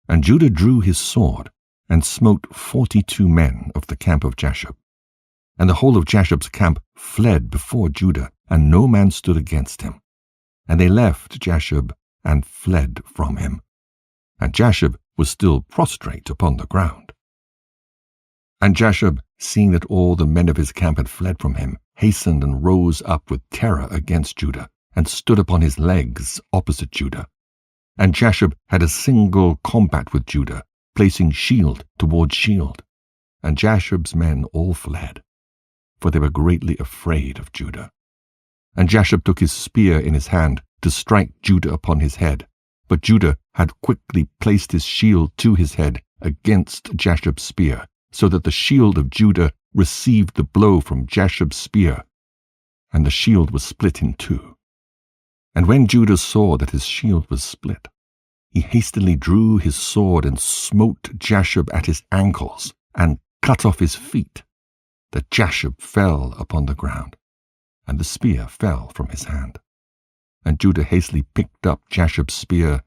And Judah drew his sword, and smote 42 men of the camp of Jashub. And the whole of Jashub's camp fled before Judah, and no man stood against him. And they left Jashub, and fled from him. And Jashub was still prostrate upon the ground. And Jashub, seeing that all the men of his camp had fled from him, hastened and rose up with terror against Judah, and stood upon his legs opposite Judah. And Jashub had a single combat with Judah, placing shield toward shield. And Jashub's men all fled, for they were greatly afraid of Judah. And Jashub took his spear in his hand to strike Judah upon his head. But Judah had quickly placed his shield to his head against Jashub's spear, so that the shield of Judah received the blow from Jashub's spear, and the shield was split in two. And when Judah saw that his shield was split, he hastily drew his sword and smote Jashub at his ankles, and cut off his feet, that Jashub fell upon the ground, and the spear fell from his hand. And Judah hastily picked up Jashub's spear,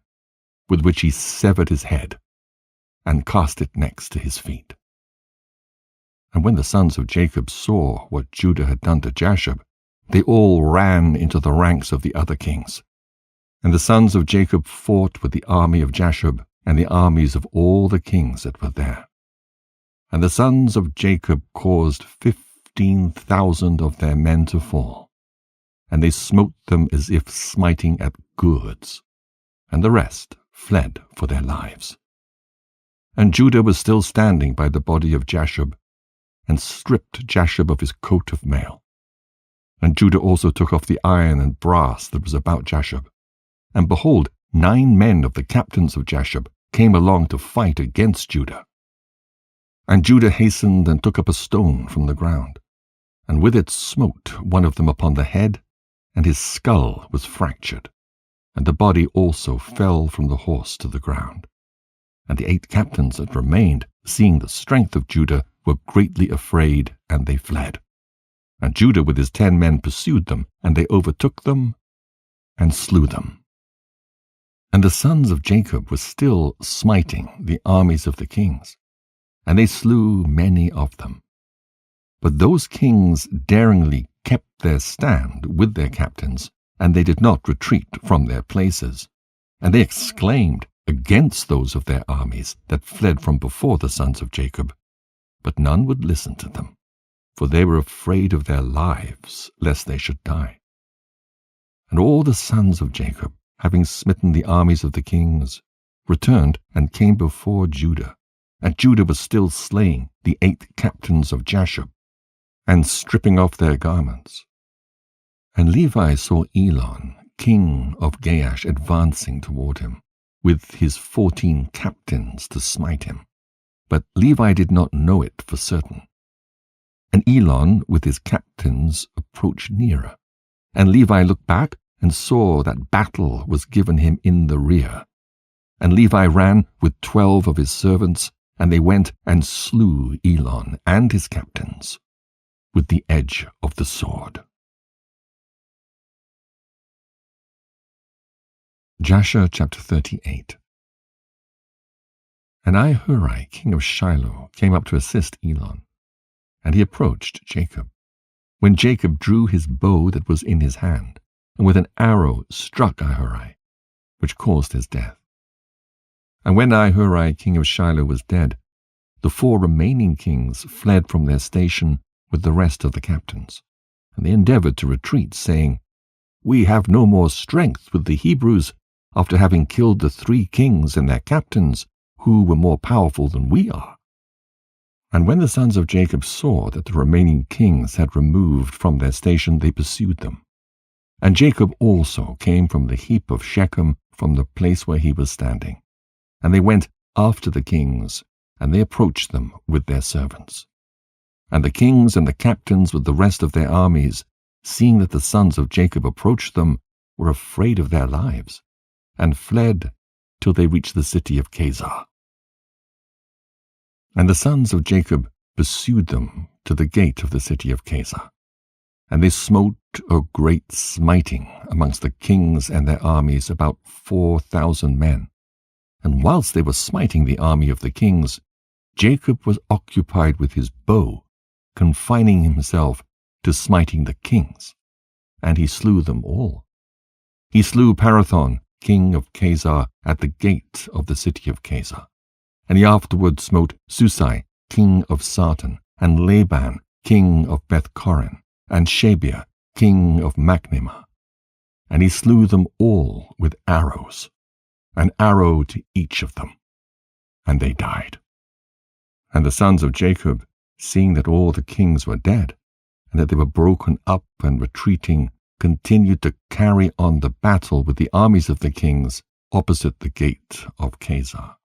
with which he severed his head, and cast it next to his feet. And when the sons of Jacob saw what Judah had done to Jashub, they all ran into the ranks of the other kings. And the sons of Jacob fought with the army of Jashub, and the armies of all the kings that were there. And the sons of Jacob caused 15,000 of their men to fall, and they smote them as if smiting at gourds, and the rest fled for their lives. And Judah was still standing by the body of Jashub, and stripped Jashub of his coat of mail. And Judah also took off the iron and brass that was about Jashub. And behold, 9 men of the captains of Jashub came along to fight against Judah. And Judah hastened and took up a stone from the ground, and with it smote one of them upon the head, and his skull was fractured, and the body also fell from the horse to the ground. And the 8 captains that remained, seeing the strength of Judah, were greatly afraid, and they fled. And Judah with his 10 men pursued them, and they overtook them, and slew them. And the sons of Jacob were still smiting the armies of the kings, and they slew many of them. But those kings daringly kept their stand with their captains, and they did not retreat from their places. And they exclaimed against those of their armies that fled from before the sons of Jacob. But none would listen to them, for they were afraid of their lives, lest they should die. And all the sons of Jacob, having smitten the armies of the kings, returned and came before Judah. And Judah was still slaying the 8 captains of Jashub, and stripping off their garments. And Levi saw Elon, king of Gaash, advancing toward him, with his 14 captains to smite him. But Levi did not know it for certain. And Elon, with his captains, approached nearer. And Levi looked back and saw that battle was given him in the rear. And Levi ran with 12 of his servants, and they went and slew Elon and his captains with the edge of the sword. Jasher chapter 38. And Ahuri, king of Shiloh, came up to assist Elon, and he approached Jacob, when Jacob drew his bow that was in his hand, and with an arrow struck Ahuri, which caused his death. And when Ahuri, king of Shiloh, was dead, the 4 remaining kings fled from their station with the rest of the captains, and they endeavored to retreat, saying, we have no more strength with the Hebrews after having killed the 3 kings and their captains, who were more powerful than we are." And when the sons of Jacob saw that the remaining kings had removed from their station, they pursued them. And Jacob also came from the heap of Shechem, from the place where he was standing. And they went after the kings, and they approached them with their servants. And the kings and the captains with the rest of their armies, seeing that the sons of Jacob approached them, were afraid of their lives, and fled till they reached the city of Kazar. And the sons of Jacob pursued them to the gate of the city of Kazar. And they smote a great smiting amongst the kings and their armies, about 4,000 men. And whilst they were smiting the army of the kings, Jacob was occupied with his bow, confining himself to smiting the kings. And he slew them all. He slew Parathon, king of Kazar, at the gate of the city of Kazar. And he afterward smote Susai, king of Sartan, and Laban, king of Beth-Corin, and Shabiah, king of Machnimah. And he slew them all with arrows, an arrow to each of them, and they died. And the sons of Jacob, seeing that all the kings were dead, and that they were broken up and retreating, continued to carry on the battle with the armies of the kings opposite the gate of Kazar.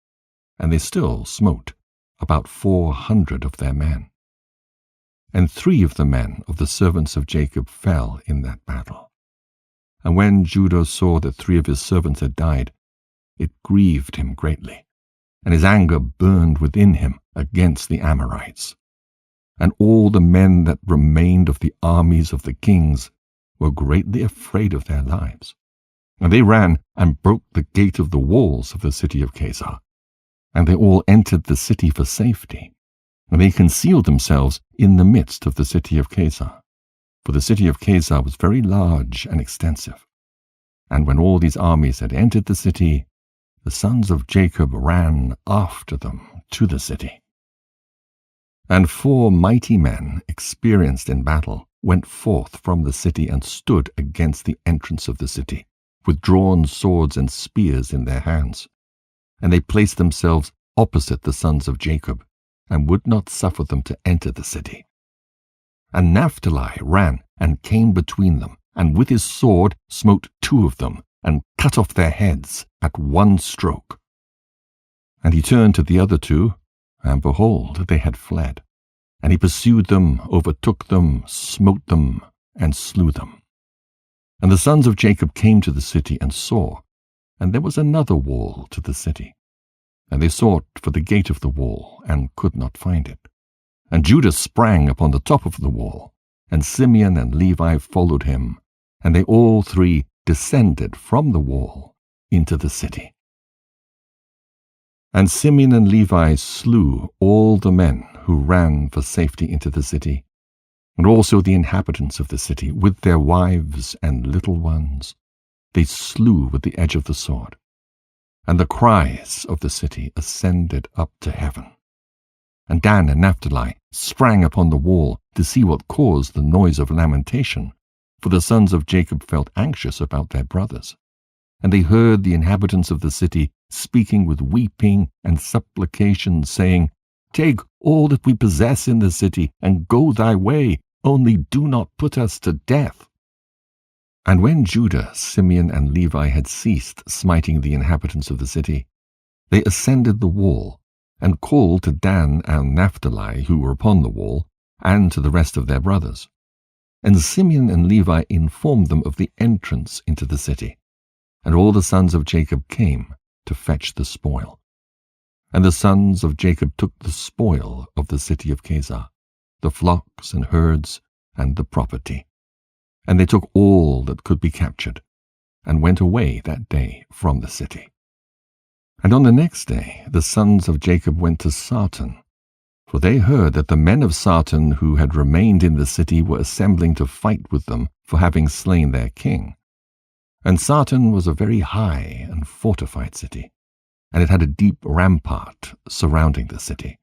And they still smote about 400 of their men. And 3 of the men of the servants of Jacob fell in that battle. And when Judah saw that 3 of his servants had died, it grieved him greatly, and his anger burned within him against the Amorites. And all the men that remained of the armies of the kings were greatly afraid of their lives. And they ran and broke the gate of the walls of the city of Kazar. And they all entered the city for safety, and they concealed themselves in the midst of the city of Kazar. For the city of Kazar was very large and extensive. And when all these armies had entered the city, the sons of Jacob ran after them to the city. And 4 mighty men, experienced in battle, went forth from the city and stood against the entrance of the city, with drawn swords and spears in their hands. And they placed themselves opposite the sons of Jacob, and would not suffer them to enter the city. And Naphtali ran and came between them, and with his sword smote 2 of them, and cut off their heads at one stroke. And he turned to the other 2, and behold, they had fled. And he pursued them, overtook them, smote them, and slew them. And the sons of Jacob came to the city and saw, and there was another wall to the city. And they sought for the gate of the wall, and could not find it. And Judah sprang upon the top of the wall, and Simeon and Levi followed him, and they all 3 descended from the wall into the city. And Simeon and Levi slew all the men who ran for safety into the city, and also the inhabitants of the city, with their wives and little ones. They slew with the edge of the sword. And the cries of the city ascended up to heaven. And Dan and Naphtali sprang upon the wall to see what caused the noise of lamentation, for the sons of Jacob felt anxious about their brothers. And they heard the inhabitants of the city speaking with weeping and supplication, saying, "Take all that we possess in the city, and go thy way, only do not put us to death." And when Judah, Simeon, and Levi had ceased smiting the inhabitants of the city, they ascended the wall, and called to Dan and Naphtali, who were upon the wall, and to the rest of their brothers. And Simeon and Levi informed them of the entrance into the city. And all the sons of Jacob came to fetch the spoil. And the sons of Jacob took the spoil of the city of Kazar, the flocks and herds, and the property. And they took all that could be captured, and went away that day from the city. And on the next day the sons of Jacob went to Sartan, for they heard that the men of Sartan who had remained in the city were assembling to fight with them for having slain their king. And Sartan was a very high and fortified city, and it had a deep rampart surrounding the city.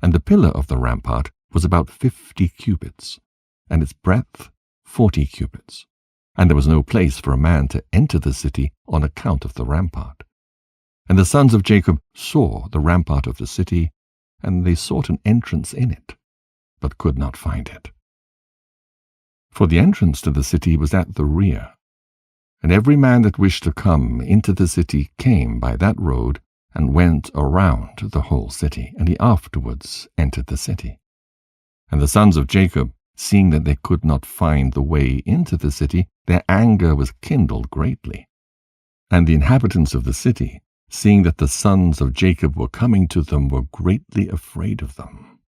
And the pillar of the rampart was about 50 cubits, and its breadth 40 cubits, and there was no place for a man to enter the city on account of the rampart. And the sons of Jacob saw the rampart of the city, and they sought an entrance in it, but could not find it. For the entrance to the city was at the rear, and every man that wished to come into the city came by that road and went around the whole city, and he afterwards entered the city. And the sons of Jacob, seeing that they could not find the way into the city, their anger was kindled greatly. And the inhabitants of the city, seeing that the sons of Jacob were coming to them, were greatly afraid of them,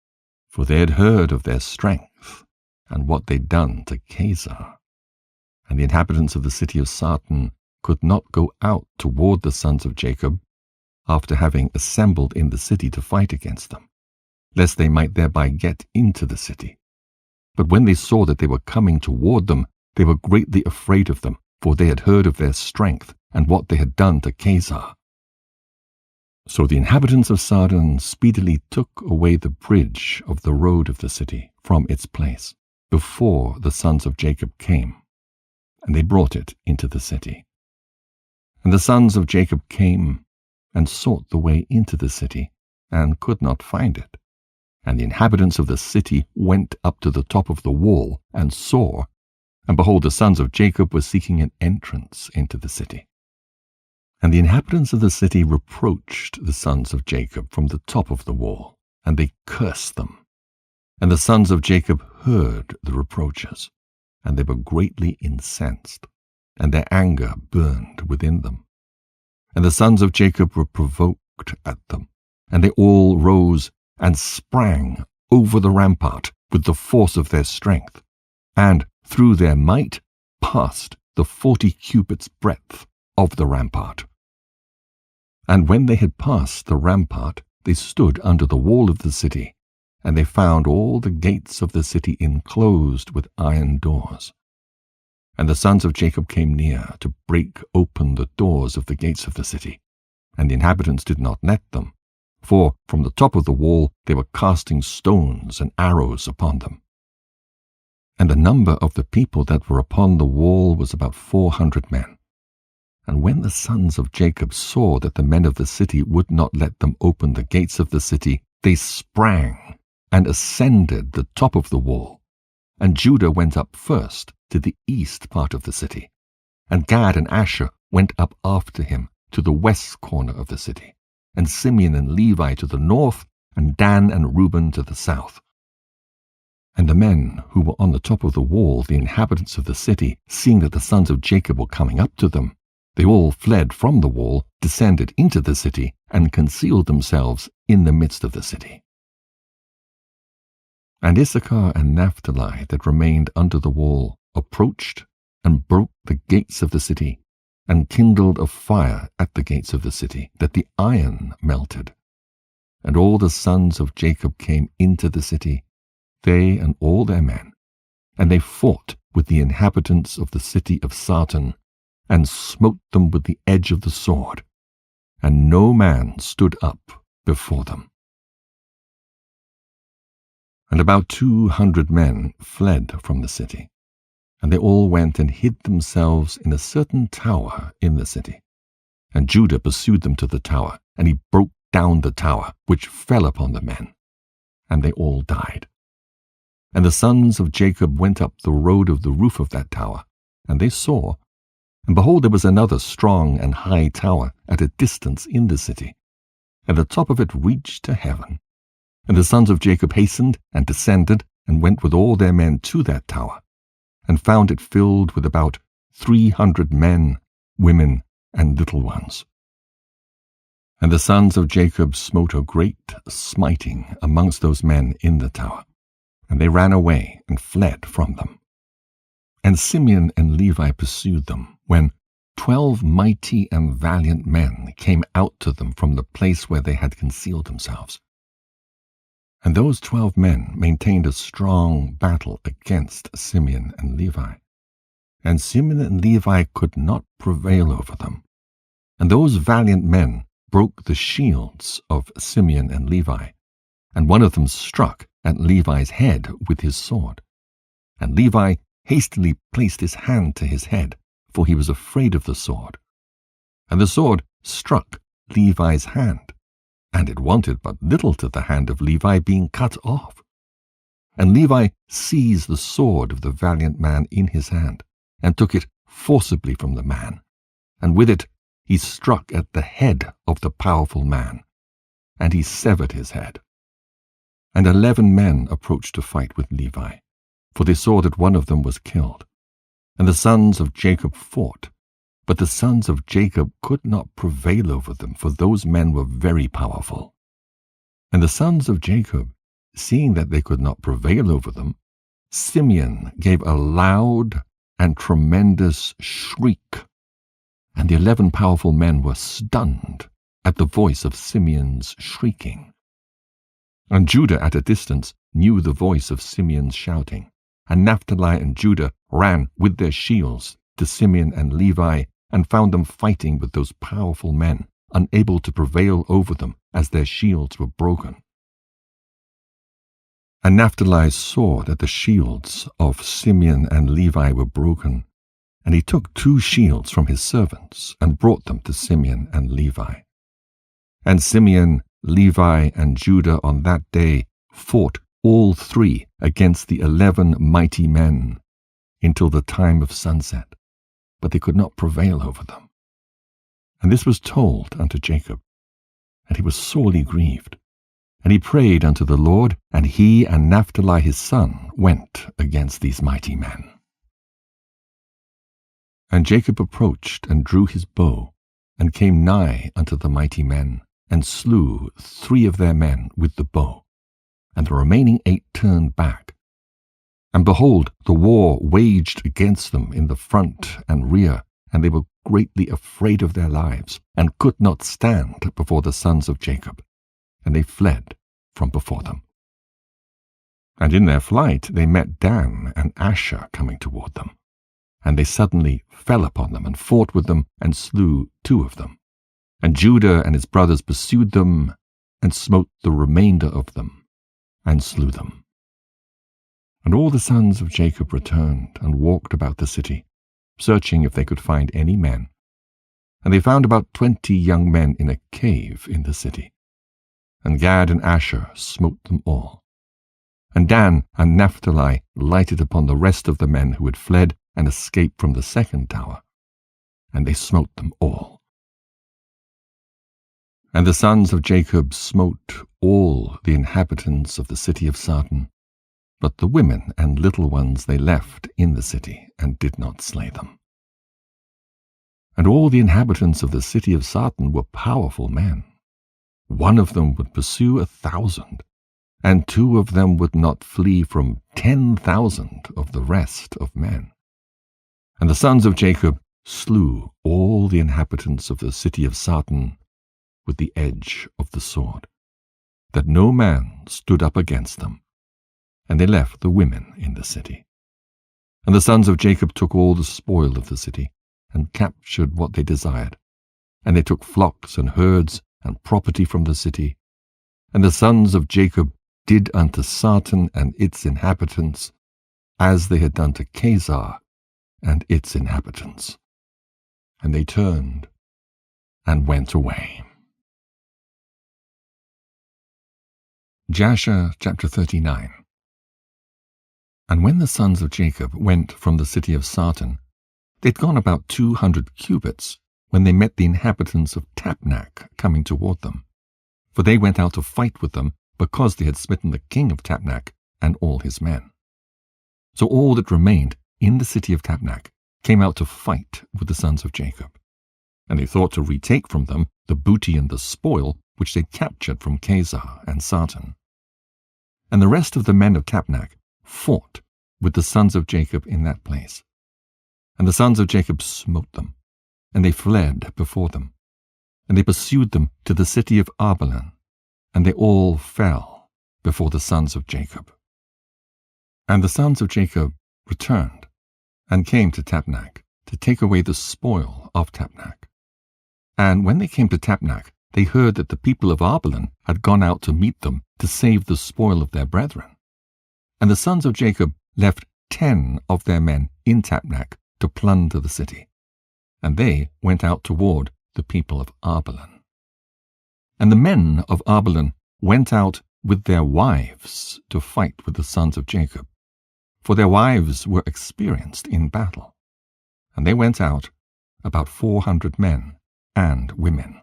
for they had heard of their strength and what they'd done to Kesar. And the inhabitants of the city of Sarton could not go out toward the sons of Jacob, after having assembled in the city to fight against them, lest they might thereby get into the city. But when they saw that they were coming toward them, they were greatly afraid of them, for they had heard of their strength and what they had done to Kesar. So the inhabitants of Sarton speedily took away the bridge of the road of the city from its place, before the sons of Jacob came, and they brought it into the city. And the sons of Jacob came and sought the way into the city, and could not find it. And the inhabitants of the city went up to the top of the wall, and saw, and behold, the sons of Jacob were seeking an entrance into the city. And the inhabitants of the city reproached the sons of Jacob from the top of the wall, and they cursed them. And the sons of Jacob heard the reproaches, and they were greatly incensed, and their anger burned within them. And the sons of Jacob were provoked at them, and they all rose and sprang over the rampart with the force of their strength, and through their might passed the 40 cubits breadth of the rampart. And when they had passed the rampart, they stood under the wall of the city, and they found all the gates of the city enclosed with iron doors. And the sons of Jacob came near to break open the doors of the gates of the city, and the inhabitants did not let them, for from the top of the wall they were casting stones and arrows upon them. And the number of the people that were upon the wall was about 400 men. And when the sons of Jacob saw that the men of the city would not let them open the gates of the city, they sprang and ascended the top of the wall. And Judah went up first to the east part of the city, and Gad and Asher went up after him to the west corner of the city, and Simeon and Levi to the north, and Dan and Reuben to the south. And the men who were on the top of the wall, the inhabitants of the city, seeing that the sons of Jacob were coming up to them, they all fled from the wall, descended into the city, and concealed themselves in the midst of the city. And Issachar and Naphtali that remained under the wall approached and broke the gates of the city, and kindled a fire at the gates of the city, that the iron melted. And all the sons of Jacob came into the city, they and all their men, and they fought with the inhabitants of the city of Sarton, and smote them with the edge of the sword, and no man stood up before them. And about 200 men fled from the city, and they all went and hid themselves in a certain tower in the city. And Judah pursued them to the tower, and he broke down the tower, which fell upon the men, and they all died. And the sons of Jacob went up the road of the roof of that tower, and they saw, and behold, there was another strong and high tower at a distance in the city, and the top of it reached to heaven. And the sons of Jacob hastened and descended, and went with all their men to that tower, and found it filled with about 300 men, women, and little ones. And the sons of Jacob smote a great smiting amongst those men in the tower, and they ran away and fled from them. And Simeon and Levi pursued them, when 12 mighty and valiant men came out to them from the place where they had concealed themselves. And those 12 men maintained a strong battle against Simeon and Levi. And Simeon and Levi could not prevail over them. And those valiant men broke the shields of Simeon and Levi, and one of them struck at Levi's head with his sword. And Levi hastily placed his hand to his head, for he was afraid of the sword. And the sword struck Levi's hand, and it wanted but little to the hand of Levi being cut off. And Levi seized the sword of the valiant man in his hand, and took it forcibly from the man, and with it he struck at the head of the powerful man, and he severed his head. And 11 men approached to fight with Levi, for they saw that one of them was killed. And the sons of Jacob fought, but the sons of Jacob could not prevail over them, for those men were very powerful. And the sons of Jacob, seeing that they could not prevail over them, Simeon gave a loud and tremendous shriek, and the 11 powerful men were stunned at the voice of Simeon's shrieking. And Judah at a distance knew the voice of Simeon's shouting, and Naphtali and Judah ran with their shields to Simeon and Levi, and found them fighting with those powerful men, unable to prevail over them, as their shields were broken. And Naphtali saw that the shields of Simeon and Levi were broken, and he took 2 shields from his servants, and brought them to Simeon and Levi. And Simeon, Levi, and Judah on that day fought all 3 against the 11 mighty men, until the time of sunset, but they could not prevail over them. And this was told unto Jacob, and he was sorely grieved. And he prayed unto the Lord, and he and Naphtali his son went against these mighty men. And Jacob approached and drew his bow, and came nigh unto the mighty men, and slew 3 of their men with the bow, and the remaining 8 turned back. And behold, the war waged against them in the front and rear, and they were greatly afraid of their lives, and could not stand before the sons of Jacob, and they fled from before them. And in their flight they met Dan and Asher coming toward them, and they suddenly fell upon them, and fought with them, and slew 2 of them. And Judah and his brothers pursued them, and smote the remainder of them, and slew them. And all the sons of Jacob returned, and walked about the city, searching if they could find any men. And they found about 20 young men in a cave in the city. And Gad and Asher smote them all. And Dan and Naphtali lighted upon the rest of the men who had fled and escaped from the second tower, and they smote them all. And the sons of Jacob smote all the inhabitants of the city of Sarton, but the women and little ones they left in the city, and did not slay them. And all the inhabitants of the city of Sarton were powerful men. One of them would pursue 1,000, and 2 of them would not flee from 10,000 of the rest of men. And the sons of Jacob slew all the inhabitants of the city of Sarton with the edge of the sword, that no man stood up against them, and they left the women in the city. And the sons of Jacob took all the spoil of the city, and captured what they desired, and they took flocks and herds and property from the city. And the sons of Jacob did unto Sarton and its inhabitants as they had done to Kezar and its inhabitants. And they turned and went away. Jasher chapter 39. And when the sons of Jacob went from the city of Sarton, they'd gone about 200 cubits, when they met the inhabitants of Tapnach coming toward them. For they went out to fight with them, because they had smitten the king of Tapnach and all his men. So all that remained in the city of Tapnach came out to fight with the sons of Jacob. And they thought to retake from them the booty and the spoil which they captured from Kezar and Sarton. And the rest of the men of Tapnach fought with the sons of Jacob in that place. And the sons of Jacob smote them, and they fled before them. And they pursued them to the city of Arbelan, and they all fell before the sons of Jacob. And the sons of Jacob returned, and came to Tapnach, to take away the spoil of Tapnach. And when they came to Tapnach, they heard that the people of Arbelan had gone out to meet them to save the spoil of their brethren. And the sons of Jacob left 10 of their men in Tapnach to plunder the city, and they went out toward the people of Arbelan. And the men of Arbelan went out with their wives to fight with the sons of Jacob, for their wives were experienced in battle. And they went out, about 400 men and women.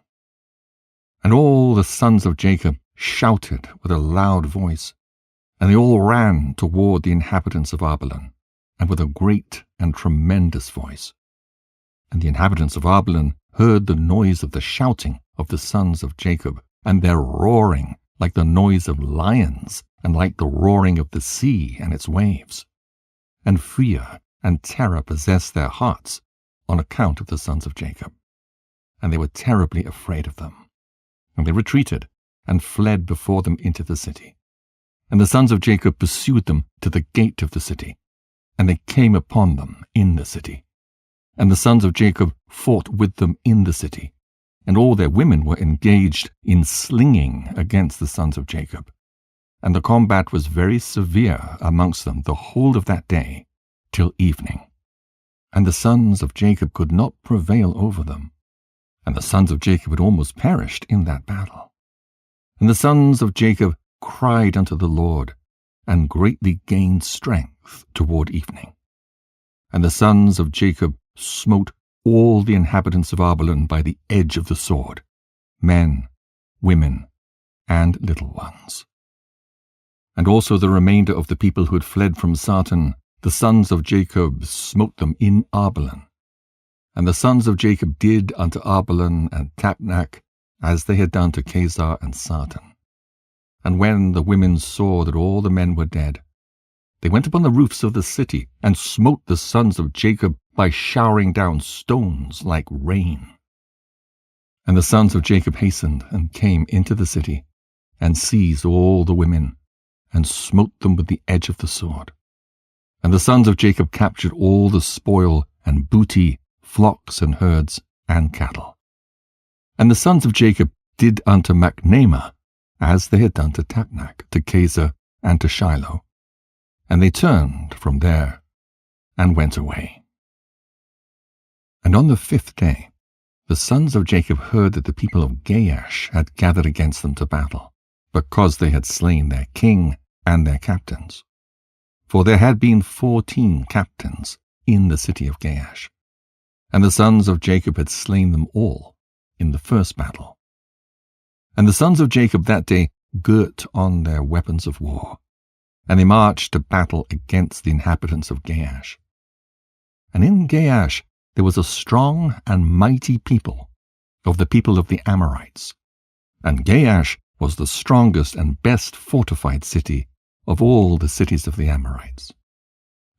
And all the sons of Jacob shouted with a loud voice, and they all ran toward the inhabitants of Arbelan, and with a great and tremendous voice. And the inhabitants of Arbelan heard the noise of the shouting of the sons of Jacob, and their roaring like the noise of lions, and like the roaring of the sea and its waves. And fear and terror possessed their hearts on account of the sons of Jacob, and they were terribly afraid of them. And they retreated and fled before them into the city. And the sons of Jacob pursued them to the gate of the city, and they came upon them in the city. And the sons of Jacob fought with them in the city, and all their women were engaged in slinging against the sons of Jacob. And the combat was very severe amongst them the whole of that day till evening. And the sons of Jacob could not prevail over them, and the sons of Jacob had almost perished in that battle. And the sons of Jacob cried unto the Lord, and greatly gained strength toward evening. And the sons of Jacob smote all the inhabitants of Arbelan by the edge of the sword, men, women, and little ones. And also the remainder of the people who had fled from Sartan, the sons of Jacob smote them in Arbelan. And the sons of Jacob did unto Arbelan and Tapnach as they had done to Kezar and Sartan. And when the women saw that all the men were dead, they went upon the roofs of the city and smote the sons of Jacob by showering down stones like rain. And the sons of Jacob hastened and came into the city, and seized all the women, and smote them with the edge of the sword. And the sons of Jacob captured all the spoil and booty, flocks and herds and cattle. And the sons of Jacob did unto Machnema as they had done to Tapnach, to Kezar, and to Shiloh. And they turned from there and went away. And on the 5th day, the sons of Jacob heard that the people of Gaash had gathered against them to battle, because they had slain their king and their captains. For there had been 14 captains in the city of Gaash, and the sons of Jacob had slain them all in the first battle. And the sons of Jacob that day girt on their weapons of war, and they marched to battle against the inhabitants of Gaash. And in Gaash there was a strong and mighty people, of the people of the Amorites. And Gaash was the strongest and best fortified city of all the cities of the Amorites.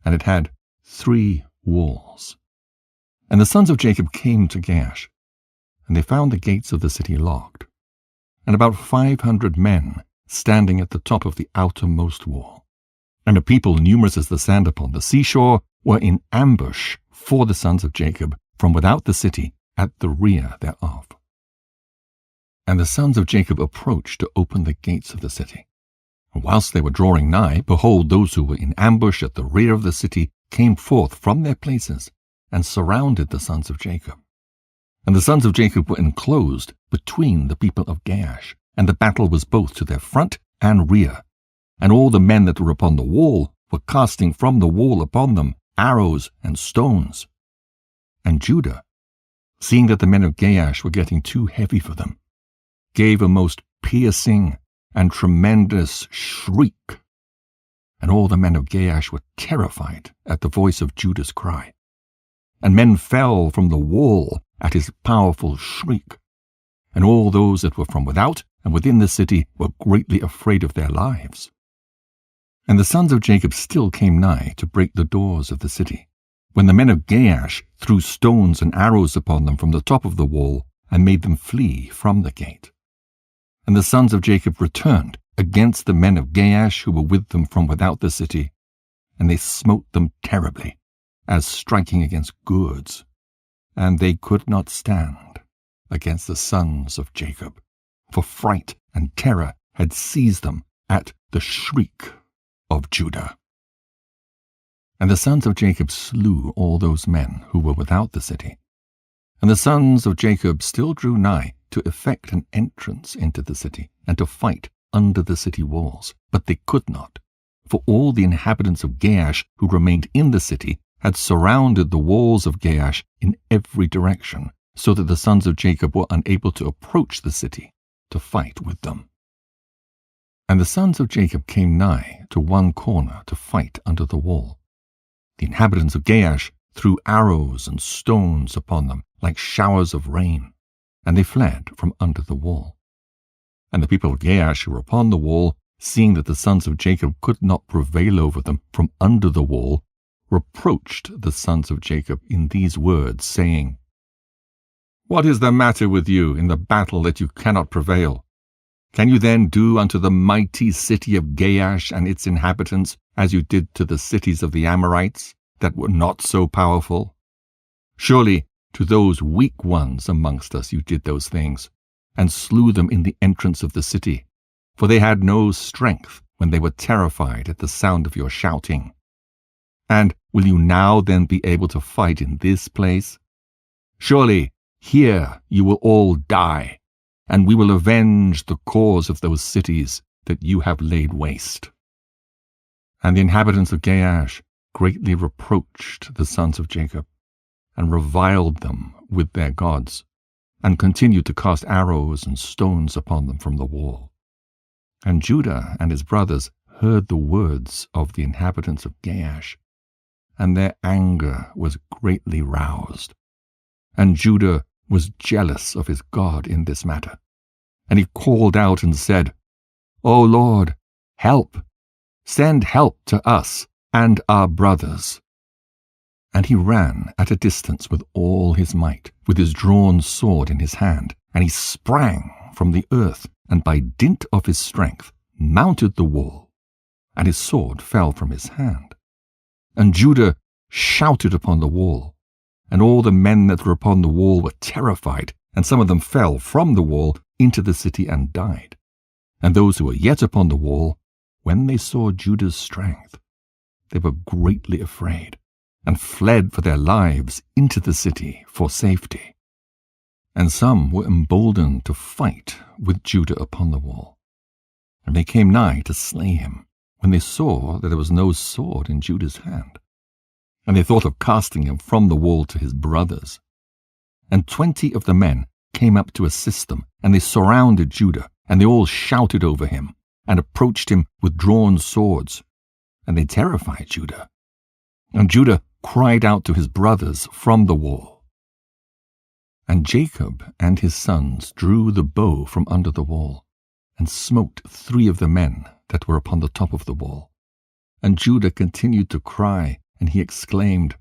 And it had 3 walls. And the sons of Jacob came to Gaash, and they found the gates of the city locked, and about 500 men standing at the top of the outermost wall. And a people numerous as the sand upon the seashore were in ambush for the sons of Jacob from without the city at the rear thereof. And the sons of Jacob approached to open the gates of the city. And whilst they were drawing nigh, behold, those who were in ambush at the rear of the city came forth from their places and surrounded the sons of Jacob. And the sons of Jacob were enclosed between the people of Gaash, and the battle was both to their front and rear. And all the men that were upon the wall were casting from the wall upon them arrows and stones. And Judah, seeing that the men of Gaash were getting too heavy for them, gave a most piercing and tremendous shriek. And all the men of Gaash were terrified at the voice of Judah's cry. And men fell from the wall at his powerful shriek. And all those that were from without and within the city were greatly afraid of their lives. And the sons of Jacob still came nigh to break the doors of the city, when the men of Gaash threw stones and arrows upon them from the top of the wall, and made them flee from the gate. And the sons of Jacob returned against the men of Gaash who were with them from without the city, and they smote them terribly, as striking against gourds, and they could not stand against the sons of Jacob, for fright and terror had seized them at the shriek of Judah. And the sons of Jacob slew all those men who were without the city. And the sons of Jacob still drew nigh to effect an entrance into the city, and to fight under the city walls. But they could not, for all the inhabitants of Gaash who remained in the city had surrounded the walls of Gaash in every direction, so that the sons of Jacob were unable to approach the city to fight with them. And the sons of Jacob came nigh to one corner to fight under the wall. The inhabitants of Gaash threw arrows and stones upon them like showers of rain, and they fled from under the wall. And the people of Gaash who were upon the wall, seeing that the sons of Jacob could not prevail over them from under the wall, reproached the sons of Jacob in these words, saying, "What is the matter with you in the battle that you cannot prevail? Can you then do unto the mighty city of Gaash and its inhabitants as you did to the cities of the Amorites that were not so powerful? Surely to those weak ones amongst us you did those things, and slew them in the entrance of the city, for they had no strength when they were terrified at the sound of your shouting. And will you now then be able to fight in this place? Surely here you will all die, and we will avenge the cause of those cities that you have laid waste." And the inhabitants of Gaash greatly reproached the sons of Jacob, and reviled them with their gods, and continued to cast arrows and stones upon them from the wall. And Judah and his brothers heard the words of the inhabitants of Gaash, and their anger was greatly roused. And Judah was jealous of his God in this matter. And he called out and said, "O Lord, help! Send help to us and our brothers." And he ran at a distance with all his might, with his drawn sword in his hand, and he sprang from the earth, and by dint of his strength mounted the wall, and his sword fell from his hand. And Judah shouted upon the wall, and all the men that were upon the wall were terrified, and some of them fell from the wall into the city and died. And those who were yet upon the wall, when they saw Judah's strength, they were greatly afraid, and fled for their lives into the city for safety. And some were emboldened to fight with Judah upon the wall. And they came nigh to slay him, when they saw that there was no sword in Judah's hand. And they thought of casting him from the wall to his brothers. And 20 of the men came up to assist them, and they surrounded Judah, and they all shouted over him, and approached him with drawn swords. And they terrified Judah. And Judah cried out to his brothers from the wall. And Jacob and his sons drew the bow from under the wall, and smote 3 of the men that were upon the top of the wall. And Judah continued to cry, and he exclaimed,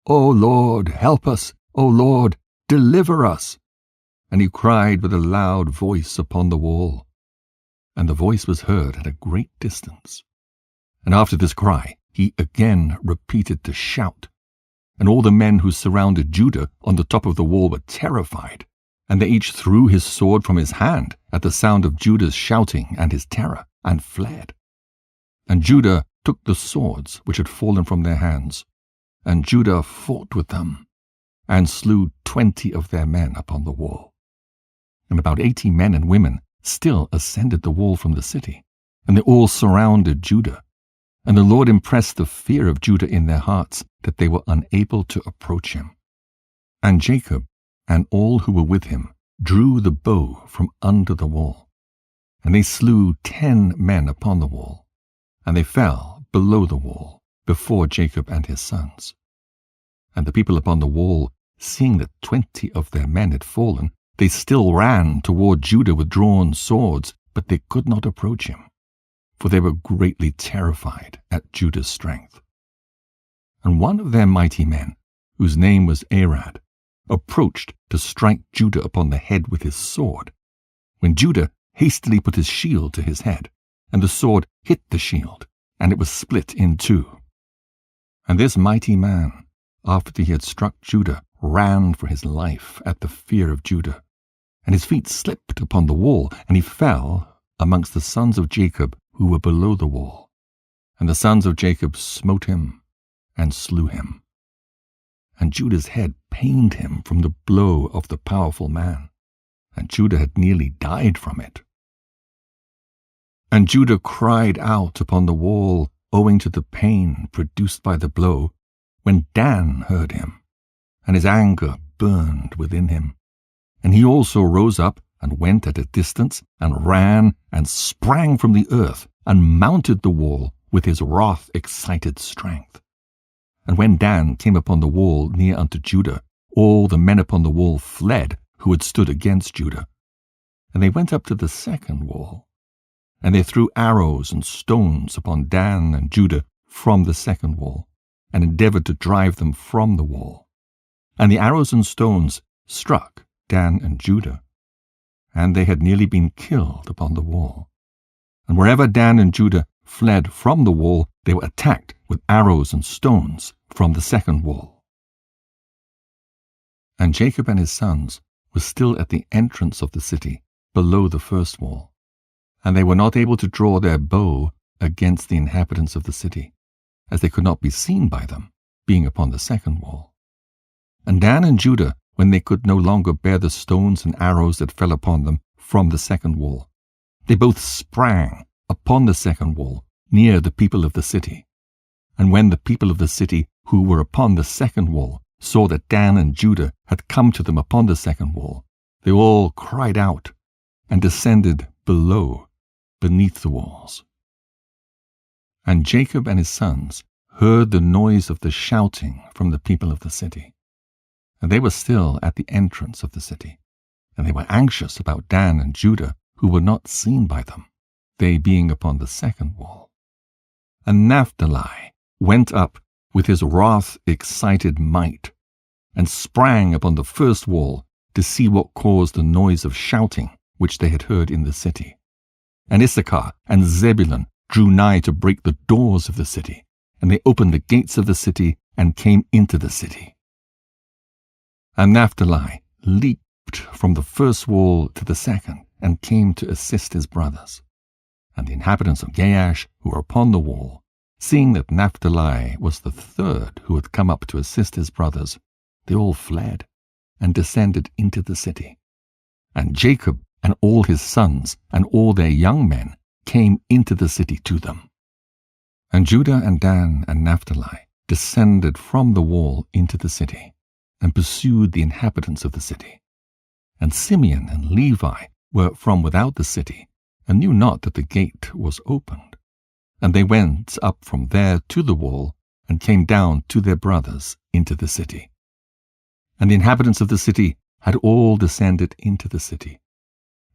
"O Lord, help us! O Lord, deliver us!" And he cried with a loud voice upon the wall. And the voice was heard at a great distance. And after this cry, he again repeated the shout. And all the men who surrounded Judah on the top of the wall were terrified, and they each threw his sword from his hand at the sound of Judah's shouting and his terror, and fled. And Judah took the swords which had fallen from their hands, and Judah fought with them, and slew 20 of their men upon the wall. And about 80 men and women still ascended the wall from the city, and they all surrounded Judah. And the Lord impressed the fear of Judah in their hearts, that they were unable to approach him. And Jacob and all who were with him drew the bow from under the wall. And they slew 10 men upon the wall, and they fell below the wall before Jacob and his sons. And the people upon the wall, seeing that 20 of their men had fallen, they still ran toward Judah with drawn swords, but they could not approach him, for they were greatly terrified at Judah's strength. And one of their mighty men, whose name was Arad, approached to strike Judah upon the head with his sword, when Judah hastily put his shield to his head, and the sword hit the shield, and it was split in two. And this mighty man, after he had struck Judah, ran for his life at the fear of Judah, and his feet slipped upon the wall, and he fell amongst the sons of Jacob who were below the wall. And the sons of Jacob smote him, and slew him. And Judah's head pained him from the blow of the powerful man, and Judah had nearly died from it. And Judah cried out upon the wall, owing to the pain produced by the blow, when Dan heard him, and his anger burned within him. And he also rose up, and went at a distance, and ran, and sprang from the earth, and mounted the wall with his wrath-excited strength. And when Dan came upon the wall near unto Judah, all the men upon the wall fled, who had stood against Judah. And they went up to the second wall, and they threw arrows and stones upon Dan and Judah from the second wall, and endeavored to drive them from the wall. And the arrows and stones struck Dan and Judah, and they had nearly been killed upon the wall. And wherever Dan and Judah fled from the wall, they were attacked with arrows and stones from the second wall. And Jacob and his sons were still at the entrance of the city, below the first wall, and they were not able to draw their bow against the inhabitants of the city, as they could not be seen by them, being upon the second wall. And Dan and Judah, when they could no longer bear the stones and arrows that fell upon them from the second wall, they both sprang upon the second wall, near the people of the city. And when the people of the city who were upon the second wall saw that Dan and Judah had come to them upon the second wall, they all cried out, and descended below, beneath the walls. And Jacob and his sons heard the noise of the shouting from the people of the city. And they were still at the entrance of the city, and they were anxious about Dan and Judah, who were not seen by them, they being upon the second wall. And Naphtali went up with his wrath-excited might, and sprang upon the first wall to see what caused the noise of shouting which they had heard in the city. And Issachar and Zebulun drew nigh to break the doors of the city, and they opened the gates of the city and came into the city. And Naphtali leaped from the first wall to the second, and came to assist his brothers. And the inhabitants of Gaash, who were upon the wall, seeing that Naphtali was the third who had come up to assist his brothers, they all fled, and descended into the city. And Jacob and all his sons and all their young men came into the city to them. And Judah and Dan and Naphtali descended from the wall into the city, and pursued the inhabitants of the city. And Simeon and Levi were from without the city, and knew not that the gate was opened. And they went up from there to the wall, and came down to their brothers into the city. And the inhabitants of the city had all descended into the city.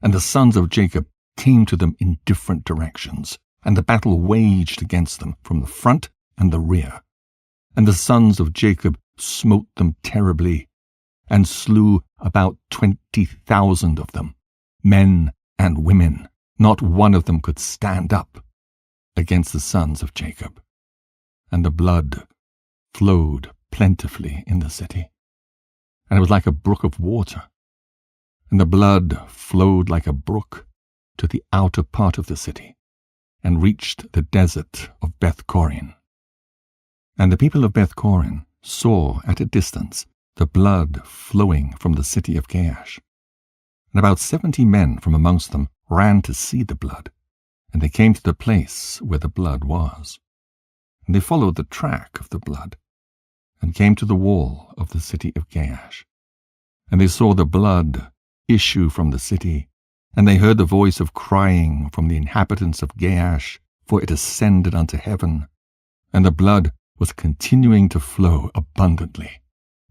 And the sons of Jacob came to them in different directions, and the battle waged against them from the front and the rear. And the sons of Jacob smote them terribly, and slew about 20,000 of them, men and women. Not one of them could stand up against the sons of Jacob. And the blood flowed plentifully in the city, and it was like a brook of water. And the blood flowed like a brook to the outer part of the city, and reached the desert of Beth-Corin. And the people of Beth-Corin saw at a distance the blood flowing from the city of Gaash. And about 70 men from amongst them ran to see the blood, and they came to the place where the blood was. And they followed the track of the blood, and came to the wall of the city of Gaash. And they saw the blood issue from the city, and they heard the voice of crying from the inhabitants of Gaash, for it ascended unto heaven, and the blood was continuing to flow abundantly,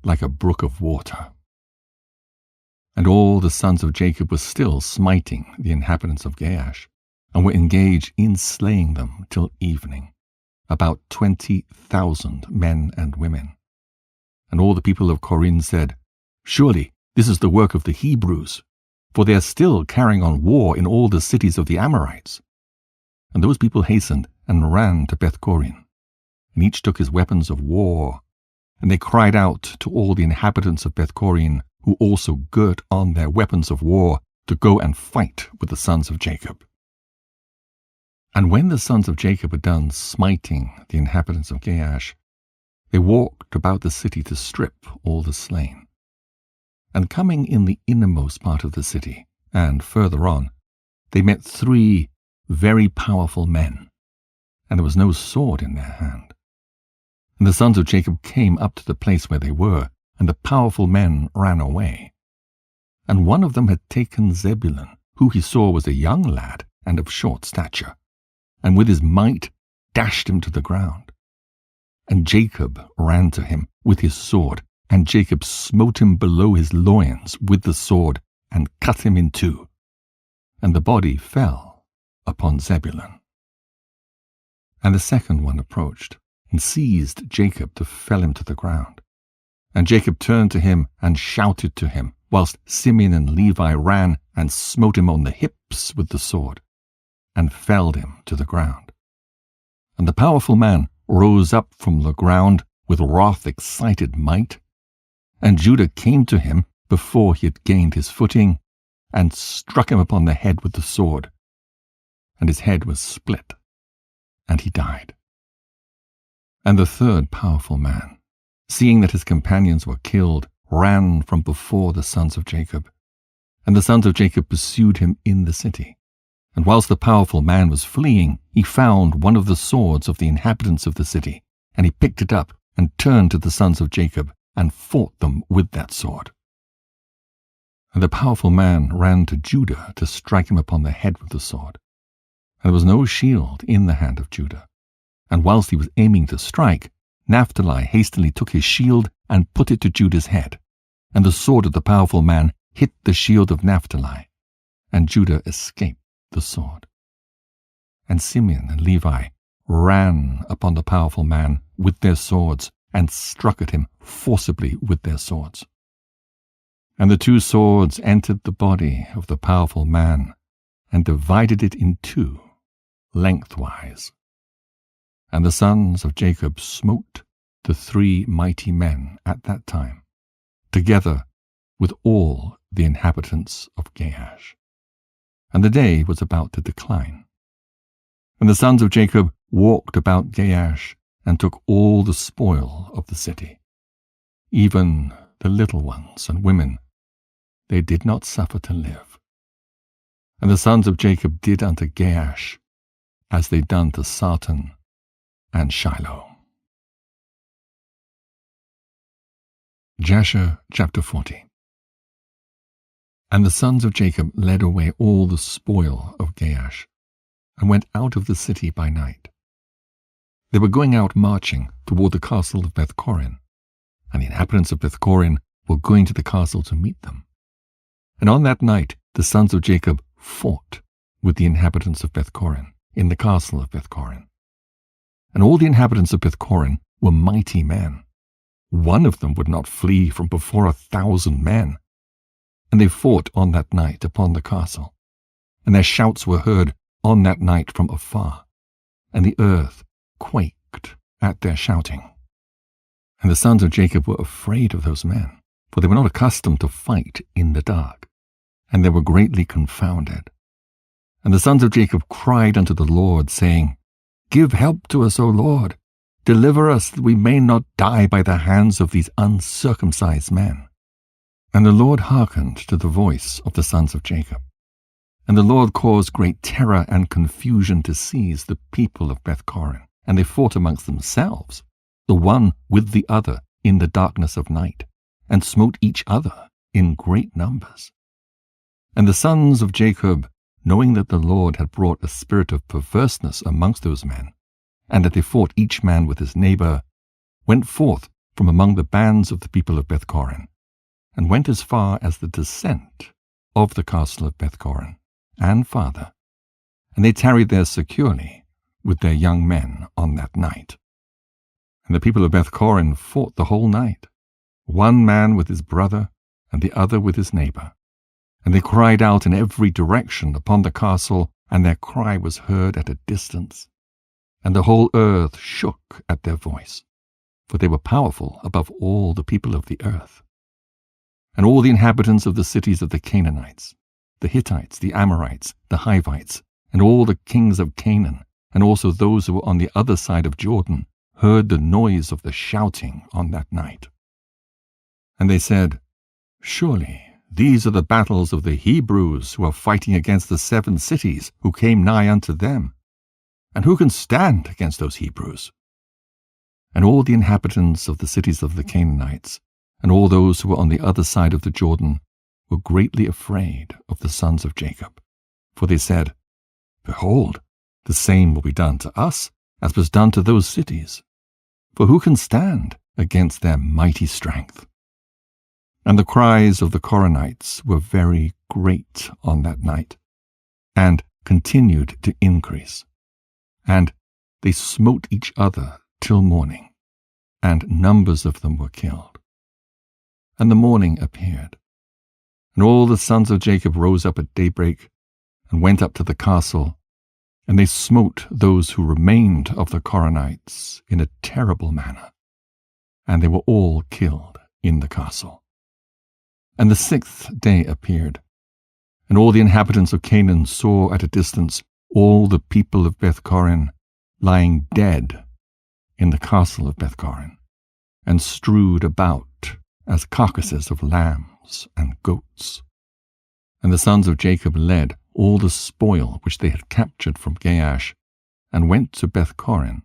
like a brook of water. And all the sons of Jacob were still smiting the inhabitants of Gaash, and were engaged in slaying them till evening, about 20,000 men and women. And all the people of Corinth said, Surely this is the work of the Hebrews, for they are still carrying on war in all the cities of the Amorites. And those people hastened and ran to Beth-Corin, and each took his weapons of war, and they cried out to all the inhabitants of Beth-Corin, who also girt on their weapons of war, to go and fight with the sons of Jacob. And when the sons of Jacob had done smiting the inhabitants of Gaash, they walked about the city to strip all the slain. And coming in the innermost part of the city, and further on, they met 3 very powerful men, and there was no sword in their hand. And the sons of Jacob came up to the place where they were, and the powerful men ran away. And one of them had taken Zebulun, who he saw was a young lad and of short stature, and with his might dashed him to the ground. And Jacob ran to him with his sword, and Jacob smote him below his loins with the sword, and cut him in 2. And the body fell upon Zebulun. And the second one approached, and seized Jacob to fell him to the ground. And Jacob turned to him and shouted to him, whilst Simeon and Levi ran and smote him on the hips with the sword, and felled him to the ground. And the powerful man rose up from the ground with wrath-excited might, and Judah came to him before he had gained his footing, and struck him upon the head with the sword, and his head was split, and he died. And the third powerful man, seeing that his companions were killed, ran from before the sons of Jacob. And the sons of Jacob pursued him in the city. And whilst the powerful man was fleeing, he found one of the swords of the inhabitants of the city, and he picked it up and turned to the sons of Jacob and fought them with that sword. And the powerful man ran to Judah to strike him upon the head with the sword. And there was no shield in the hand of Judah. And whilst he was aiming to strike, Naphtali hastily took his shield and put it to Judah's head. And the sword of the powerful man hit the shield of Naphtali, and Judah escaped the sword. And Simeon and Levi ran upon the powerful man with their swords, and struck at him forcibly with their swords. And the 2 swords entered the body of the powerful man, and divided it in 2, lengthwise. And the sons of Jacob smote the 3 mighty men at that time, together with all the inhabitants of Gaash. And the day was about to decline. And the sons of Jacob walked about Gaash, and took all the spoil of the city. Even the little ones and women they did not suffer to live. And the sons of Jacob did unto Gaash as they done to Sartan and Shiloh. Jasher chapter 40. And the sons of Jacob led away all the spoil of Gaash, and went out of the city by night. They were going out marching toward the castle of Beth-Corin, and the inhabitants of Beth-Corin were going to the castle to meet them. And on that night the sons of Jacob fought with the inhabitants of Beth-Corin in the castle of Beth-Corin. And all the inhabitants of Beth-Corin were mighty men. One of them would not flee from before 1,000 men. And they fought on that night upon the castle, and their shouts were heard on that night from afar, and the earth quaked at their shouting. And the sons of Jacob were afraid of those men, for they were not accustomed to fight in the dark, and they were greatly confounded. And the sons of Jacob cried unto the Lord, saying, Give help to us, O Lord. Deliver us, that we may not die by the hands of these uncircumcised men. And the Lord hearkened to the voice of the sons of Jacob. And the Lord caused great terror and confusion to seize the people of Beth-Corin, and they fought amongst themselves, the one with the other in the darkness of night, and smote each other in great numbers. And the sons of Jacob, knowing that the Lord had brought a spirit of perverseness amongst those men, and that they fought each man with his neighbor, went forth from among the bands of the people of Beth-Corin, and went as far as the descent of the castle of Beth-Corin, and farther, and they tarried there securely with their young men on that night. And the people of Beth-Corin fought the whole night, one man with his brother, and the other with his neighbor. And they cried out in every direction upon the castle, and their cry was heard at a distance. And the whole earth shook at their voice, for they were powerful above all the people of the earth. And all the inhabitants of the cities of the Canaanites, the Hittites, the Amorites, the Hivites, and all the kings of Canaan, and also those who were on the other side of Jordan, heard the noise of the shouting on that night. And they said, Surely these are the battles of the Hebrews who are fighting against the 7 cities who came nigh unto them. And who can stand against those Hebrews? And all the inhabitants of the cities of the Canaanites, and all those who were on the other side of the Jordan, were greatly afraid of the sons of Jacob. For they said, Behold, the same will be done to us as was done to those cities. For who can stand against their mighty strength? And the cries of the Koranites were very great on that night, and continued to increase. And they smote each other till morning, and numbers of them were killed. And the morning appeared, and all the sons of Jacob rose up at daybreak, and went up to the castle, and they smote those who remained of the Koranites in a terrible manner, and they were all killed in the castle. And the 6th day appeared, and all the inhabitants of Canaan saw at a distance all the people of Beth-Corin lying dead in the castle of Beth-Corin, and strewed about as carcasses of lambs and goats. And the sons of Jacob led all the spoil which they had captured from Gaash, and went to Beth-Corin.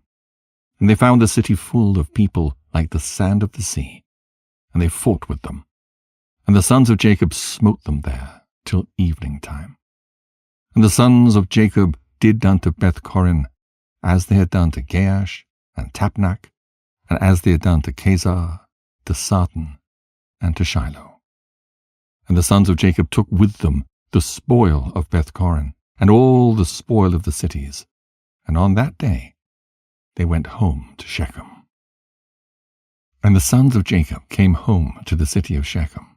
And they found the city full of people like the sand of the sea, and they fought with them. And the sons of Jacob smote them there till evening time. And the sons of Jacob did unto Beth-Corin as they had done to Gaash and Tapnach, and as they had done to Kezar, to Sarton, and to Shiloh. And the sons of Jacob took with them the spoil of Beth-Corin, and all the spoil of the cities, and on that day they went home to Shechem. And the sons of Jacob came home to the city of Shechem,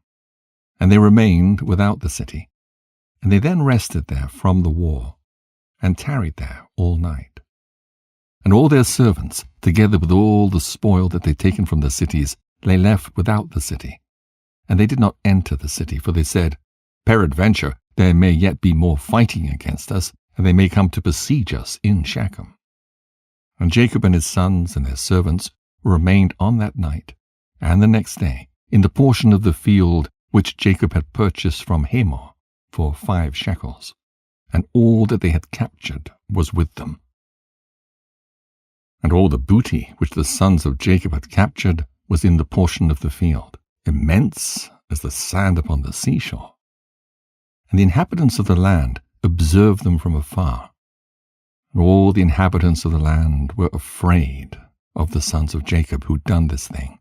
and they remained without the city, and they then rested there from the war, and tarried there all night. And all their servants, together with all the spoil that they had taken from the cities, lay left without the city. And they did not enter the city, for they said, Peradventure there may yet be more fighting against us, and they may come to besiege us in Shechem. And Jacob and his sons and their servants remained on that night, and the next day, in the portion of the field which Jacob had purchased from Hamor for 5 shekels, and all that they had captured was with them. And all the booty which the sons of Jacob had captured was in the portion of the field, immense as the sand upon the seashore. And the inhabitants of the land observed them from afar. And all the inhabitants of the land were afraid of the sons of Jacob who done this thing.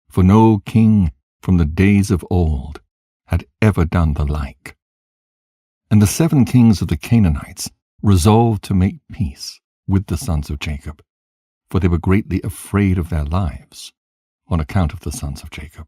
For no king from the days of old had ever done the like. And the 7 kings of the Canaanites resolved to make peace with the sons of Jacob, for they were greatly afraid of their lives on account of the sons of Jacob.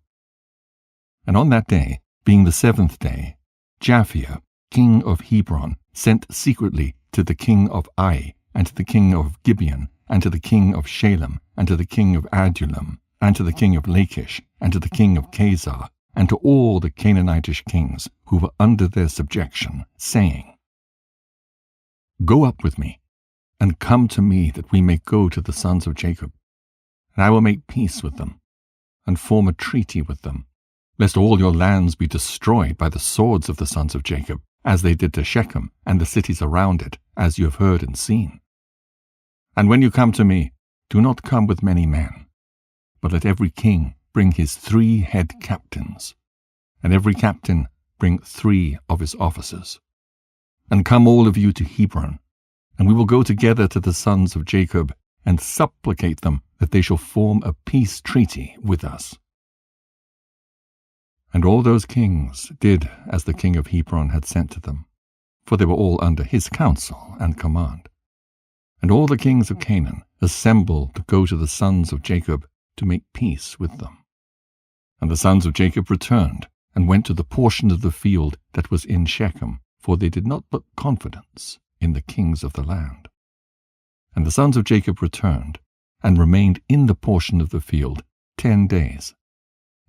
And on that day, being the 7th day, Japhia, king of Hebron, sent secretly to the king of Ai, and to the king of Gibeon, and to the king of Shalem, and to the king of Adullam, and to the king of Lachish, and to the king of Kezar, and to all the Canaanitish kings who were under their subjection, saying, Go up with me, and come to me, that we may go to the sons of Jacob. And I will make peace with them, and form a treaty with them, lest all your lands be destroyed by the swords of the sons of Jacob, as they did to Shechem and the cities around it, as you have heard and seen. And when you come to me, do not come with many men, but let every king bring his 3 head captains, and every captain bring 3 of his officers. And come all of you to Hebron, and we will go together to the sons of Jacob, and supplicate them that they shall form a peace treaty with us. And all those kings did as the king of Hebron had sent to them, for they were all under his counsel and command. And all the kings of Canaan assembled to go to the sons of Jacob to make peace with them. And the sons of Jacob returned, and went to the portion of the field that was in Shechem, for they did not put confidence in the kings of the land. And the sons of Jacob returned, and remained in the portion of the field 10 days,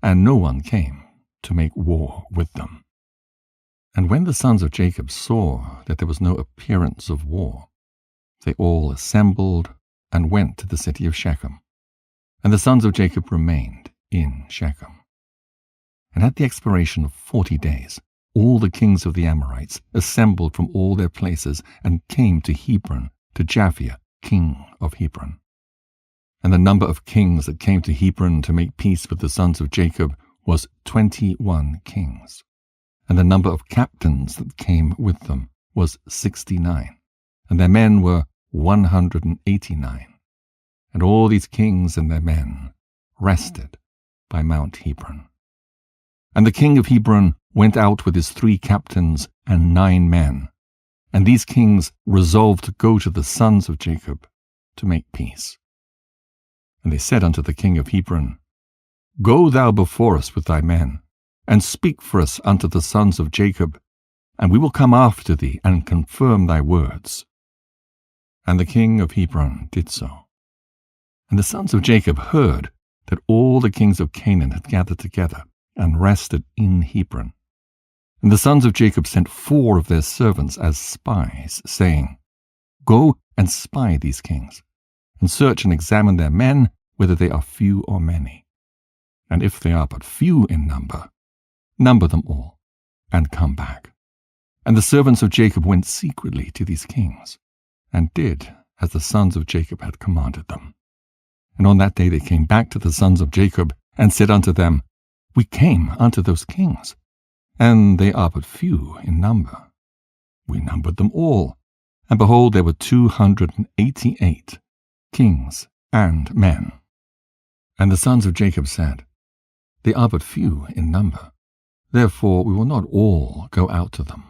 and no one came to make war with them. And when the sons of Jacob saw that there was no appearance of war, they all assembled and went to the city of Shechem, And the sons of Jacob remained in Shechem. And at the expiration of 40 days, all the kings of the Amorites assembled from all their places and came to Hebron, to Japhia, king of Hebron. And the number of kings that came to Hebron to make peace with the sons of Jacob was 21 kings. And the number of captains that came with them was 69, and their men were 189. And all these kings and their men rested by Mount Hebron. And the king of Hebron went out with his 3 captains and 9 men, and these kings resolved to go to the sons of Jacob to make peace. And they said unto the king of Hebron, Go thou before us with thy men, and speak for us unto the sons of Jacob, and we will come after thee and confirm thy words. And the king of Hebron did so. And the sons of Jacob heard that all the kings of Canaan had gathered together and rested in Hebron. And the sons of Jacob sent 4 of their servants as spies, saying, Go and spy these kings, and search and examine their men, whether they are few or many. And if they are but few in number, number them all, and come back. And the servants of Jacob went secretly to these kings, and did as the sons of Jacob had commanded them. And on that day they came back to the sons of Jacob, and said unto them, We came unto those kings, and they are but few in number. We numbered them all, and behold, there were 288 kings and men. And the sons of Jacob said, They are but few in number, therefore we will not all go out to them.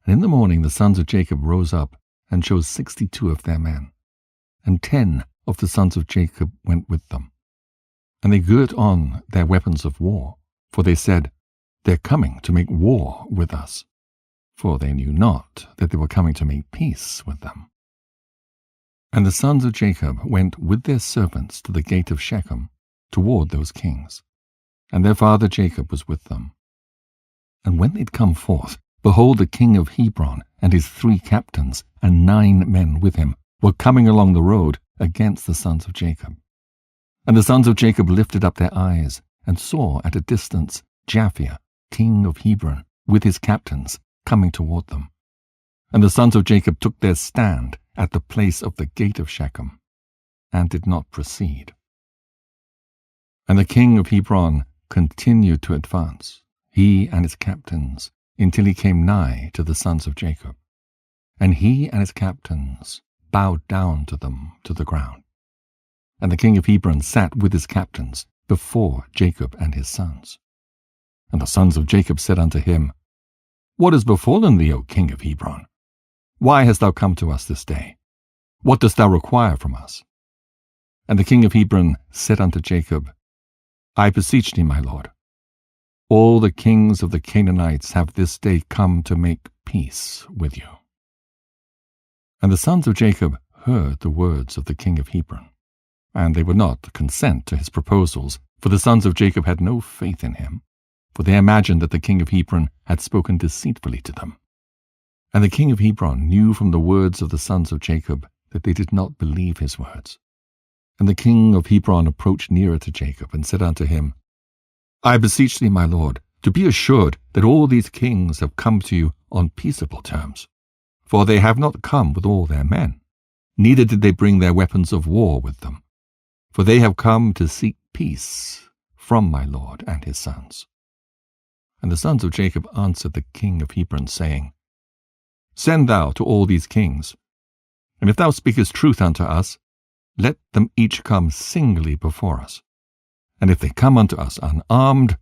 And in the morning the sons of Jacob rose up, and chose 62 of their men, and 10 of the sons of Jacob went with them. And they girt on their weapons of war, for they said, They're coming to make war with us. For they knew not that they were coming to make peace with them. And the sons of Jacob went with their servants to the gate of Shechem, toward those kings, and their father Jacob was with them. And when they'd come forth, behold, the king of Hebron and his 3 captains and 9 men with him were coming along the road against the sons of Jacob. And the sons of Jacob lifted up their eyes, and saw at a distance Japhia, king of Hebron, with his captains, coming toward them. And the sons of Jacob took their stand at the place of the gate of Shechem, and did not proceed. And the king of Hebron continued to advance, he and his captains, until he came nigh to the sons of Jacob. And he and his captains bowed down to them to the ground. And the king of Hebron sat with his captains before Jacob and his sons. And the sons of Jacob said unto him, What has befallen thee, O king of Hebron? Why hast thou come to us this day? What dost thou require from us? And the king of Hebron said unto Jacob, I beseech thee, my lord, all the kings of the Canaanites have this day come to make peace with you. And the sons of Jacob heard the words of the king of Hebron, and they would not consent to his proposals, for the sons of Jacob had no faith in him, for they imagined that the king of Hebron had spoken deceitfully to them. And the king of Hebron knew from the words of the sons of Jacob that they did not believe his words. And the king of Hebron approached nearer to Jacob, and said unto him, I beseech thee, my lord, to be assured that all these kings have come to you on peaceable terms. For they have not come with all their men, neither did they bring their weapons of war with them. For they have come to seek peace from my lord and his sons. And the sons of Jacob answered the king of Hebron, saying, Send thou to all these kings, and if thou speakest truth unto us, let them each come singly before us. And if they come unto us unarmed,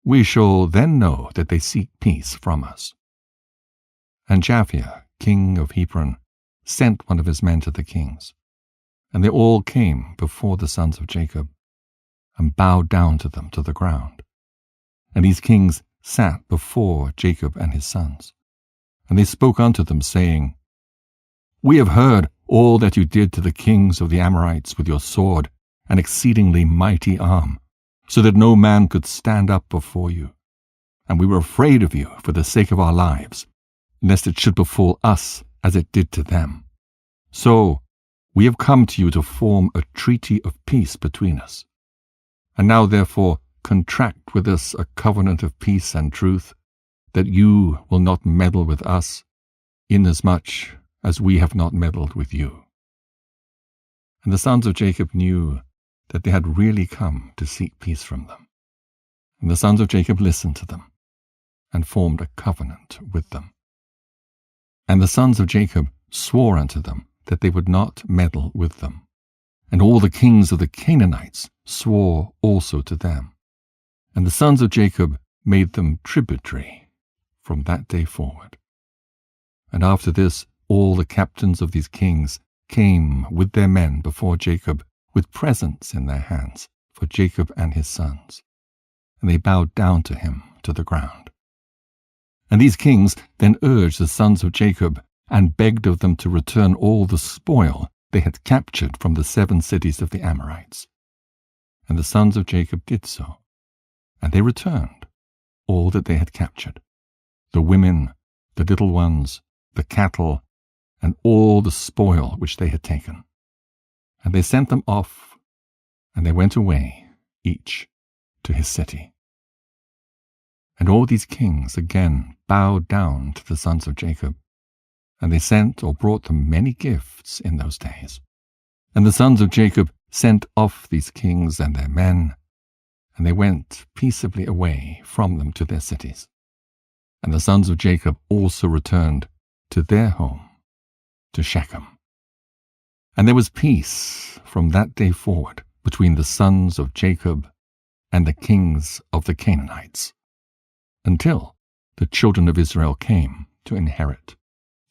we shall then know that they seek peace from us. And Japhia, king of Hebron, sent one of his men to the kings, and they all came before the sons of Jacob, and bowed down to them to the ground. And these kings sat before Jacob and his sons. And they spoke unto them, saying, We have heard all that you did to the kings of the Amorites with your sword and exceedingly mighty arm, so that no man could stand up before you. And we were afraid of you for the sake of our lives, lest it should befall us as it did to them. So We have come to you to form a treaty of peace between us. And now, therefore, contract with us a covenant of peace and truth, that you will not meddle with us, inasmuch as we have not meddled with you." And the sons of Jacob knew that they had really come to seek peace from them. And the sons of Jacob listened to them, and formed a covenant with them. And the sons of Jacob swore unto them that they would not meddle with them. And all the kings of the Canaanites swore also to them. And the sons of Jacob made them tributary from that day forward. And after this, all the captains of these kings came with their men before Jacob with presents in their hands for Jacob and his sons. And they bowed down to him to the ground. And these kings then urged the sons of Jacob and begged of them to return all the spoil they had captured from the 7 cities of the Amorites. And the sons of Jacob did so, and they returned all that they had captured, the women, the little ones, the cattle, and all the spoil which they had taken. And they sent them off, and they went away, each to his city. And all these kings again bowed down to the sons of Jacob, and they sent or brought them many gifts in those days. And the sons of Jacob sent off these kings and their men, and they went peaceably away from them to their cities. And the sons of Jacob also returned to their home, to Shechem. And there was peace from that day forward between the sons of Jacob and the kings of the Canaanites, until the children of Israel came to inherit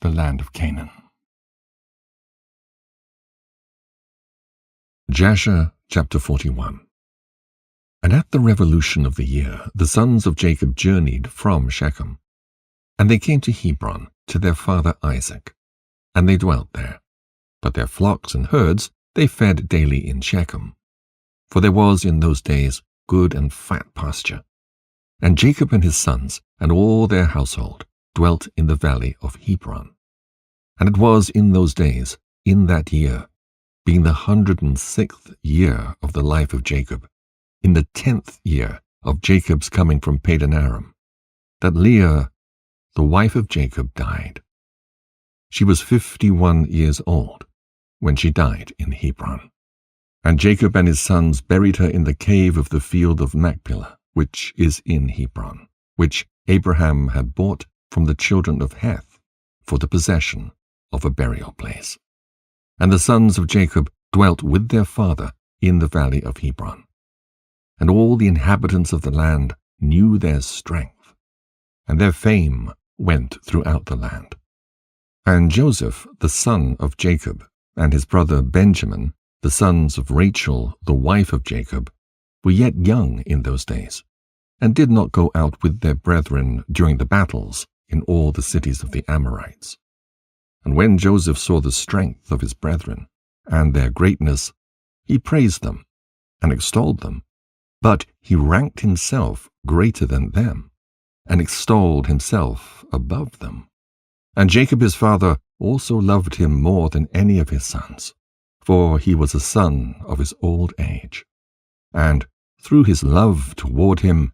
the land of Canaan. Jasher chapter 41. And at the revolution of the year, the sons of Jacob journeyed from Shechem, and they came to Hebron to their father Isaac, and they dwelt there. But their flocks and herds they fed daily in Shechem, for there was in those days good and fat pasture. And Jacob and his sons and all their household dwelt in the valley of Hebron. And it was in those days, in that year, being the 106th year of the life of Jacob, in the 10th year of Jacob's coming from Padan Aram, that Leah, the wife of Jacob, died. She was 51 years old when she died in Hebron. And Jacob and his sons buried her in the cave of the field of Machpelah, which is in Hebron, which Abraham had bought from the children of Heth for the possession of a burial place. And the sons of Jacob dwelt with their father in the valley of Hebron. And all the inhabitants of the land knew their strength, and their fame went throughout the land. And Joseph, the son of Jacob, and his brother Benjamin, the sons of Rachel, the wife of Jacob, were yet young in those days, and did not go out with their brethren during the battles in all the cities of the Amorites. And when Joseph saw the strength of his brethren, and their greatness, he praised them, and extolled them, but he ranked himself greater than them, and extolled himself above them. And Jacob his father also loved him more than any of his sons, for he was a son of his old age. And through his love toward him,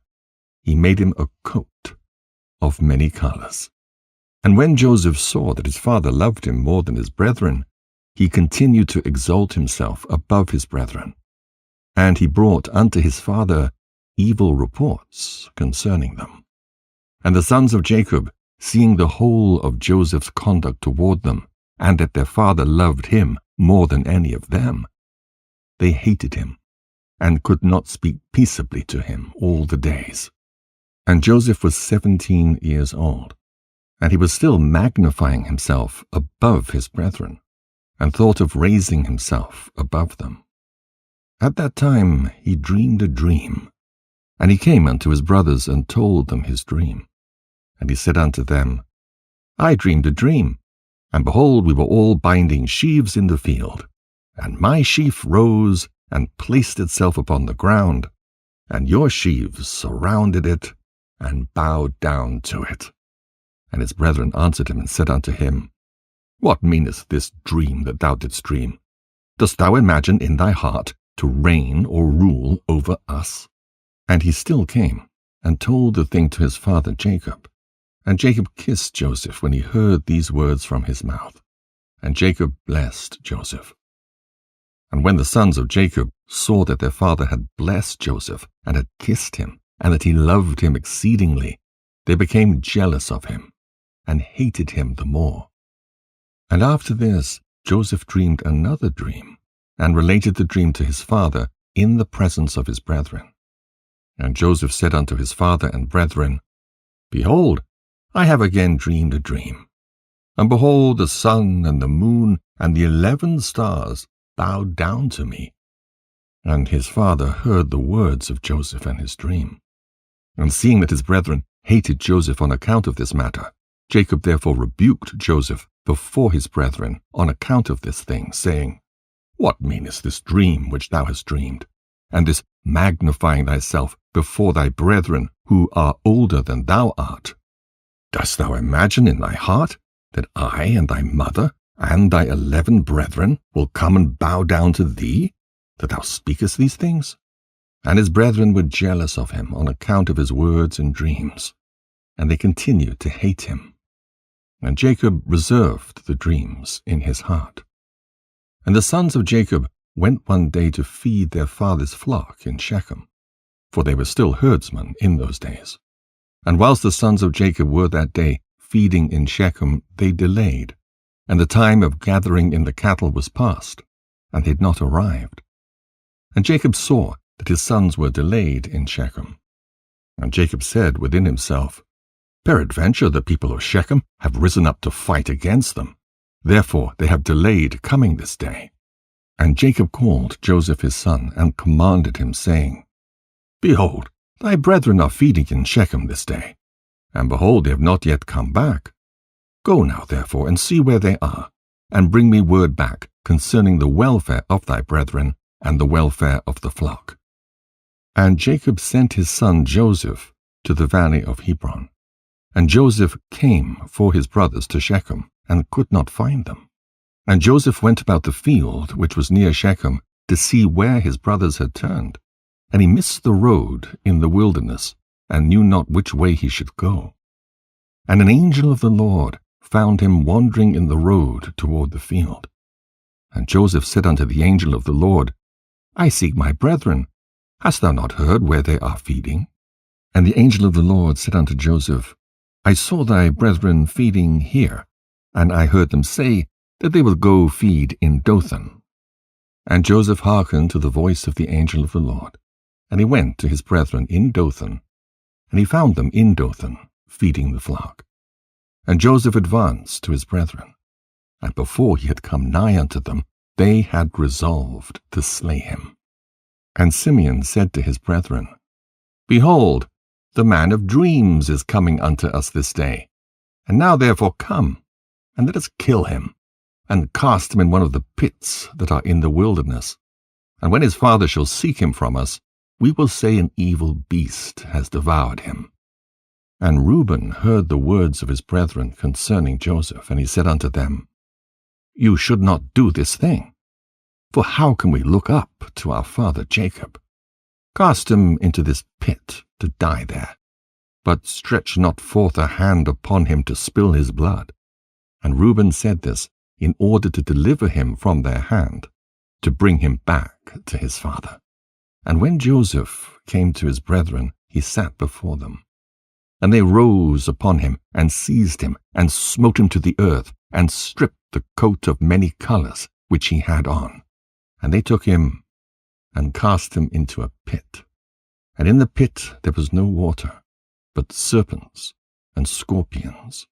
he made him a coat of many colors. And when Joseph saw that his father loved him more than his brethren, he continued to exalt himself above his brethren. And he brought unto his father evil reports concerning them. And the sons of Jacob, seeing the whole of Joseph's conduct toward them, and that their father loved him more than any of them, they hated him, and could not speak peaceably to him all the days. And Joseph was 17 years old, and he was still magnifying himself above his brethren, and thought of raising himself above them. At that time he dreamed a dream, and he came unto his brothers and told them his dream. And he said unto them, I dreamed a dream, and behold, we were all binding sheaves in the field, and my sheaf rose and placed itself upon the ground, and your sheaves surrounded it and bowed down to it. And his brethren answered him and said unto him, What meaneth this dream that thou didst dream? Dost thou imagine in thy heart to reign or rule over us? And he still came, and told the thing to his father Jacob. And Jacob kissed Joseph when he heard these words from his mouth. And Jacob blessed Joseph. And when the sons of Jacob saw that their father had blessed Joseph, and had kissed him, and that he loved him exceedingly, they became jealous of him, and hated him the more. And after this Joseph dreamed another dream, and related the dream to his father in the presence of his brethren. And Joseph said unto his father and brethren, Behold, I have again dreamed a dream. And behold, the sun and the moon and the 11 stars bowed down to me. And his father heard the words of Joseph and his dream. And seeing that his brethren hated Joseph on account of this matter, Jacob therefore rebuked Joseph before his brethren on account of this thing, saying, What meaneth this dream which thou hast dreamed, and this magnifying thyself before thy brethren who are older than thou art? Dost thou imagine in thy heart that I and thy mother and thy 11 brethren will come and bow down to thee, that thou speakest these things? And his brethren were jealous of him on account of his words and dreams, and they continued to hate him. And Jacob reserved the dreams in his heart. And the sons of Jacob went one day to feed their father's flock in Shechem, for they were still herdsmen in those days. And whilst the sons of Jacob were that day feeding in Shechem, they delayed, and the time of gathering in the cattle was past, and they had not arrived. And Jacob saw that his sons were delayed in Shechem. And Jacob said within himself, Peradventure the people of Shechem have risen up to fight against them. Therefore they have delayed coming this day. And Jacob called Joseph his son, and commanded him, saying, Behold, thy brethren are feeding in Shechem this day, and behold, they have not yet come back. Go now, therefore, and see where they are, and bring me word back concerning the welfare of thy brethren, and the welfare of the flock. And Jacob sent his son Joseph to the valley of Hebron. And Joseph came for his brothers to Shechem, and could not find them. And Joseph went about the field which was near Shechem to see where his brothers had turned. And he missed the road in the wilderness, and knew not which way he should go. And an angel of the Lord found him wandering in the road toward the field. And Joseph said unto the angel of the Lord, I seek my brethren. Hast thou not heard where they are feeding? And the angel of the Lord said unto Joseph, I saw thy brethren feeding here, and I heard them say that they will go feed in Dothan. And Joseph hearkened to the voice of the angel of the Lord, and he went to his brethren in Dothan, and he found them in Dothan, feeding the flock. And Joseph advanced to his brethren, and before he had come nigh unto them, they had resolved to slay him. And Simeon said to his brethren, Behold, the man of dreams is coming unto us this day. And now therefore come, and let us kill him, and cast him in one of the pits that are in the wilderness. And when his father shall seek him from us, we will say an evil beast has devoured him. And Reuben heard the words of his brethren concerning Joseph, and he said unto them, You should not do this thing. For how can we look up to our father Jacob? Cast him into this pit to die there, but stretch not forth a hand upon him to spill his blood. And Reuben said this in order to deliver him from their hand, to bring him back to his father. And when Joseph came to his brethren, he sat before them. And they rose upon him, and seized him, and smote him to the earth, and stripped the coat of many colors which he had on. And they took him, and cast him into a pit. And in the pit there was no water, but serpents and scorpions.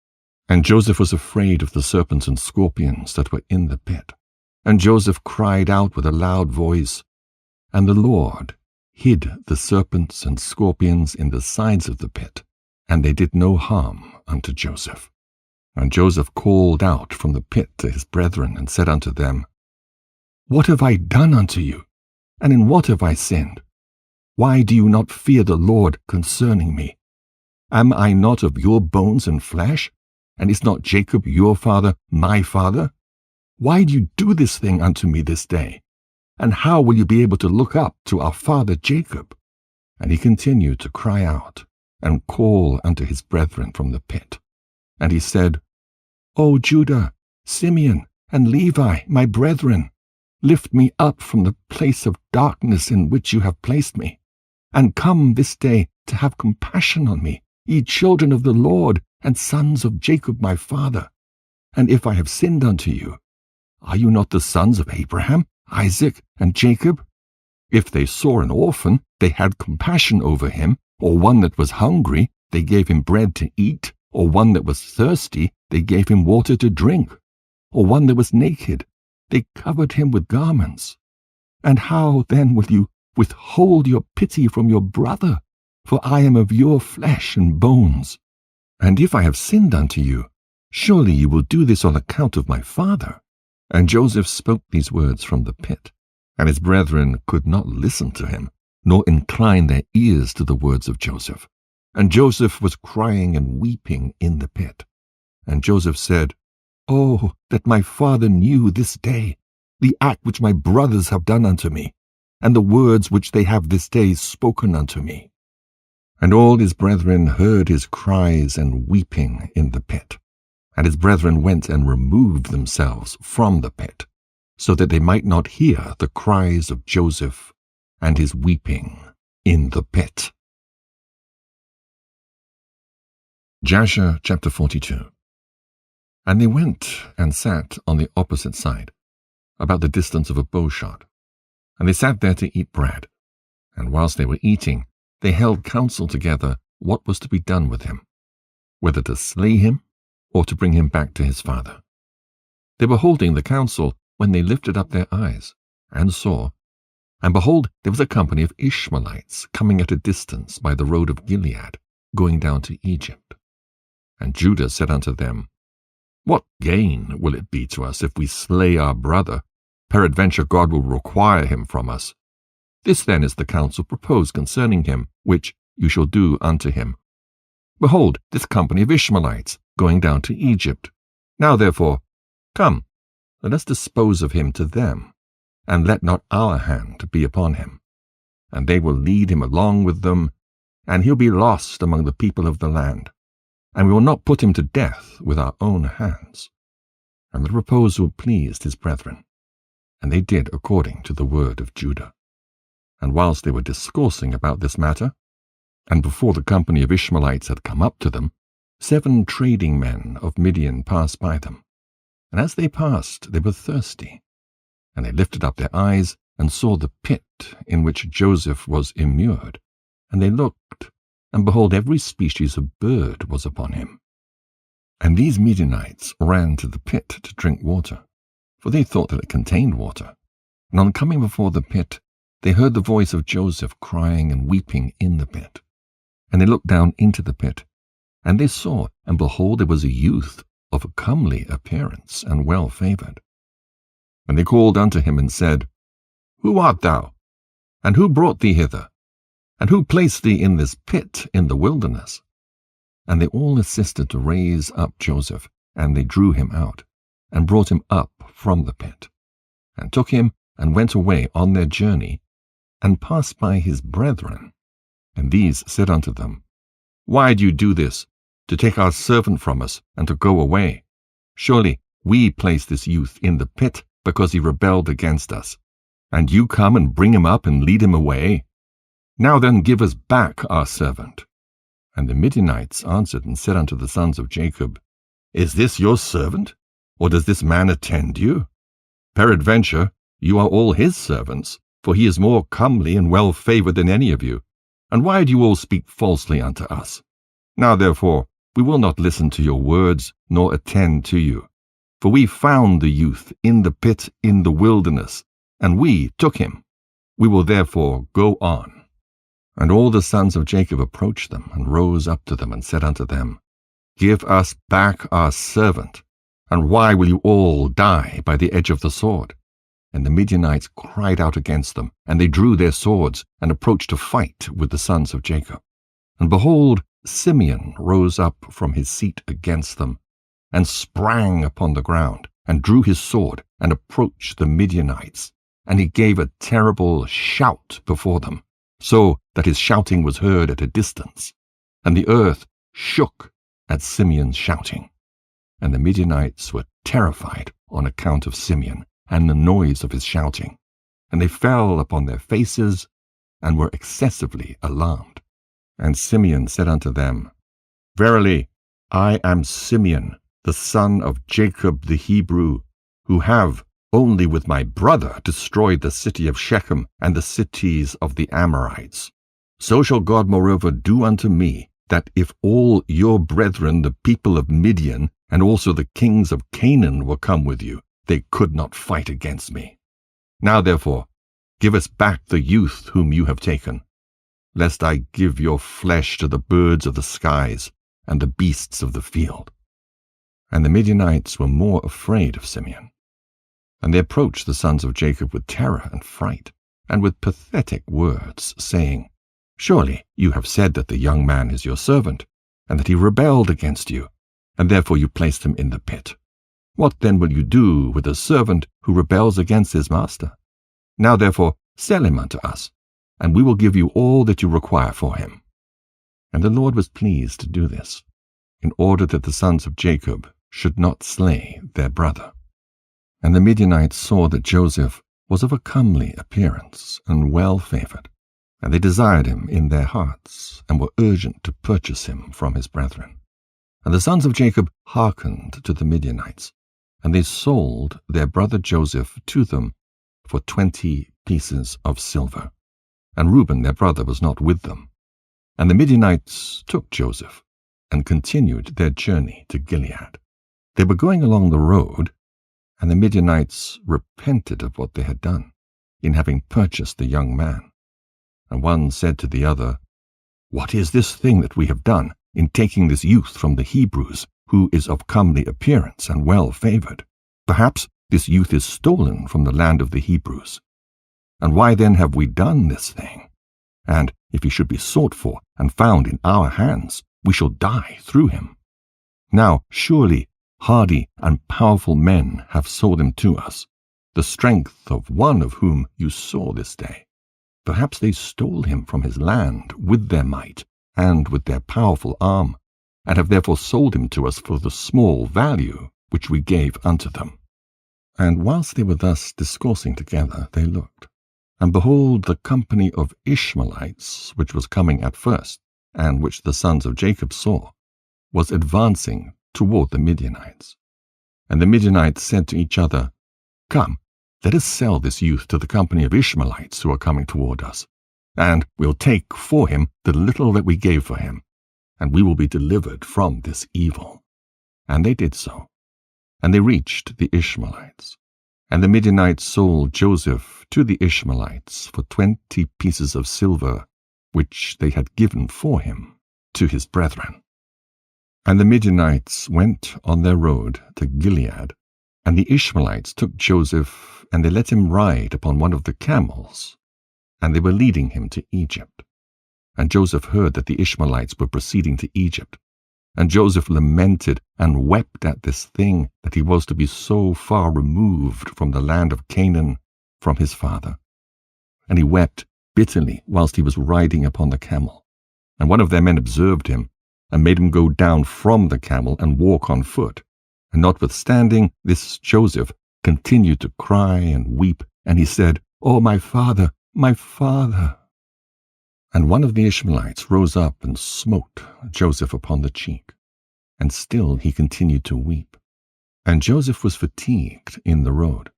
And Joseph was afraid of the serpents and scorpions that were in the pit. And Joseph cried out with a loud voice, and the Lord hid the serpents and scorpions in the sides of the pit, and they did no harm unto Joseph. And Joseph called out from the pit to his brethren, and said unto them, What have I done unto you? And in what have I sinned? Why do you not fear the Lord concerning me? Am I not of your bones and flesh? And is not Jacob your father my father? why do you do this thing unto me this day? And how will you be able to look up to our father Jacob? And he continued to cry out and call unto his brethren from the pit. And he said, O Judah, Simeon, and Levi, my brethren, lift me up from the place of darkness in which you have placed me, and come this day to have compassion on me, ye children of the Lord, and sons of Jacob my father. And if I have sinned unto you, are you not the sons of Abraham, Isaac, and Jacob? If they saw an orphan, they had compassion over him, or one that was hungry, they gave him bread to eat, or one that was thirsty, they gave him water to drink, or one that was naked, they covered him with garments. And how then will you withhold your pity from your brother? For I am of your flesh and bones. And if I have sinned unto you, surely you will do this on account of my father. And Joseph spoke these words from the pit, and his brethren could not listen to him, nor incline their ears to the words of Joseph. And Joseph was crying and weeping in the pit. And Joseph said, Oh, that my father knew this day the act which my brothers have done unto me, and the words which they have this day spoken unto me. And all his brethren heard his cries and weeping in the pit. And his brethren went and removed themselves from the pit, so that they might not hear the cries of Joseph and his weeping in the pit. Jasher chapter 42. And they went and sat on the opposite side, about the distance of a bowshot. And they sat there to eat bread. And whilst they were eating, they held counsel together what was to be done with him, whether to slay him or to bring him back to his father. They were holding the counsel when they lifted up their eyes, and saw, and behold, there was a company of Ishmaelites coming at a distance by the road of Gilead, going down to Egypt. And Judah said unto them, What gain will it be to us if we slay our brother? Peradventure God will require him from us. This then is the counsel proposed concerning him, which you shall do unto him. Behold, this company of Ishmaelites, going down to Egypt. Now therefore, come, let us dispose of him to them, and let not our hand be upon him. And they will lead him along with them, and he'll be lost among the people of the land. And we will not put him to death with our own hands. And the proposal pleased his brethren, and they did according to the word of Judah. And whilst they were discoursing about this matter, and before the company of Ishmaelites had come up to them, 7 trading men of Midian passed by them. And as they passed, they were thirsty. And they lifted up their eyes, and saw the pit in which Joseph was immured. And they looked, and behold, every species of bird was upon him. And these Midianites ran to the pit to drink water, for they thought that it contained water. And on coming before the pit, they heard the voice of Joseph crying and weeping in the pit. And they looked down into the pit, and they saw, and behold, there was a youth of a comely appearance and well-favored. And they called unto him and said, Who art thou? And who brought thee hither? And who placed thee in this pit in the wilderness? And they all assisted to raise up Joseph, and they drew him out, and brought him up from the pit, and took him, and went away on their journey, and passed by his brethren. And these said unto them, Why do you do this, to take our servant from us, and to go away? Surely we placed this youth in the pit, because he rebelled against us. And you come and bring him up and lead him away? Now then give us back our servant. And the Midianites answered and said unto the sons of Jacob, Is this your servant, or does this man attend you? Peradventure you are all his servants, for he is more comely and well-favored than any of you. And why do you all speak falsely unto us? Now therefore we will not listen to your words, nor attend to you. For we found the youth in the pit in the wilderness, and we took him. We will therefore go on. And all the sons of Jacob approached them, and rose up to them, and said unto them, Give us back our servant. And why will you all die by the edge of the sword? And the Midianites cried out against them, and they drew their swords, and approached to fight with the sons of Jacob. And behold, Simeon rose up from his seat against them, and sprang upon the ground, and drew his sword, and approached the Midianites, and he gave a terrible shout before them, so that his shouting was heard at a distance, and the earth shook at Simeon's shouting. And the Midianites were terrified on account of Simeon and the noise of his shouting, and they fell upon their faces and were excessively alarmed. And Simeon said unto them, Verily, I am Simeon, the son of Jacob the Hebrew, who have only with my brother destroyed the city of Shechem and the cities of the Amorites. So shall God moreover do unto me, that if all your brethren, the people of Midian, and also the kings of Canaan were come with you, they could not fight against me. Now therefore, give us back the youth whom you have taken, lest I give your flesh to the birds of the skies and the beasts of the field. And the Midianites were more afraid of Simeon. And they approached the sons of Jacob with terror and fright, and with pathetic words, saying, Surely you have said that the young man is your servant, and that he rebelled against you, and therefore you placed him in the pit. What then will you do with a servant who rebels against his master? Now therefore sell him unto us, and we will give you all that you require for him. And the Lord was pleased to do this, in order that the sons of Jacob should not slay their brother. And the Midianites saw that Joseph was of a comely appearance and well-favored, and they desired him in their hearts, and were urgent to purchase him from his brethren. And the sons of Jacob hearkened to the Midianites, and they sold their brother Joseph to them for 20 pieces of silver. And Reuben their brother was not with them. And the Midianites took Joseph, and continued their journey to Gilead. They were going along the road, and the Midianites repented of what they had done, in having purchased the young man. And one said to the other, What is this thing that we have done, in taking this youth from the Hebrews, who is of comely appearance and well-favored? Perhaps this youth is stolen from the land of the Hebrews. And why then have we done this thing? And if he should be sought for and found in our hands, we shall die through him. Now surely hardy and powerful men have sold him to us, the strength of one of whom you saw this day. Perhaps they stole him from his land with their might and with their powerful arm, and have therefore sold him to us for the small value which we gave unto them. And whilst they were thus discoursing together, they looked, and behold, the company of Ishmaelites, which was coming at first, and which the sons of Jacob saw, was advancing toward the Midianites. And the Midianites said to each other, Come, let us sell this youth to the company of Ishmaelites who are coming toward us, and we'll take for him the little that we gave for him, and we will be delivered from this evil. And they did so. And they reached the Ishmaelites. And the Midianites sold Joseph to the Ishmaelites for 20 pieces of silver, which they had given for him to his brethren. And the Midianites went on their road to Gilead, and the Ishmaelites took Joseph, and they let him ride upon one of the camels, and they were leading him to Egypt. And Joseph heard that the Ishmaelites were proceeding to Egypt. And Joseph lamented and wept at this thing, that he was to be so far removed from the land of Canaan, from his father. And he wept bitterly whilst he was riding upon the camel. And one of their men observed him, and made him go down from the camel and walk on foot. And notwithstanding this, Joseph continued to cry and weep, and he said, O my father, my father! And one of the Ishmaelites rose up and smote Joseph upon the cheek, and still he continued to weep. And Joseph was fatigued in the road,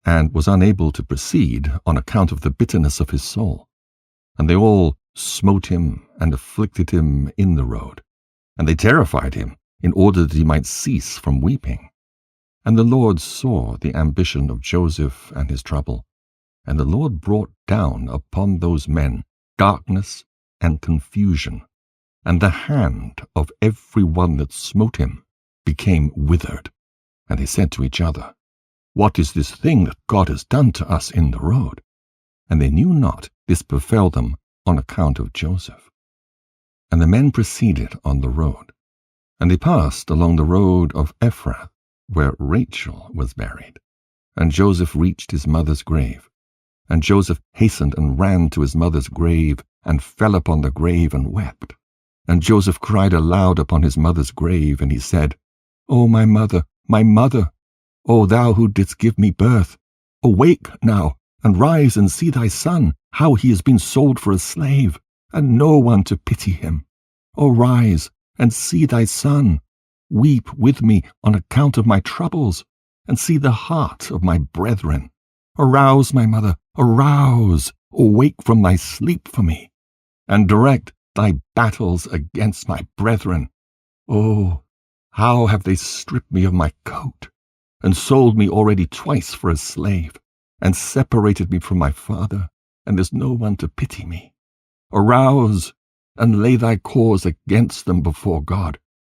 and was unable to proceed on account of the bitterness of his soul. And they all smote him and afflicted him in the road, and they terrified him in order that he might cease from weeping. And the Lord saw the ambition of Joseph and his trouble, and the Lord brought down upon those men darkness and confusion, and the hand of every one that smote him became withered. And they said to each other, What is this thing that God has done to us in the road? And they knew not this befell them on account of Joseph. And the men proceeded on the road, and they passed along the road of Ephrath, where Rachel was buried. And Joseph reached his mother's grave. And Joseph hastened and ran to his mother's grave, and fell upon the grave and wept. And Joseph cried aloud upon his mother's grave, and he said, O my mother, O thou who didst give me birth, awake now, and rise and see thy son, how he has been sold for a slave, and no one to pity him. O rise and see thy son, weep with me on account of my troubles, and see the heart of my brethren. Arouse, my mother, arouse, awake from thy sleep for me, and direct thy battles against my brethren. Oh, how have they stripped me of my coat, and sold me already twice for a slave, and separated me from my father, and there's no one to pity me. Arouse, and lay thy cause against them before God,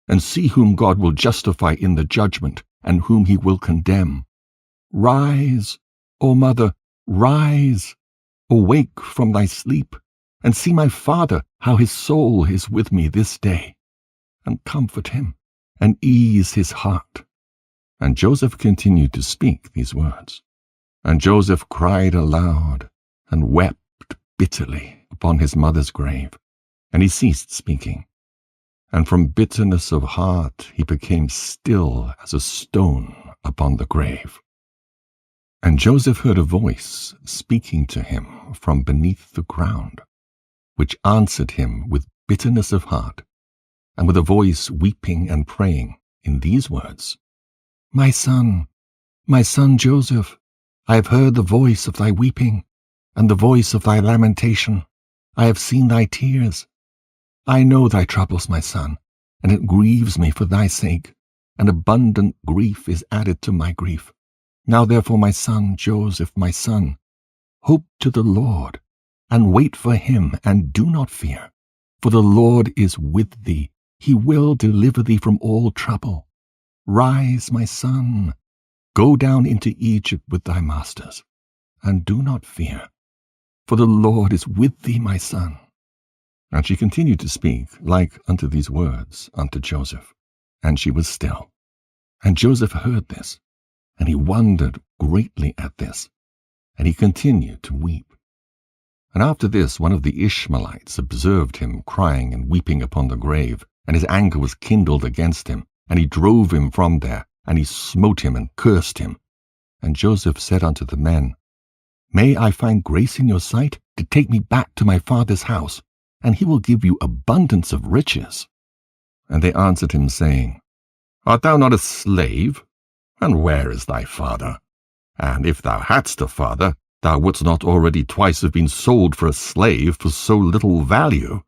and see whom God will justify in the judgment, and whom he will condemn. Rise, O mother, rise, awake from thy sleep, and see my father, how his soul is with me this day, and comfort him, and ease his heart. And Joseph continued to speak these words. And Joseph cried aloud, and wept bitterly upon his mother's grave, and he ceased speaking. And from bitterness of heart he became still as a stone upon the grave. And Joseph heard a voice speaking to him from beneath the ground, which answered him with bitterness of heart, and with a voice weeping and praying in these words, my son Joseph, I have heard the voice of thy weeping, and the voice of thy lamentation. I have seen thy tears. I know thy troubles, my son, and it grieves me for thy sake, and abundant grief is added to my grief. Now therefore, my son Joseph, my son, hope to the Lord, and wait for him, and do not fear. For the Lord is with thee, he will deliver thee from all trouble. Rise, my son, go down into Egypt with thy masters, and do not fear, for the Lord is with thee, my son. And she continued to speak like unto these words unto Joseph, and she was still. And Joseph heard this, and he wondered greatly at this, and he continued to weep. And after this one of the Ishmaelites observed him crying and weeping upon the grave, and his anger was kindled against him, and he drove him from there, and he smote him and cursed him. And Joseph said unto the men, May I find grace in your sight to take me back to my father's house, and he will give you abundance of riches. And they answered him, saying, Art thou not a slave? And where is thy father? And if thou hadst a father, thou wouldst not already twice have been sold for a slave for so little value.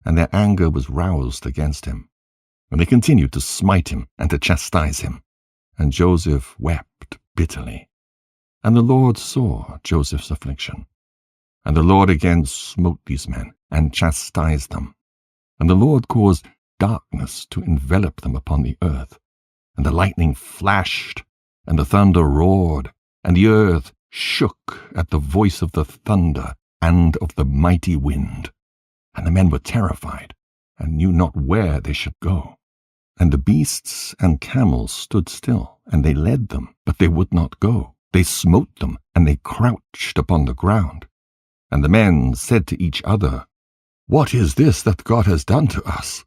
And their anger was roused against him. And they continued to smite him and to chastise him. And Joseph wept bitterly. And the Lord saw Joseph's affliction. And the Lord again smote these men, and chastised them. And the Lord caused darkness to envelop them upon the earth. And the lightning flashed, and the thunder roared, and the earth shook at the voice of the thunder and of the mighty wind. And the men were terrified, and knew not where they should go. And the beasts and camels stood still, and they led them, but they would not go. They smote them, and they crouched upon the ground. And the men said to each other, What is this that God has done to us?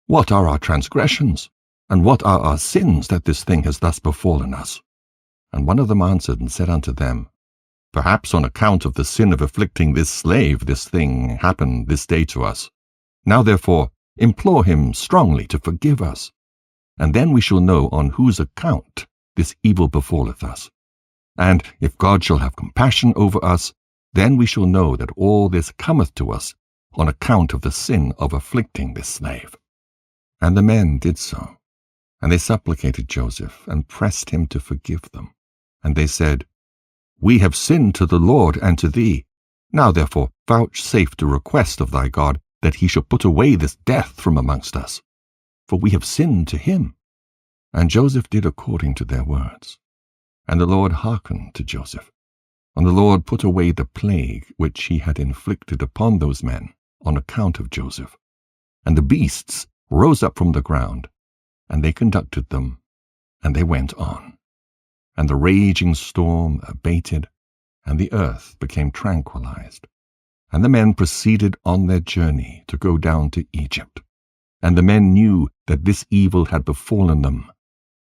What are our transgressions? And what are our sins that this thing has thus befallen us? And one of them answered and said unto them, Perhaps on account of the sin of afflicting this slave this thing happened this day to us. Now therefore implore him strongly to forgive us, and then we shall know on whose account this evil befalleth us. And if God shall have compassion over us, then we shall know that all this cometh to us on account of the sin of afflicting this slave. And the men did so, and they supplicated Joseph, and pressed him to forgive them. And they said, We have sinned to the Lord and to thee. Now therefore vouchsafe to request of thy God that he shall put away this death from amongst us, for we have sinned to him. And Joseph did according to their words. And the Lord hearkened to Joseph. And the Lord put away the plague which he had inflicted upon those men on account of Joseph. And the beasts rose up from the ground, and they conducted them, and they went on. And the raging storm abated, and the earth became tranquilized. And the men proceeded on their journey to go down to Egypt. And the men knew that this evil had befallen them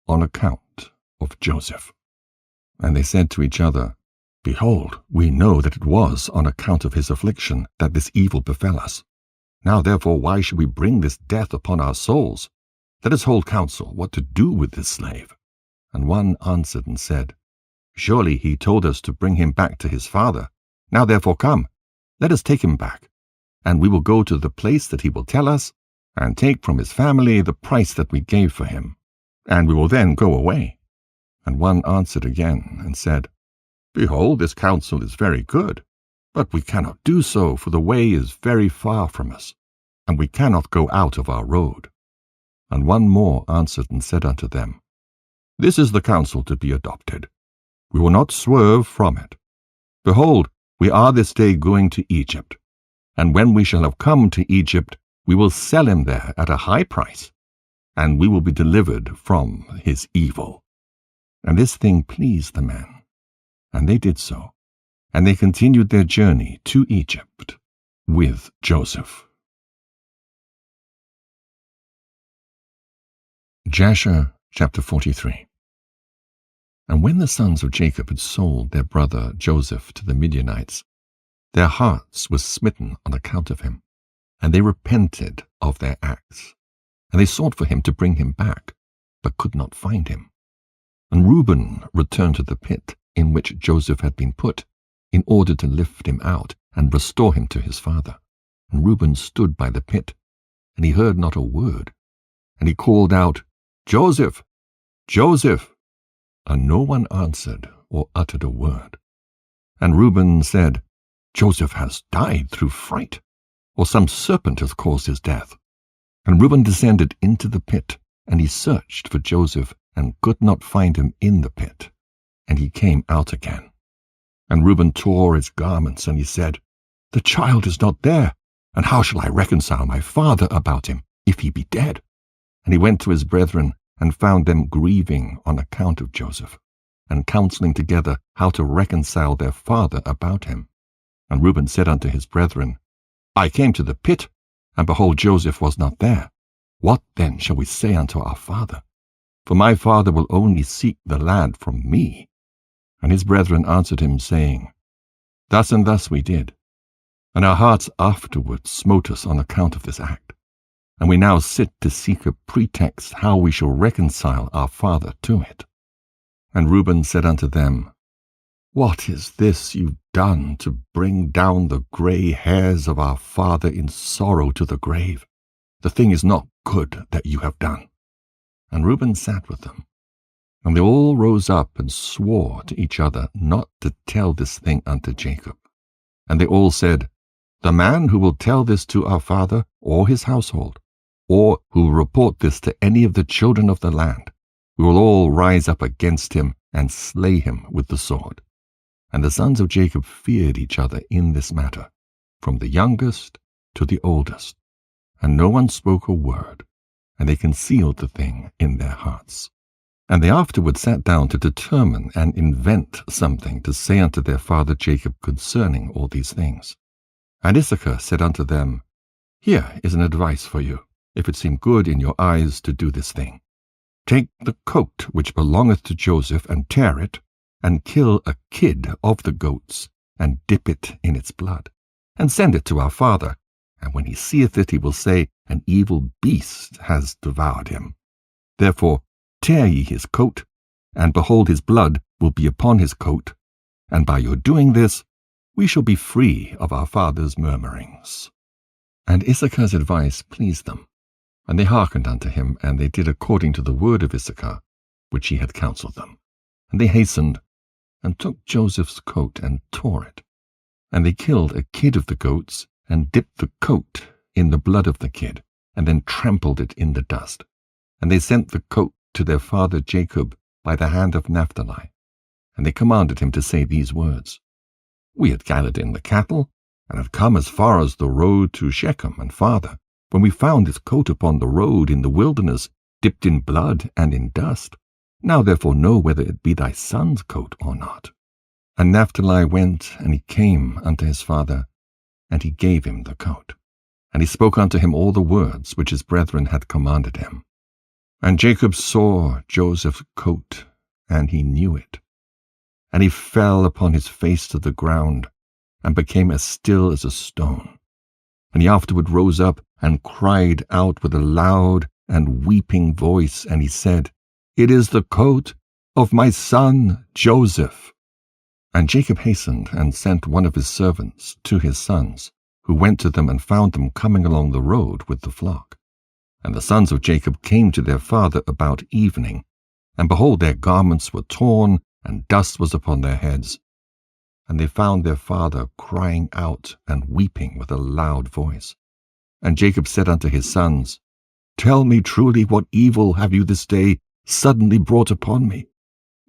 on account of Joseph. And they said to each other, Behold, we know that it was on account of his affliction that this evil befell us. Now therefore why should we bring this death upon our souls? Let us hold counsel what to do with this slave. And one answered and said, Surely he told us to bring him back to his father. Now therefore come, let us take him back, and we will go to the place that he will tell us, and take from his family the price that we gave for him, and we will then go away. And one answered again and said, Behold, this counsel is very good, but we cannot do so, for the way is very far from us, and we cannot go out of our road. And one more answered and said unto them, This is the counsel to be adopted. We will not swerve from it. Behold, we are this day going to Egypt, and when we shall have come to Egypt, we will sell him there at a high price, and we will be delivered from his evil. And this thing pleased the men, and they did so, and they continued their journey to Egypt with Joseph. Jasher chapter 43. And when the sons of Jacob had sold their brother Joseph to the Midianites, their hearts were smitten on account of him, and they repented of their acts. And they sought for him to bring him back, but could not find him. And Reuben returned to the pit in which Joseph had been put, in order to lift him out and restore him to his father. And Reuben stood by the pit, and he heard not a word. And he called out, Joseph, Joseph! And no one answered or uttered a word. And Reuben said, Joseph has died through fright, or some serpent has caused his death. And Reuben descended into the pit, and he searched for Joseph, and could not find him in the pit. And he came out again. And Reuben tore his garments, and he said, The child is not there, and how shall I reconcile my father about him, if he be dead? And he went to his brethren, and found them grieving on account of Joseph, and counseling together how to reconcile their father about him. And Reuben said unto his brethren, I came to the pit, and behold, Joseph was not there. What then shall we say unto our father? For my father will only seek the lad from me. And his brethren answered him, saying, Thus and thus we did, and our hearts afterward smote us on account of this act. And we now sit to seek a pretext how we shall reconcile our father to it. And Reuben said unto them, What is this you've done to bring down the gray hairs of our father in sorrow to the grave? The thing is not good that you have done. And Reuben sat with them. And they all rose up and swore to each other not to tell this thing unto Jacob. And they all said, The man who will tell this to our father or his household, or who will report this to any of the children of the land, we will all rise up against him and slay him with the sword. And the sons of Jacob feared each other in this matter, from the youngest to the oldest. And no one spoke a word, and they concealed the thing in their hearts. And they afterward sat down to determine and invent something to say unto their father Jacob concerning all these things. And Issachar said unto them, Here is an advice for you, if it seem good in your eyes to do this thing. Take the coat which belongeth to Joseph, and tear it, and kill a kid of the goats, and dip it in its blood, and send it to our father. And when he seeth it, he will say, An evil beast has devoured him. Therefore tear ye his coat, and behold, his blood will be upon his coat, and by your doing this, we shall be free of our father's murmurings. And Issachar's advice pleased them, and they hearkened unto him, and they did according to the word of Issachar, which he had counselled them. And they hastened, and took Joseph's coat, and tore it. And they killed a kid of the goats, and dipped the coat in the blood of the kid, and then trampled it in the dust. And they sent the coat to their father Jacob by the hand of Naphtali. And they commanded him to say these words, We had gathered in the cattle, and had come as far as the road to Shechem and farther, when we found this coat upon the road in the wilderness, dipped in blood and in dust. Now therefore know whether it be thy son's coat or not. And Naphtali went, and he came unto his father, and he gave him the coat. And he spoke unto him all the words which his brethren had commanded him. And Jacob saw Joseph's coat, and he knew it. And he fell upon his face to the ground, and became as still as a stone. And he afterward rose up, and cried out with a loud and weeping voice, and he said, It is the coat of my son Joseph. And Jacob hastened, and sent one of his servants to his sons, who went to them and found them coming along the road with the flock. And the sons of Jacob came to their father about evening, and behold, their garments were torn, and dust was upon their heads. And they found their father crying out and weeping with a loud voice. And Jacob said unto his sons, Tell me truly, what evil have you this day suddenly brought upon me?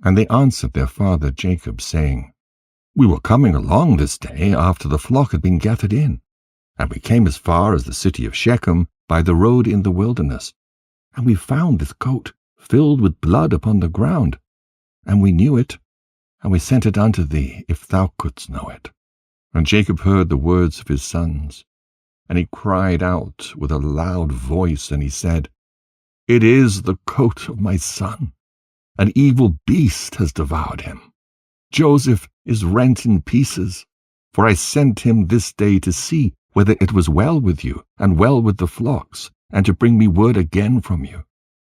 And they answered their father Jacob, saying, We were coming along this day after the flock had been gathered in, and we came as far as the city of Shechem by the road in the wilderness. And we found this coat filled with blood upon the ground, and we knew it, and we sent it unto thee, if thou couldst know it. And Jacob heard the words of his sons, and he cried out with a loud voice, and he said, It is the coat of my son. An evil beast has devoured him. Joseph is rent in pieces, for I sent him this day to see whether it was well with you, and well with the flocks, and to bring me word again from you.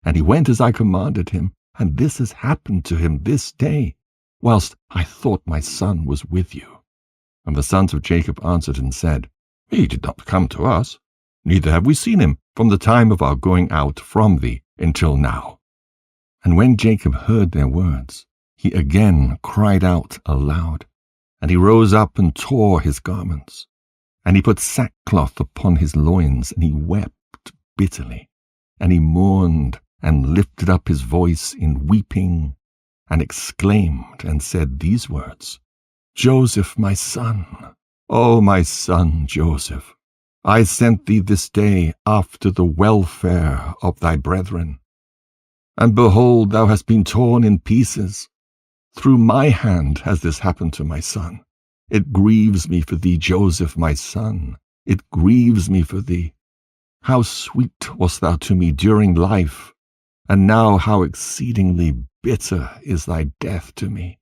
And he went as I commanded him, and this has happened to him this day, whilst I thought my son was with you. And the sons of Jacob answered and said, He did not come to us, neither have we seen him from the time of our going out from thee until now. And when Jacob heard their words, he again cried out aloud, and he rose up and tore his garments. And he put sackcloth upon his loins, and he wept bitterly. And he mourned, and lifted up his voice in weeping, and exclaimed, and said these words, Joseph, my son, O my son Joseph, I sent thee this day after the welfare of thy brethren. And behold, thou hast been torn in pieces. Through my hand has this happened to my son. It grieves me for thee, Joseph, my son. It grieves me for thee. How sweet wast thou to me during life, and now how exceedingly bitter is thy death to me.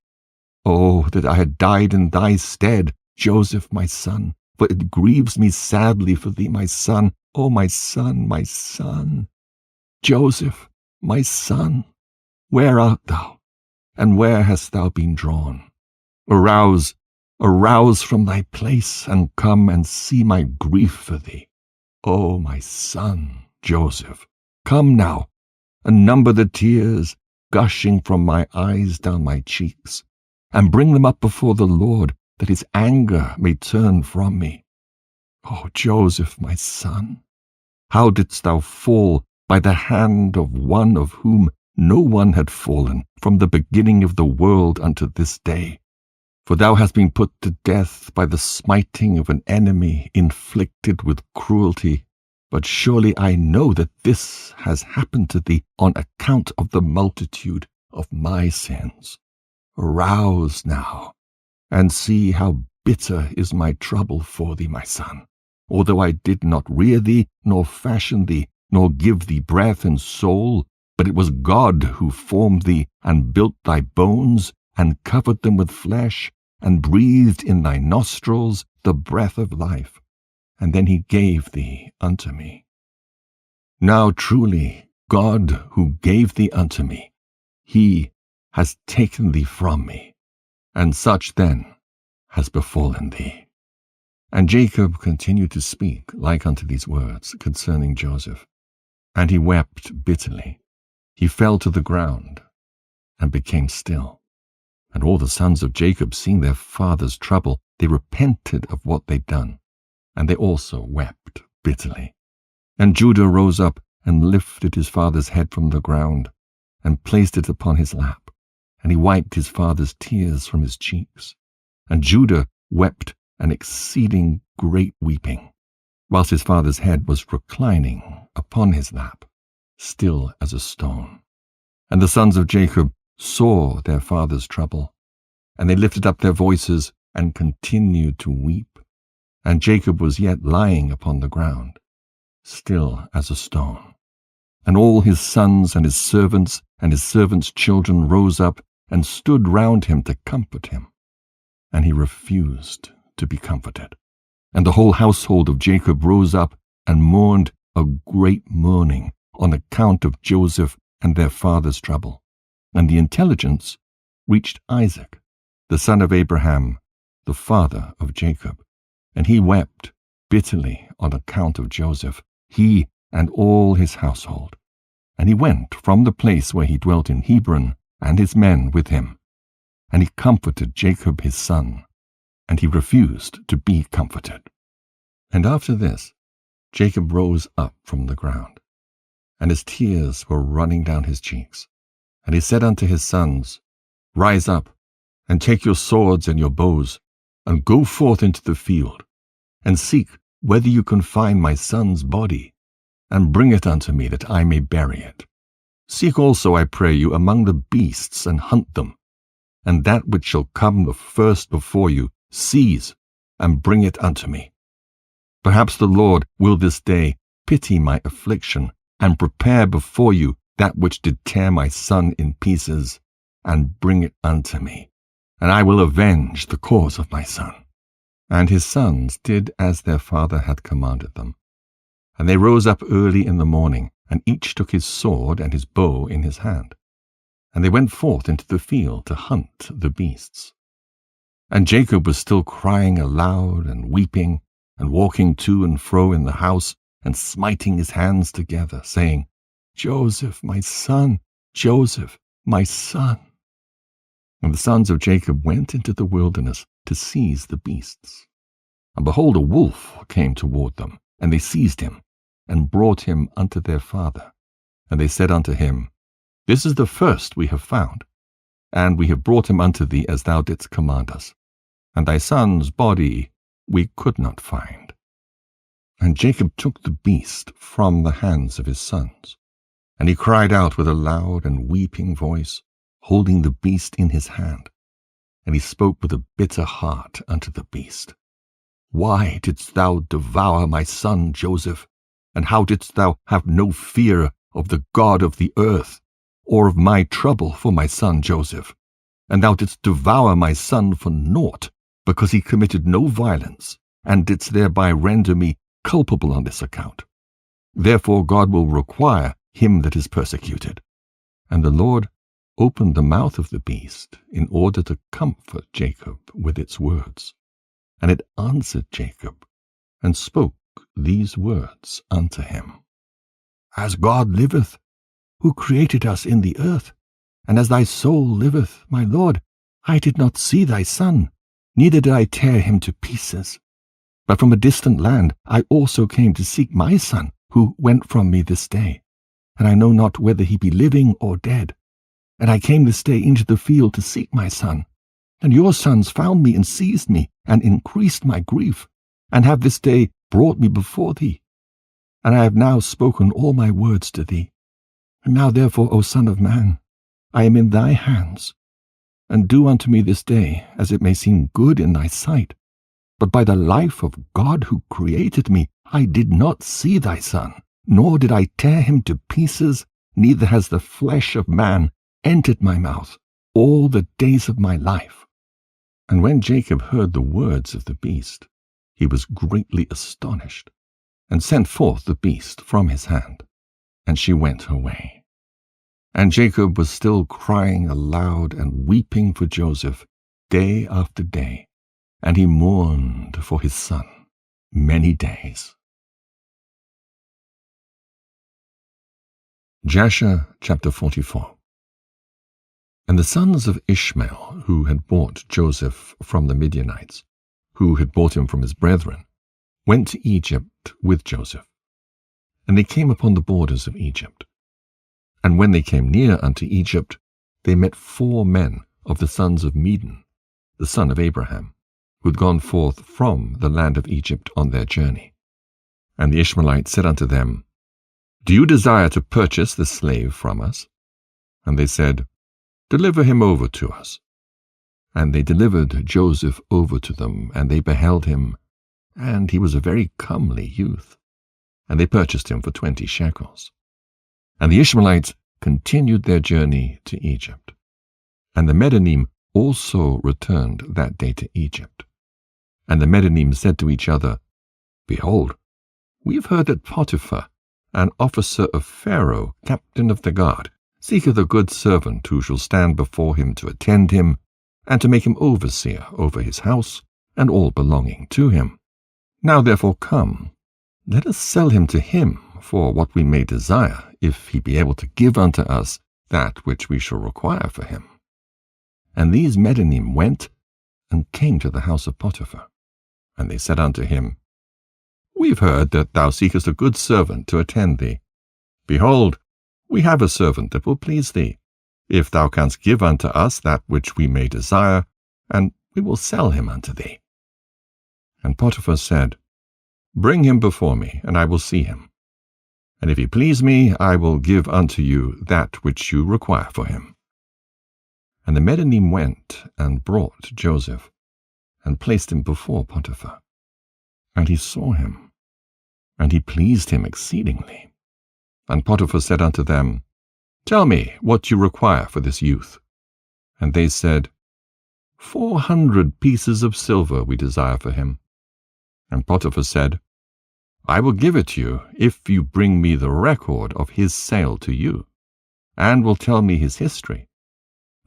Oh, that I had died in thy stead, Joseph, my son, for it grieves me sadly for thee, my son. Oh, my son, my son. Joseph, my son, where art thou, and where hast thou been drawn? Arouse, arouse from thy place, and come and see my grief for thee. O my son, Joseph, come now, and number the tears gushing from my eyes down my cheeks, and bring them up before the Lord, that his anger may turn from me. O Joseph, my son, how didst thou fall by the hand of one of whom no one had fallen from the beginning of the world unto this day? For thou hast been put to death by the smiting of an enemy inflicted with cruelty. But surely I know that this has happened to thee on account of the multitude of my sins. Arouse now, and see how bitter is my trouble for thee, my son. Although I did not rear thee, nor fashion thee, nor give thee breath and soul, but it was God who formed thee, and built thy bones, and covered them with flesh, and breathed in thy nostrils the breath of life, and then he gave thee unto me. Now truly God who gave thee unto me, he has taken thee from me, and such then has befallen thee. And Jacob continued to speak like unto these words concerning Joseph, and he wept bitterly. He fell to the ground, and became still. And all the sons of Jacob, seeing their father's trouble, they repented of what they'd done, and they also wept bitterly. And Judah rose up and lifted his father's head from the ground, and placed it upon his lap, and he wiped his father's tears from his cheeks. And Judah wept an exceeding great weeping, whilst his father's head was reclining upon his lap, still as a stone. And the sons of Jacob saw their father's trouble, and they lifted up their voices and continued to weep. And Jacob was yet lying upon the ground, still as a stone. And all his sons and his servants children rose up and stood round him to comfort him. And he refused to be comforted. And the whole household of Jacob rose up and mourned a great mourning on account of Joseph and their father's trouble. And the intelligence reached Isaac, the son of Abraham, the father of Jacob. And he wept bitterly on account of Joseph, he and all his household. And he went from the place where he dwelt in Hebron, and his men with him. And he comforted Jacob his son, and he refused to be comforted. And after this, Jacob rose up from the ground, and his tears were running down his cheeks. And he said unto his sons, Rise up, and take your swords and your bows, and go forth into the field, and seek whether you can find my son's body, and bring it unto me, that I may bury it. Seek also, I pray you, among the beasts, and hunt them, and that which shall come the first before you, seize, and bring it unto me. Perhaps the Lord will this day pity my affliction, and prepare before you that which did tear my son in pieces, and bring it unto me, and I will avenge the cause of my son. And his sons did as their father had commanded them. And they rose up early in the morning, and each took his sword and his bow in his hand. And they went forth into the field to hunt the beasts. And Jacob was still crying aloud and weeping, and walking to and fro in the house, and smiting his hands together, saying, Joseph, my son, Joseph, my son. And the sons of Jacob went into the wilderness to seize the beasts. And behold, a wolf came toward them, and they seized him, and brought him unto their father. And they said unto him, This is the first we have found, and we have brought him unto thee as thou didst command us. And thy son's body we could not find. And Jacob took the beast from the hands of his sons, and he cried out with a loud and weeping voice, holding the beast in his hand. And he spoke with a bitter heart unto the beast. Why didst thou devour my son Joseph? And how didst thou have no fear of the God of the earth, or of my trouble for my son Joseph? And thou didst devour my son for naught, because he committed no violence, and didst thereby render me culpable on this account. Therefore God will require him that is persecuted. And the Lord opened the mouth of the beast in order to comfort Jacob with its words. And it answered Jacob, and spoke these words unto him. As God liveth, who created us in the earth, and as thy soul liveth, my Lord, I did not see thy son, neither did I tear him to pieces. But from a distant land I also came to seek my son, who went from me this day, and I know not whether he be living or dead. And I came this day into the field to seek my son. And your sons found me and seized me, and increased my grief, and have this day brought me before thee. And I have now spoken all my words to thee. And now therefore, O Son of Man, I am in thy hands. And do unto me this day as it may seem good in thy sight. But by the life of God who created me, I did not see thy son, nor did I tear him to pieces, neither has the flesh of man entered my mouth all the days of my life. And when Jacob heard the words of the beast, he was greatly astonished, and sent forth the beast from his hand, and she went her way. And Jacob was still crying aloud and weeping for Joseph day after day, and he mourned for his son many days. Jasher chapter 44. And the sons of Ishmael, who had bought Joseph from the Midianites, who had bought him from his brethren, went to Egypt with Joseph. And they came upon the borders of Egypt. And when they came near unto Egypt, they met 4 men of the sons of Medan, the son of Abraham, who had gone forth from the land of Egypt on their journey. And the Ishmaelites said unto them, Do you desire to purchase the slave from us? And they said, Deliver him over to us. And they delivered Joseph over to them, and they beheld him, and he was a very comely youth. And they purchased him for 20 shekels. And the Ishmaelites continued their journey to Egypt. And the Medanim also returned that day to Egypt. And the Medanim said to each other, Behold, we have heard that Potiphar, an officer of Pharaoh, captain of the guard, seeketh a good servant who shall stand before him to attend him, and to make him overseer over his house, and all belonging to him. Now therefore come, let us sell him to him for what we may desire, if he be able to give unto us that which we shall require for him. And these Medanim went, and came to the house of Potiphar. And they said unto him, We have heard that thou seekest a good servant to attend thee. Behold, we have a servant that will please thee, if thou canst give unto us that which we may desire, and we will sell him unto thee. And Potiphar said, Bring him before me, and I will see him. And if he please me, I will give unto you that which you require for him. And the Medanim went and brought Joseph, and placed him before Potiphar. And he saw him, and he pleased him exceedingly. And Potiphar said unto them, Tell me what you require for this youth. And they said, 400 pieces of silver we desire for him. And Potiphar said, I will give it you, if you bring me the record of his sale to you, and will tell me his history,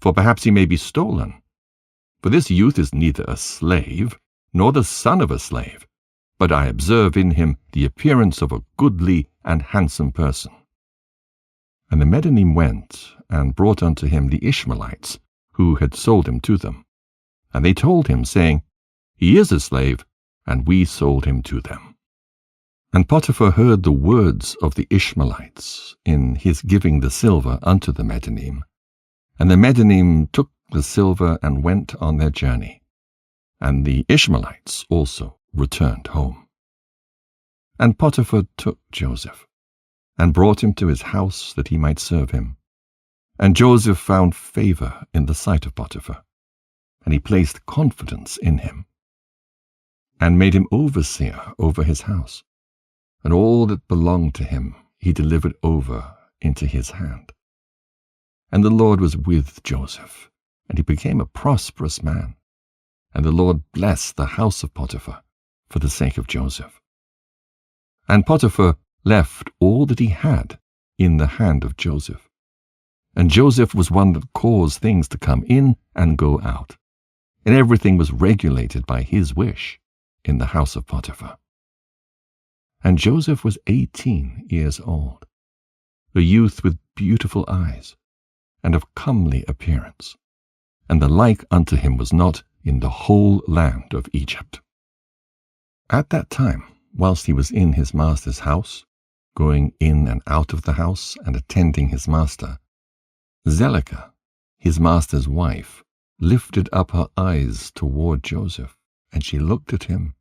for perhaps he may be stolen. For this youth is neither a slave, nor the son of a slave, but I observe in him the appearance of a goodly and handsome person. And the Medanim went, and brought unto him the Ishmaelites, who had sold him to them. And they told him, saying, He is a slave, and we sold him to them. And Potiphar heard the words of the Ishmaelites in his giving the silver unto the Medanim. And the Medanim took the silver and went on their journey. And the Ishmaelites also returned home. And Potiphar took Joseph, and brought him to his house that he might serve him. And Joseph found favor in the sight of Potiphar, and he placed confidence in him, and made him overseer over his house, and all that belonged to him he delivered over into his hand. And the Lord was with Joseph, and he became a prosperous man. And the Lord blessed the house of Potiphar for the sake of Joseph. And Potiphar left all that he had in the hand of Joseph. And Joseph was one that caused things to come in and go out, and everything was regulated by his wish in the house of Potiphar. And Joseph was 18 years old, a youth with beautiful eyes, and of comely appearance, and the like unto him was not in the whole land of Egypt. At that time, whilst he was in his master's house, going in and out of the house and attending his master, Zelicah, his master's wife, lifted up her eyes toward Joseph, and she looked at him.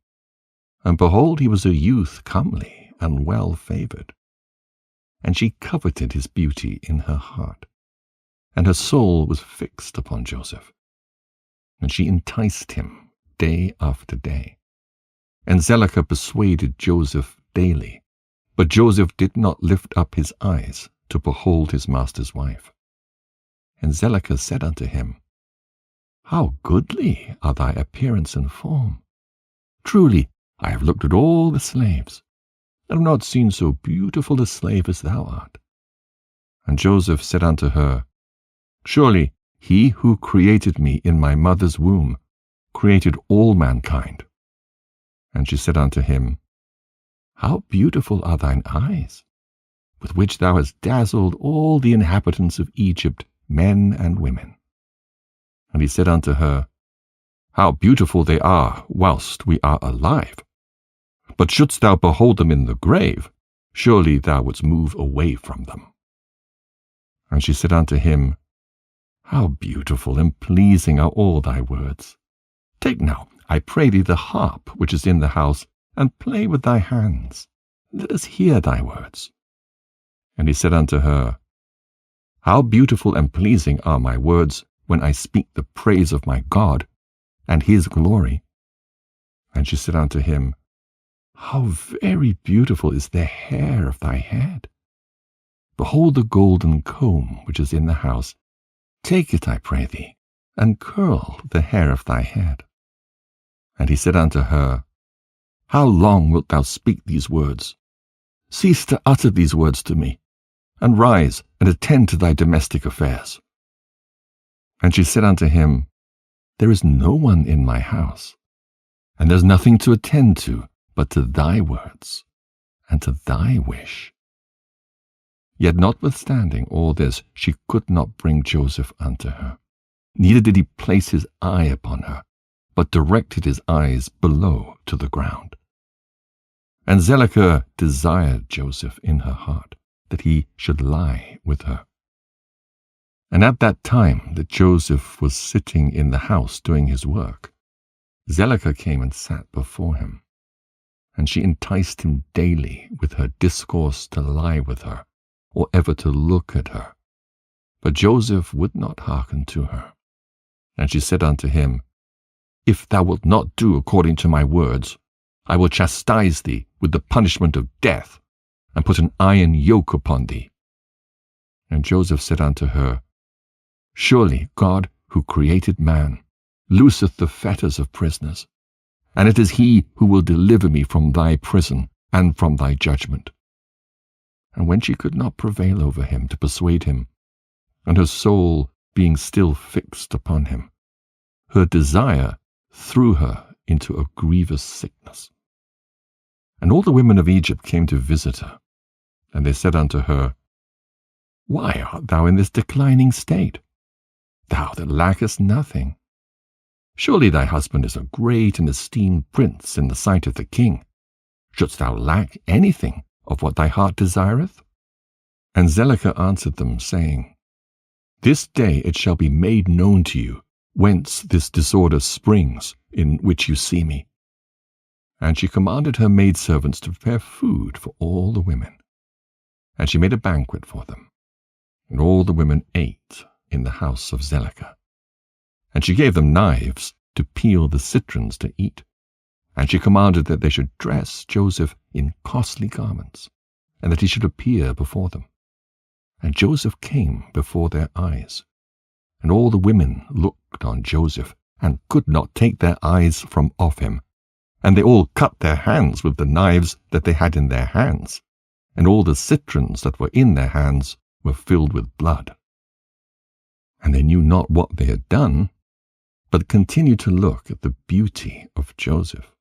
And behold, he was a youth comely and well favored. And she coveted his beauty in her heart, and her soul was fixed upon Joseph. And she enticed him day after day. And Zelicah persuaded Joseph daily, but Joseph did not lift up his eyes to behold his master's wife. And Zelicah said unto him, How goodly are thy appearance and form! Truly, I have looked at all the slaves, and have not seen so beautiful a slave as thou art. And Joseph said unto her, Surely he who created me in my mother's womb created all mankind. And she said unto him, How beautiful are thine eyes, with which thou hast dazzled all the inhabitants of Egypt, men and women. And he said unto her, How beautiful they are whilst we are alive! But shouldst thou behold them in the grave, surely thou wouldst move away from them. And she said unto him, How beautiful and pleasing are all thy words! Take now, I pray thee, the harp which is in the house, and play with thy hands. Let us hear thy words. And he said unto her, How beautiful and pleasing are my words when I speak the praise of my God and his glory. And she said unto him, How very beautiful is the hair of thy head! Behold the golden comb which is in the house. Take it, I pray thee, and curl the hair of thy head. And he said unto her, How long wilt thou speak these words? Cease to utter these words to me, and rise and attend to thy domestic affairs. And she said unto him, There is no one in my house, and there is nothing to attend to but to thy words and to thy wish. Yet notwithstanding all this, she could not bring Joseph unto her. Neither did he place his eye upon her, but directed his eyes below to the ground. And Zelicah desired Joseph in her heart, that he should lie with her. And at that time that Joseph was sitting in the house doing his work, Zelicah came and sat before him. And she enticed him daily with her discourse to lie with her, or ever to look at her. But Joseph would not hearken to her. And she said unto him, If thou wilt not do according to my words, I will chastise thee with the punishment of death, and put an iron yoke upon thee. And Joseph said unto her, Surely God, who created man, looseth the fetters of prisoners, and it is he who will deliver me from thy prison and from thy judgment. And when she could not prevail over him to persuade him, and her soul being still fixed upon him, her desire threw her into a grievous sickness. And all the women of Egypt came to visit her, and they said unto her, Why art thou in this declining state, thou that lackest nothing? Surely thy husband is a great and esteemed prince in the sight of the king. Shouldst thou lack anything of what thy heart desireth? And Zelicah answered them, saying, This day it shall be made known to you whence this disorder springs in which you see me. And she commanded her maidservants to prepare food for all the women. And she made a banquet for them. And all the women ate in the house of Zelicah. And she gave them knives to peel the citrons to eat. And she commanded that they should dress Joseph in costly garments, and that he should appear before them. And Joseph came before their eyes. And all the women looked on Joseph, and could not take their eyes from off him. And they all cut their hands with the knives that they had in their hands, and all the citrons that were in their hands were filled with blood. And they knew not what they had done, but continued to look at the beauty of Joseph,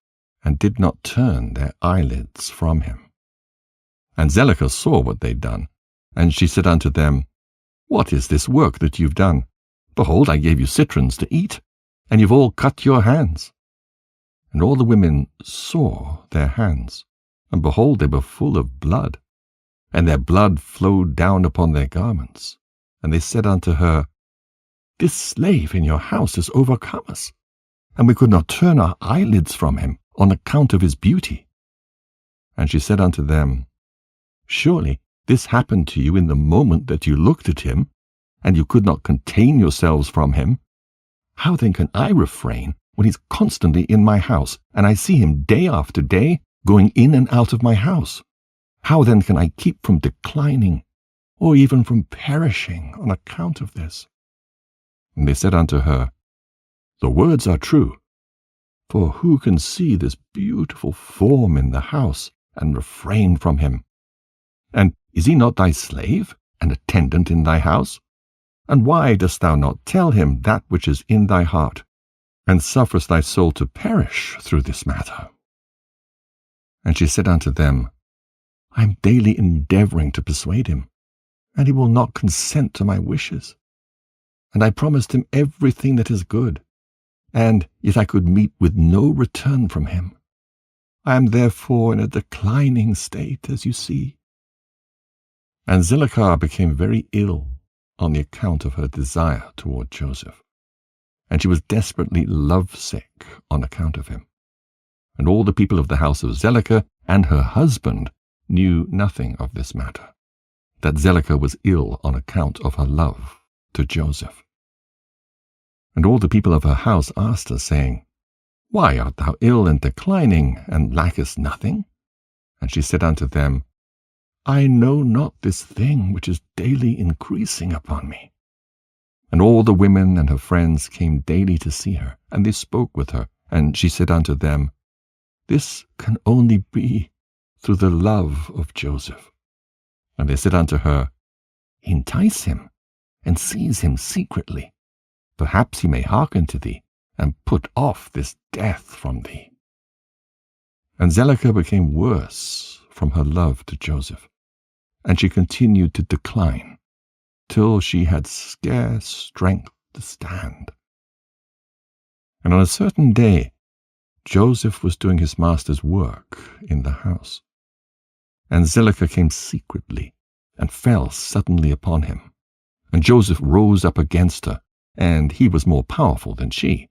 and did not turn their eyelids from him. And Zelicah saw what they had done, and she said unto them, What is this work that you've done? Behold, I gave you citrons to eat, and you've all cut your hands. And all the women saw their hands, and behold, they were full of blood, and their blood flowed down upon their garments. And they said unto her, This slave in your house is overcome us, and we could not turn our eyelids from him on account of his beauty. And she said unto them, Surely this happened to you in the moment that you looked at him, and you could not contain yourselves from him. How then can I refrain when he's constantly in my house, and I see him day after day going in and out of my house? How then can I keep from declining, or even from perishing on account of this? And they said unto her, The words are true. For who can see this beautiful form in the house, and refrain from him? And is he not thy slave, and attendant in thy house? And why dost thou not tell him that which is in thy heart, and sufferest thy soul to perish through this matter? And she said unto them, I am daily endeavoring to persuade him, and he will not consent to my wishes. And I promised him everything that is good, and yet I could meet with no return from him. I am therefore in a declining state, as you see. And Zelicah became very ill on the account of her desire toward Joseph, and she was desperately lovesick on account of him. And all the people of the house of Zelicah and her husband knew nothing of this matter. that Zelicah was ill on account of her love to Joseph. And all the people of her house asked her, saying, Why art thou ill and declining, and lackest nothing? And she said unto them, I know not this thing which is daily increasing upon me. And all the women and her friends came daily to see her, and they spoke with her. And she said unto them, This can only be through the love of Joseph. And they said unto her, Entice him, and seize him secretly. Perhaps he may hearken to thee, and put off this death from thee. And Zelicah became worse from her love to Joseph, and she continued to decline, till she had scarce strength to stand. And on a certain day Joseph was doing his master's work in the house. And Zelicah came secretly, and fell suddenly upon him. And Joseph rose up against her, and he was more powerful than she,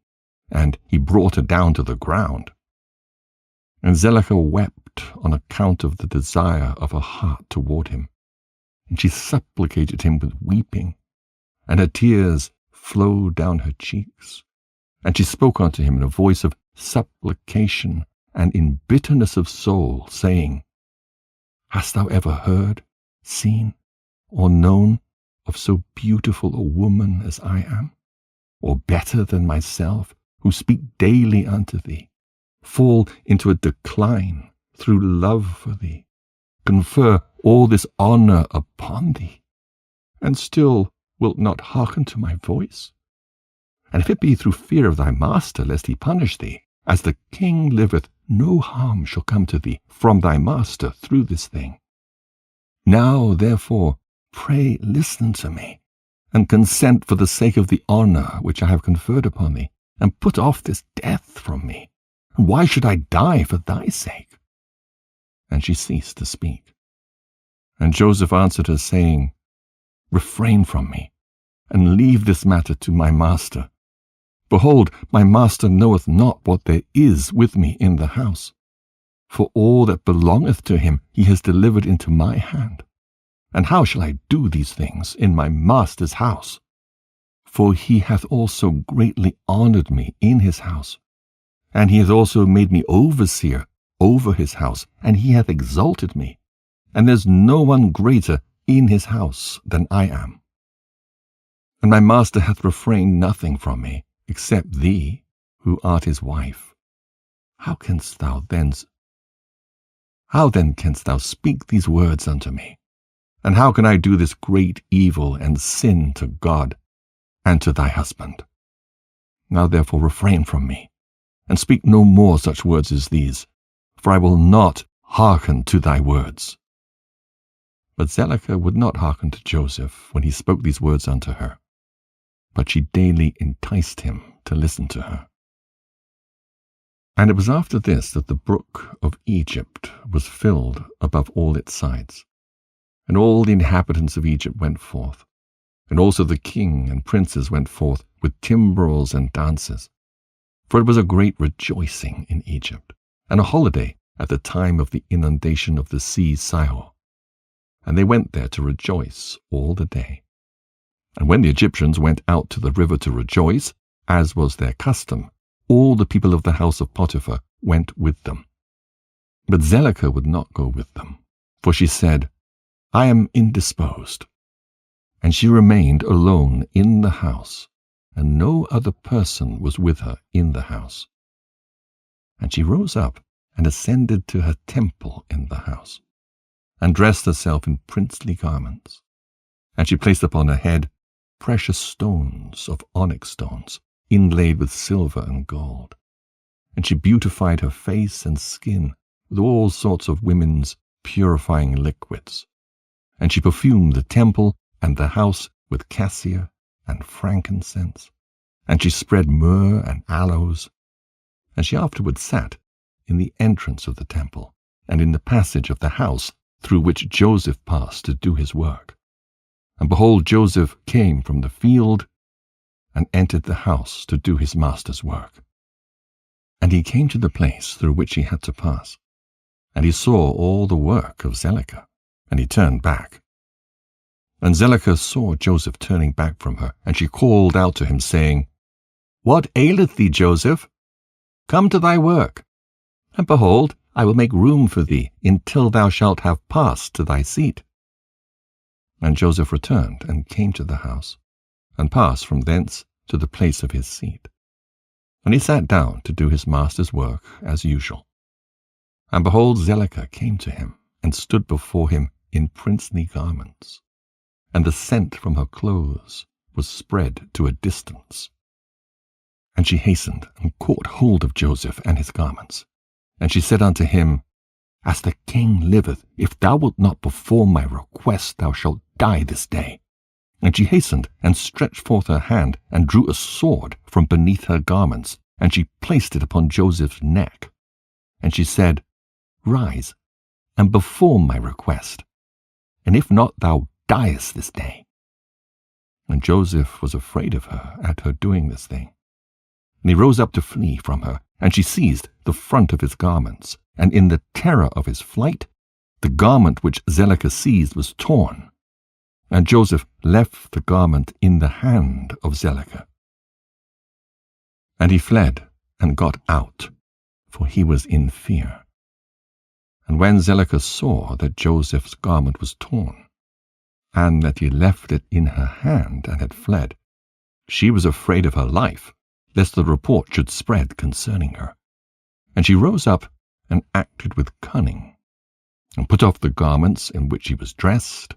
and he brought her down to the ground. And Zelicah wept on account of the desire of her heart toward him, and she supplicated him with weeping, and her tears flowed down her cheeks. And she spoke unto him in a voice of supplication and in bitterness of soul, saying, Hast thou ever heard, seen, or known of so beautiful a woman as I am, or better than myself, who speak daily unto thee, fall into a decline through love for thee, confer all this honor upon thee, and still wilt not hearken to my voice? And if it be through fear of thy master, lest he punish thee, as the king liveth, no harm shall come to thee from thy master through this thing. Now, therefore, pray listen to me, and consent for the sake of the honor which I have conferred upon thee, and put off this death from me. And why should I die for thy sake? And she ceased to speak. And Joseph answered her, saying, Refrain from me, and leave this matter to my master. Behold, my master knoweth not what there is with me in the house. For all that belongeth to him he has delivered into my hand. And how shall I do these things in my master's house? For he hath also greatly honored me in his house. And he hath also made me overseer over his house, and he hath exalted me. And there's no one greater in his house than I am. And my master hath refrained nothing from me, except thee, who art his wife. How then canst thou speak these words unto me? And how can I do this great evil and sin to God and to thy husband? Now therefore refrain from me, and speak no more such words as these, for I will not hearken to thy words. But Zelicah would not hearken to Joseph when he spoke these words unto her, but she daily enticed him to listen to her. And it was after this that the brook of Egypt was filled above all its sides. And all the inhabitants of Egypt went forth, and also the king and princes went forth with timbrels and dances. For it was a great rejoicing in Egypt, and a holiday at the time of the inundation of the sea Sihor. And they went there to rejoice all the day. And when the Egyptians went out to the river to rejoice, as was their custom, all the people of the house of Potiphar went with them. But Zelicah would not go with them, for she said, I am indisposed. And she remained alone in the house, and no other person was with her in the house. And she rose up and ascended to her temple in the house, and dressed herself in princely garments. And she placed upon her head precious stones of onyx stones, inlaid with silver and gold. And she beautified her face and skin with all sorts of women's purifying liquids. And she perfumed the temple and the house with cassia and frankincense. And she spread myrrh and aloes. And she afterward sat in the entrance of the temple, and in the passage of the house through which Joseph passed to do his work. And behold, Joseph came from the field, and entered the house to do his master's work. And he came to the place through which he had to pass, and he saw all the work of Zelicah, and he turned back. And Zelicah saw Joseph turning back from her, and she called out to him, saying, What aileth thee, Joseph? Come to thy work. And behold, I will make room for thee, until thou shalt have passed to thy seat. And Joseph returned, and came to the house, and passed from thence to the place of his seat. And he sat down to do his master's work as usual. And behold, Zelicah came to him, and stood before him in princely garments, and the scent from her clothes was spread to a distance. And she hastened, and caught hold of Joseph and his garments. And she said unto him, As the king liveth, if thou wilt not perform my request, thou shalt die this day. And she hastened, and stretched forth her hand, and drew a sword from beneath her garments, and she placed it upon Joseph's neck. And she said, Rise, and perform my request, and if not, thou diest this day. And Joseph was afraid of her at her doing this thing. And he rose up to flee from her, and she seized the front of his garments, and in the terror of his flight, the garment which Zelicah seized was torn. And Joseph left the garment in the hand of Zelicah. And he fled, and got out, for he was in fear. And when Zelicah saw that Joseph's garment was torn, and that he left it in her hand and had fled, she was afraid of her life, lest the report should spread concerning her. And she rose up and acted with cunning, and put off the garments in which she was dressed,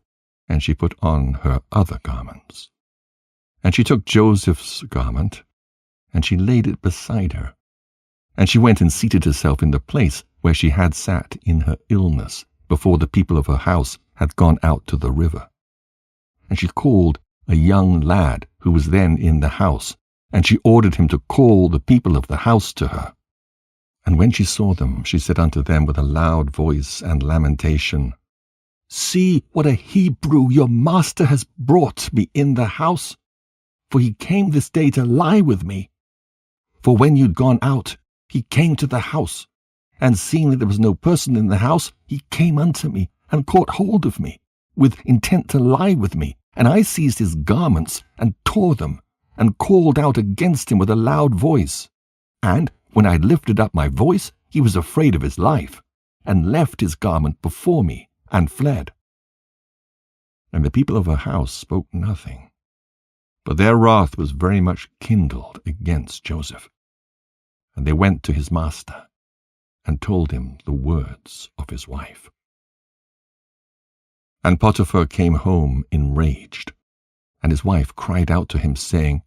and she put on her other garments. And she took Joseph's garment, and she laid it beside her. And she went and seated herself in the place where she had sat in her illness, before the people of her house had gone out to the river. And she called a young lad who was then in the house, and she ordered him to call the people of the house to her. And when she saw them, she said unto them with a loud voice and lamentation, See what a Hebrew your master has brought me in the house, for he came this day to lie with me. For when you'd gone out, he came to the house, and seeing that there was no person in the house, he came unto me, and caught hold of me, with intent to lie with me. And I seized his garments, and tore them, and called out against him with a loud voice. And when I lifted up my voice, he was afraid of his life, and left his garment before me, and fled. And the people of her house spoke nothing, but their wrath was very much kindled against Joseph. And they went to his master, and told him the words of his wife. And Potiphar came home enraged, and his wife cried out to him, saying,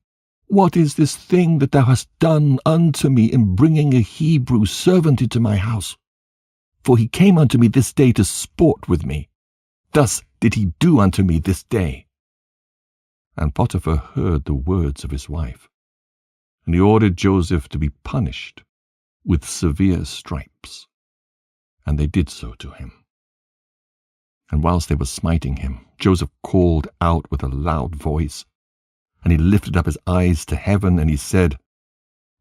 What is this thing that thou hast done unto me in bringing a Hebrew servant into my house? For he came unto me this day to sport with me. Thus did he do unto me this day. And Potiphar heard the words of his wife, and he ordered Joseph to be punished with severe stripes. And they did so to him. And whilst they were smiting him, Joseph called out with a loud voice, and he lifted up his eyes to heaven, and he said,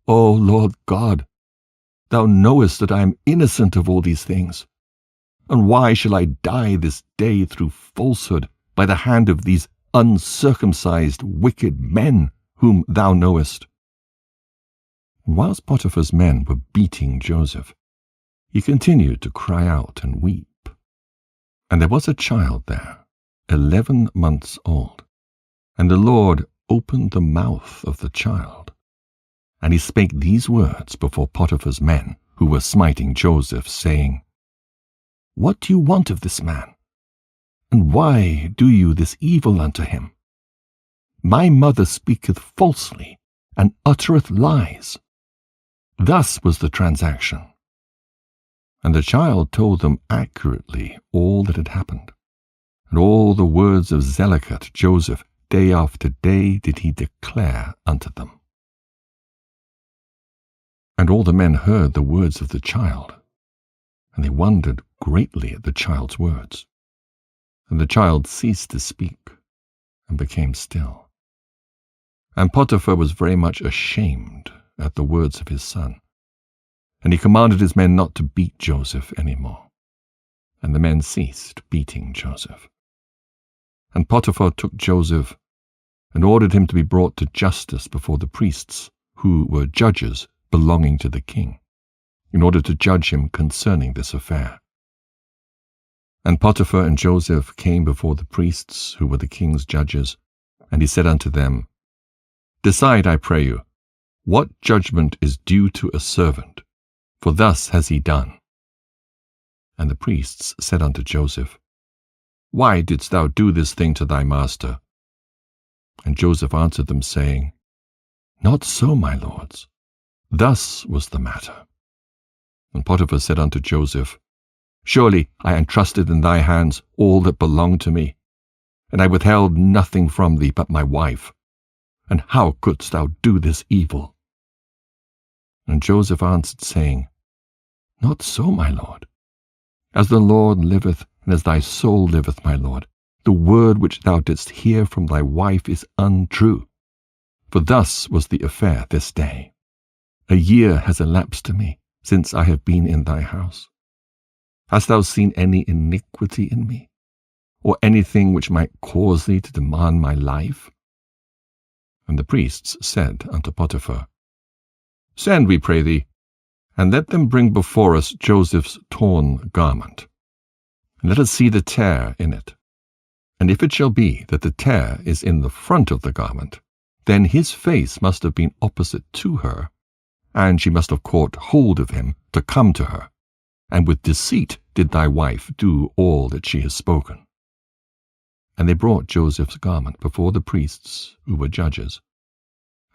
O Lord God, thou knowest that I am innocent of all these things. And why shall I die this day through falsehood by the hand of these uncircumcised wicked men whom thou knowest? And whilst Potiphar's men were beating Joseph, he continued to cry out and weep. And there was a child there, 11 months old, and the Lord opened the mouth of the child. And he spake these words before Potiphar's men, who were smiting Joseph, saying, What do you want of this man? And why do you this evil unto him? My mother speaketh falsely, and uttereth lies. Thus was the transaction. And the child told them accurately all that had happened, and all the words of Zelicah to Joseph day after day did he declare unto them. And all the men heard the words of the child, and they wondered greatly at the child's words. And the child ceased to speak, and became still. And Potiphar was very much ashamed at the words of his son. And he commanded his men not to beat Joseph any more. And the men ceased beating Joseph. And Potiphar took Joseph and ordered him to be brought to justice before the priests, who were judges belonging to the king, in order to judge him concerning this affair. And Potiphar and Joseph came before the priests, who were the king's judges, and he said unto them, Decide, I pray you, what judgment is due to a servant, for thus has he done. And the priests said unto Joseph, Why didst thou do this thing to thy master? And Joseph answered them, saying, Not so, my lords. Thus was the matter. And Potiphar said unto Joseph, Surely I entrusted in thy hands all that belonged to me, and I withheld nothing from thee but my wife. And how couldst thou do this evil? And Joseph answered, saying, Not so, my lord. As the Lord liveth, and as thy soul liveth, my lord, the word which thou didst hear from thy wife is untrue. For thus was the affair this day. A year has elapsed to me, since I have been in thy house. Hast thou seen any iniquity in me, or anything which might cause thee to demand my life? And the priests said unto Potiphar, Send, we pray thee, and let them bring before us Joseph's torn garment, and let us see the tear in it. And if it shall be that the tear is in the front of the garment, then his face must have been opposite to her, and she must have caught hold of him to come to her, and with deceit did thy wife do all that she has spoken. And they brought Joseph's garment before the priests, who were judges.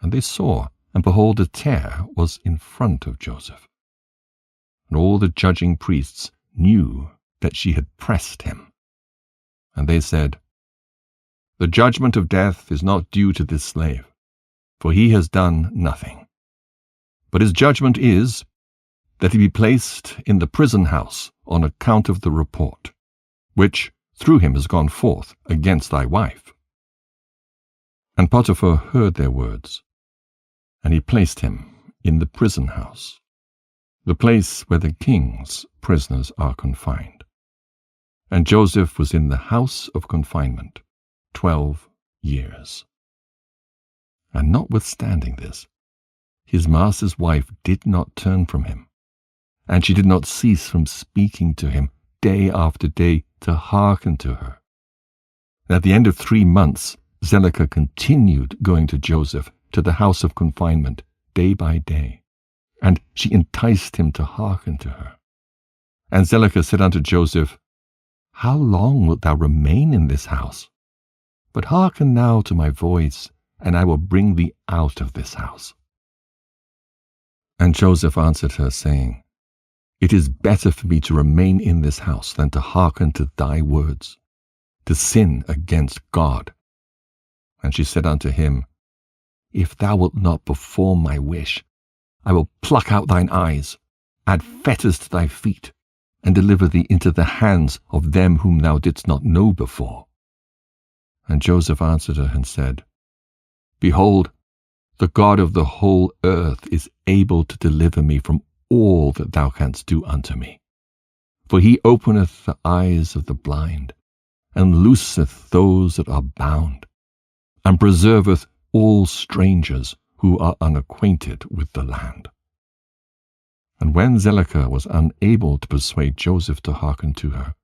And they saw, and behold, a tear was in front of Joseph. And all the judging priests knew that she had pressed him. And they said, The judgment of death is not due to this slave, for he has done nothing. But his judgment is that he be placed in the prison house on account of the report, which through him has gone forth against thy wife. And Potiphar heard their words, and he placed him in the prison house, the place where the king's prisoners are confined. And Joseph was in the house of confinement 12 years. And notwithstanding this, his master's wife did not turn from him, and she did not cease from speaking to him day after day to hearken to her. And at the end of 3 months, Zelicah continued going to Joseph to the house of confinement day by day, and she enticed him to hearken to her. And Zelicah said unto Joseph, How long wilt thou remain in this house? But hearken now to my voice, and I will bring thee out of this house. And Joseph answered her, saying, It is better for me to remain in this house than to hearken to thy words, to sin against God. And she said unto him, If thou wilt not perform my wish, I will pluck out thine eyes, add fetters to thy feet, and deliver thee into the hands of them whom thou didst not know before. And Joseph answered her and said, Behold, the God of the whole earth is able to deliver me from all that thou canst do unto me. For he openeth the eyes of the blind, and looseth those that are bound, and preserveth all strangers who are unacquainted with the land. And when Zelicah was unable to persuade Joseph to hearken to her,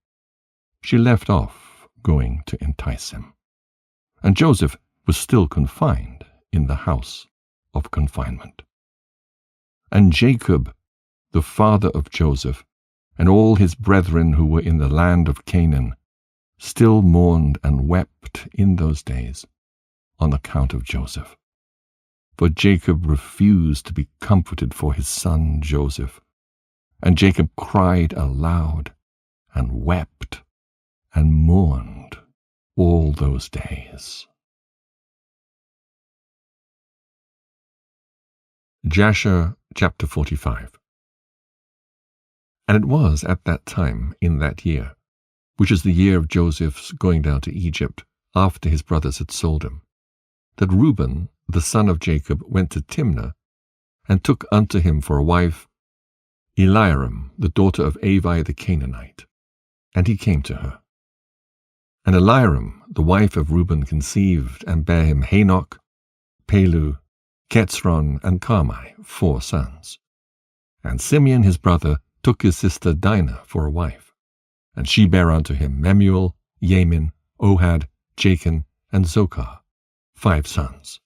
she left off going to entice him. And Joseph was still confined in the house of confinement. And Jacob, the father of Joseph, and all his brethren who were in the land of Canaan, still mourned and wept in those days on account of Joseph. For Jacob refused to be comforted for his son Joseph, and Jacob cried aloud, and wept, and mourned all those days. Jasher chapter 45. And it was at that time in that year, which is the year of Joseph's going down to Egypt, after his brothers had sold him, that Reuben, the son of Jacob, went to Timnah, and took unto him for a wife Eliarim, the daughter of Avi the Canaanite. And he came to her. And Eliram, the wife of Reuben, conceived, and bare him Hanok, Pelu, Ketzron, and Carmi, 4 sons. And Simeon his brother took his sister Dinah for a wife, and she bare unto him Memuel, Yamin, Ohad, Jachin, and Zochar, 5 sons.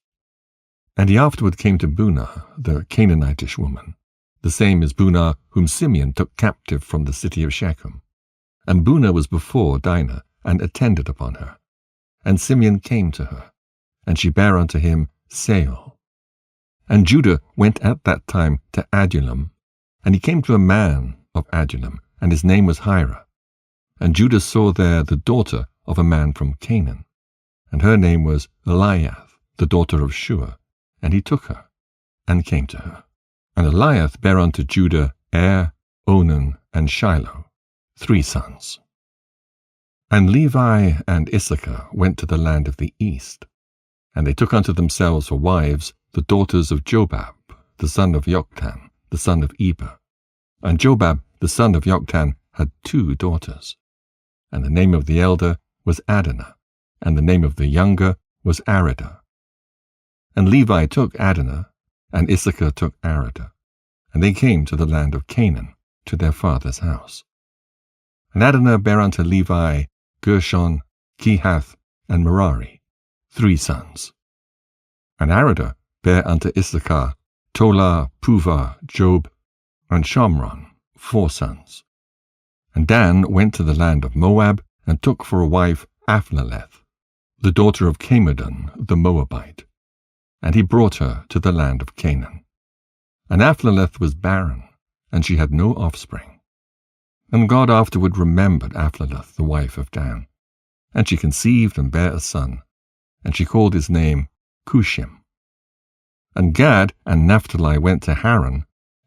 And he afterward came to Bunah, the Canaanitish woman. The same is Bunah, whom Simeon took captive from the city of Shechem. And Bunah was before Dinah, and attended upon her. And Simeon came to her, and she bare unto him Seol. And Judah went at that time to Adullam, and he came to a man of Adullam, and his name was Hira. And Judah saw there the daughter of a man from Canaan, and her name was Eliath, the daughter of Shua, and he took her, and came to her. And Eliath bare unto Judah Onan, and Shiloh, 3 sons. And Levi and Issachar went to the land of the east, and they took unto themselves for wives the daughters of Jobab, the son of Joktan, the son of Eber. And Jobab, the son of Joktan, had 2 daughters. And the name of the elder was Adonah, and the name of the younger was Aridah. And Levi took Adonah, and Issachar took Aridah, and they came to the land of Canaan, to their father's house. And Adonah bare unto Levi Gershon, Kehath, and Merari, 3 sons. And Aridah bare unto Issachar Tola, Puvah, Job, and Shomron, 4 sons. And Dan went to the land of Moab, and took for a wife Aphlaleth, the daughter of Camedon the Moabite. And he brought her to the land of Canaan. And Aphlaleth was barren, and she had no offspring. And God afterward remembered Aphlaleth, the wife of Dan. And she conceived and bare a son, and she called his name Cushim. And Gad and Naphtali went to Haran,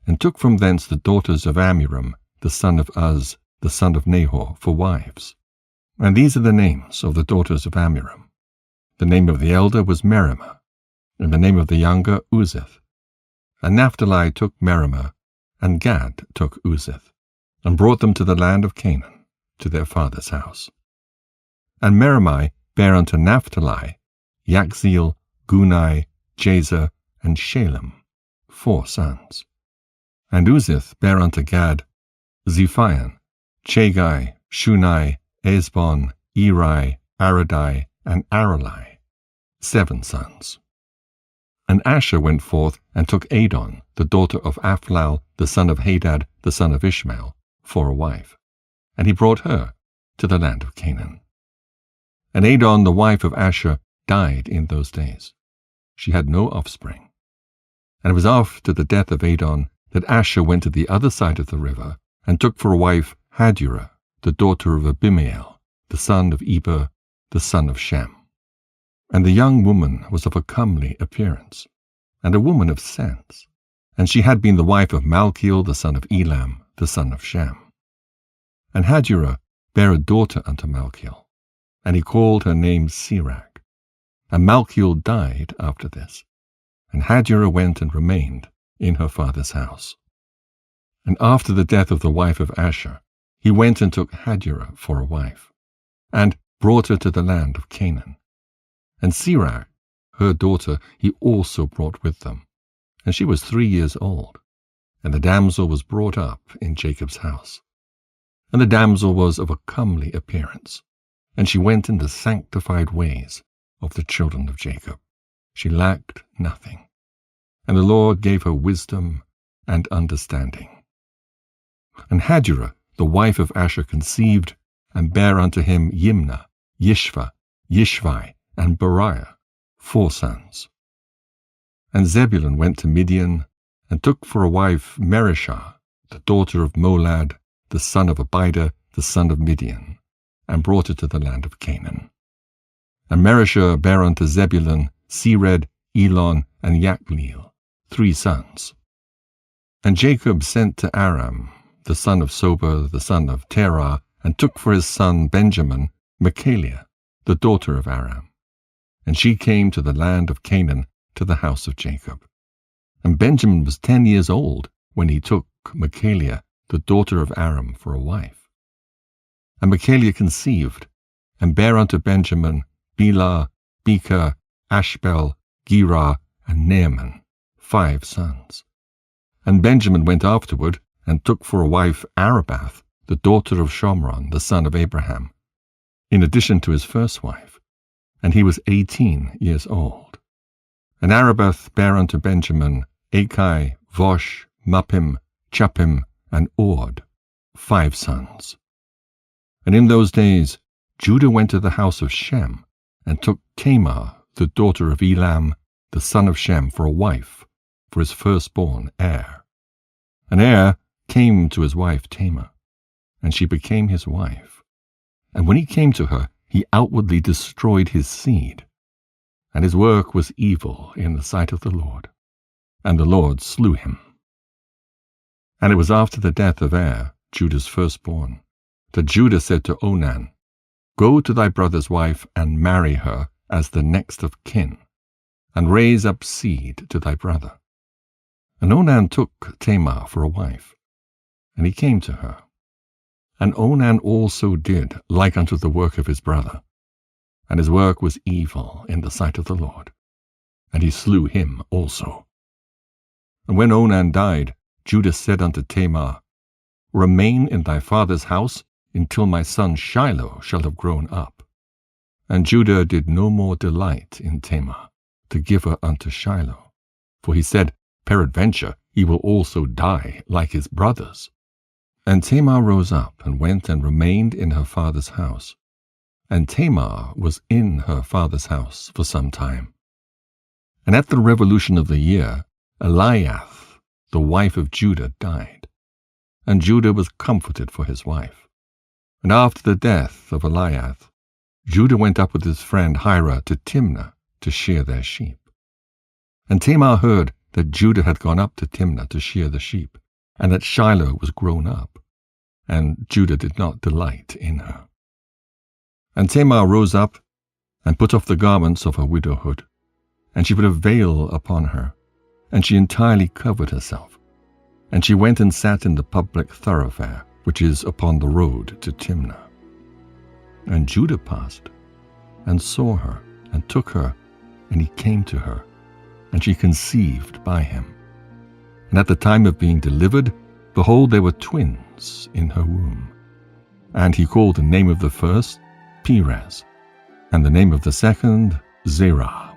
and took from thence the daughters of Amiram, the son of Uz, the son of Nahor, for wives. And these are the names of the daughters of Amiram. The name of the elder was Merimah, and the name of the younger Uzith. And Naphtali took Merimah, and Gad took Uzith, and brought them to the land of Canaan, to their father's house. And Merimah bare unto Naphtali Yakzeel, Gunai, Jazer, and Shalem, 4 sons. And Uzith bare unto Gad Zephion, Chagai, Shunai, Esbon, Eri, Aradai, and Aralai, 7 sons. And Asher went forth and took Adon, the daughter of Aphlal, the son of Hadad, the son of Ishmael, for a wife. And he brought her to the land of Canaan. And Adon, the wife of Asher, died in those days. She had no offspring. And it was after the death of Adon that Asher went to the other side of the river, and took for a wife Hadurah, the daughter of Abimael, the son of Eber, the son of Shem. And the young woman was of a comely appearance, and a woman of sense, and she had been the wife of Malchiel, the son of Elam, the son of Shem. And Hadurah bare a daughter unto Malchiel, and he called her name Sirach. And Malchiel died after this, and Hadurah went and remained in her father's house. And after the death of the wife of Asher, he went and took Hadurah for a wife, and brought her to the land of Canaan. And Sirach, her daughter, he also brought with them, and she was 3 years old. And the damsel was brought up in Jacob's house. And the damsel was of a comely appearance, and she went in the sanctified ways of the children of Jacob. She lacked nothing, and the Lord gave her wisdom and understanding. And Hadurah, the wife of Asher, conceived, and bare unto him Yimnah, Yishva, Yishvi, and Beriah, 4 sons. And Zebulun went to Midian, and took for a wife Merishah, the daughter of Molad, the son of Abida, the son of Midian, and brought her to the land of Canaan. And Merishah bare unto Zebulun Sered, Elon, and Yakneel, 3 sons. And Jacob sent to Aram, the son of Sober, the son of Terah, and took for his son Benjamin Michaliah, the daughter of Aram. And she came to the land of Canaan, to the house of Jacob. And Benjamin was 10 years old when he took Michaliah, the daughter of Aram, for a wife. And Michaliah conceived, and bare unto Benjamin Bela, Becher, Ashbel, Gera, and Naaman, 5 sons. And Benjamin went afterward, and took for a wife Arabath, the daughter of Shomron, the son of Abraham, in addition to his first wife, and he was 18 years old. And Arabath bare unto Benjamin Achai, Vosh, Muppim, Chuppim, and Ord, 5 sons. And in those days Judah went to the house of Shem, and took Tamar, the daughter of Elam, the son of Shem, for a wife, for his firstborn Er. And Er came to his wife Tamar, and she became his wife. And when he came to her, he outwardly destroyed his seed, and his work was evil in the sight of the Lord, and the Lord slew him. And it was after the death of Er, Judah's firstborn, that Judah said to Onan, Go to thy brother's wife, and marry her as the next of kin, and raise up seed to thy brother. And Onan took Tamar for a wife, and he came to her. And Onan also did like unto the work of his brother, and his work was evil in the sight of the Lord, and he slew him also. And when Onan died, Judah said unto Tamar, Remain in thy father's house until my son Shiloh shall have grown up. And Judah did no more delight in Tamar, to give her unto Shiloh, for he said, Peradventure he will also die like his brothers. And Tamar rose up, and went and remained in her father's house. And Tamar was in her father's house for some time. And at the revolution of the year, Eliath, the wife of Judah, died. And Judah was comforted for his wife. And after the death of Eliath, Judah went up with his friend Hira to Timnah to shear their sheep. And Tamar heard that Judah had gone up to Timnah to shear the sheep, and that Shiloh was grown up, and Judah did not delight in her. And Tamar rose up, and put off the garments of her widowhood, and she put a veil upon her, and she entirely covered herself. And she went and sat in the public thoroughfare, which is upon the road to Timnah. And Judah passed, and saw her, and took her, and he came to her, and she conceived by him. And at the time of being delivered, behold, there were twins in her womb. And he called the name of the first Perez, and the name of the second Zerah.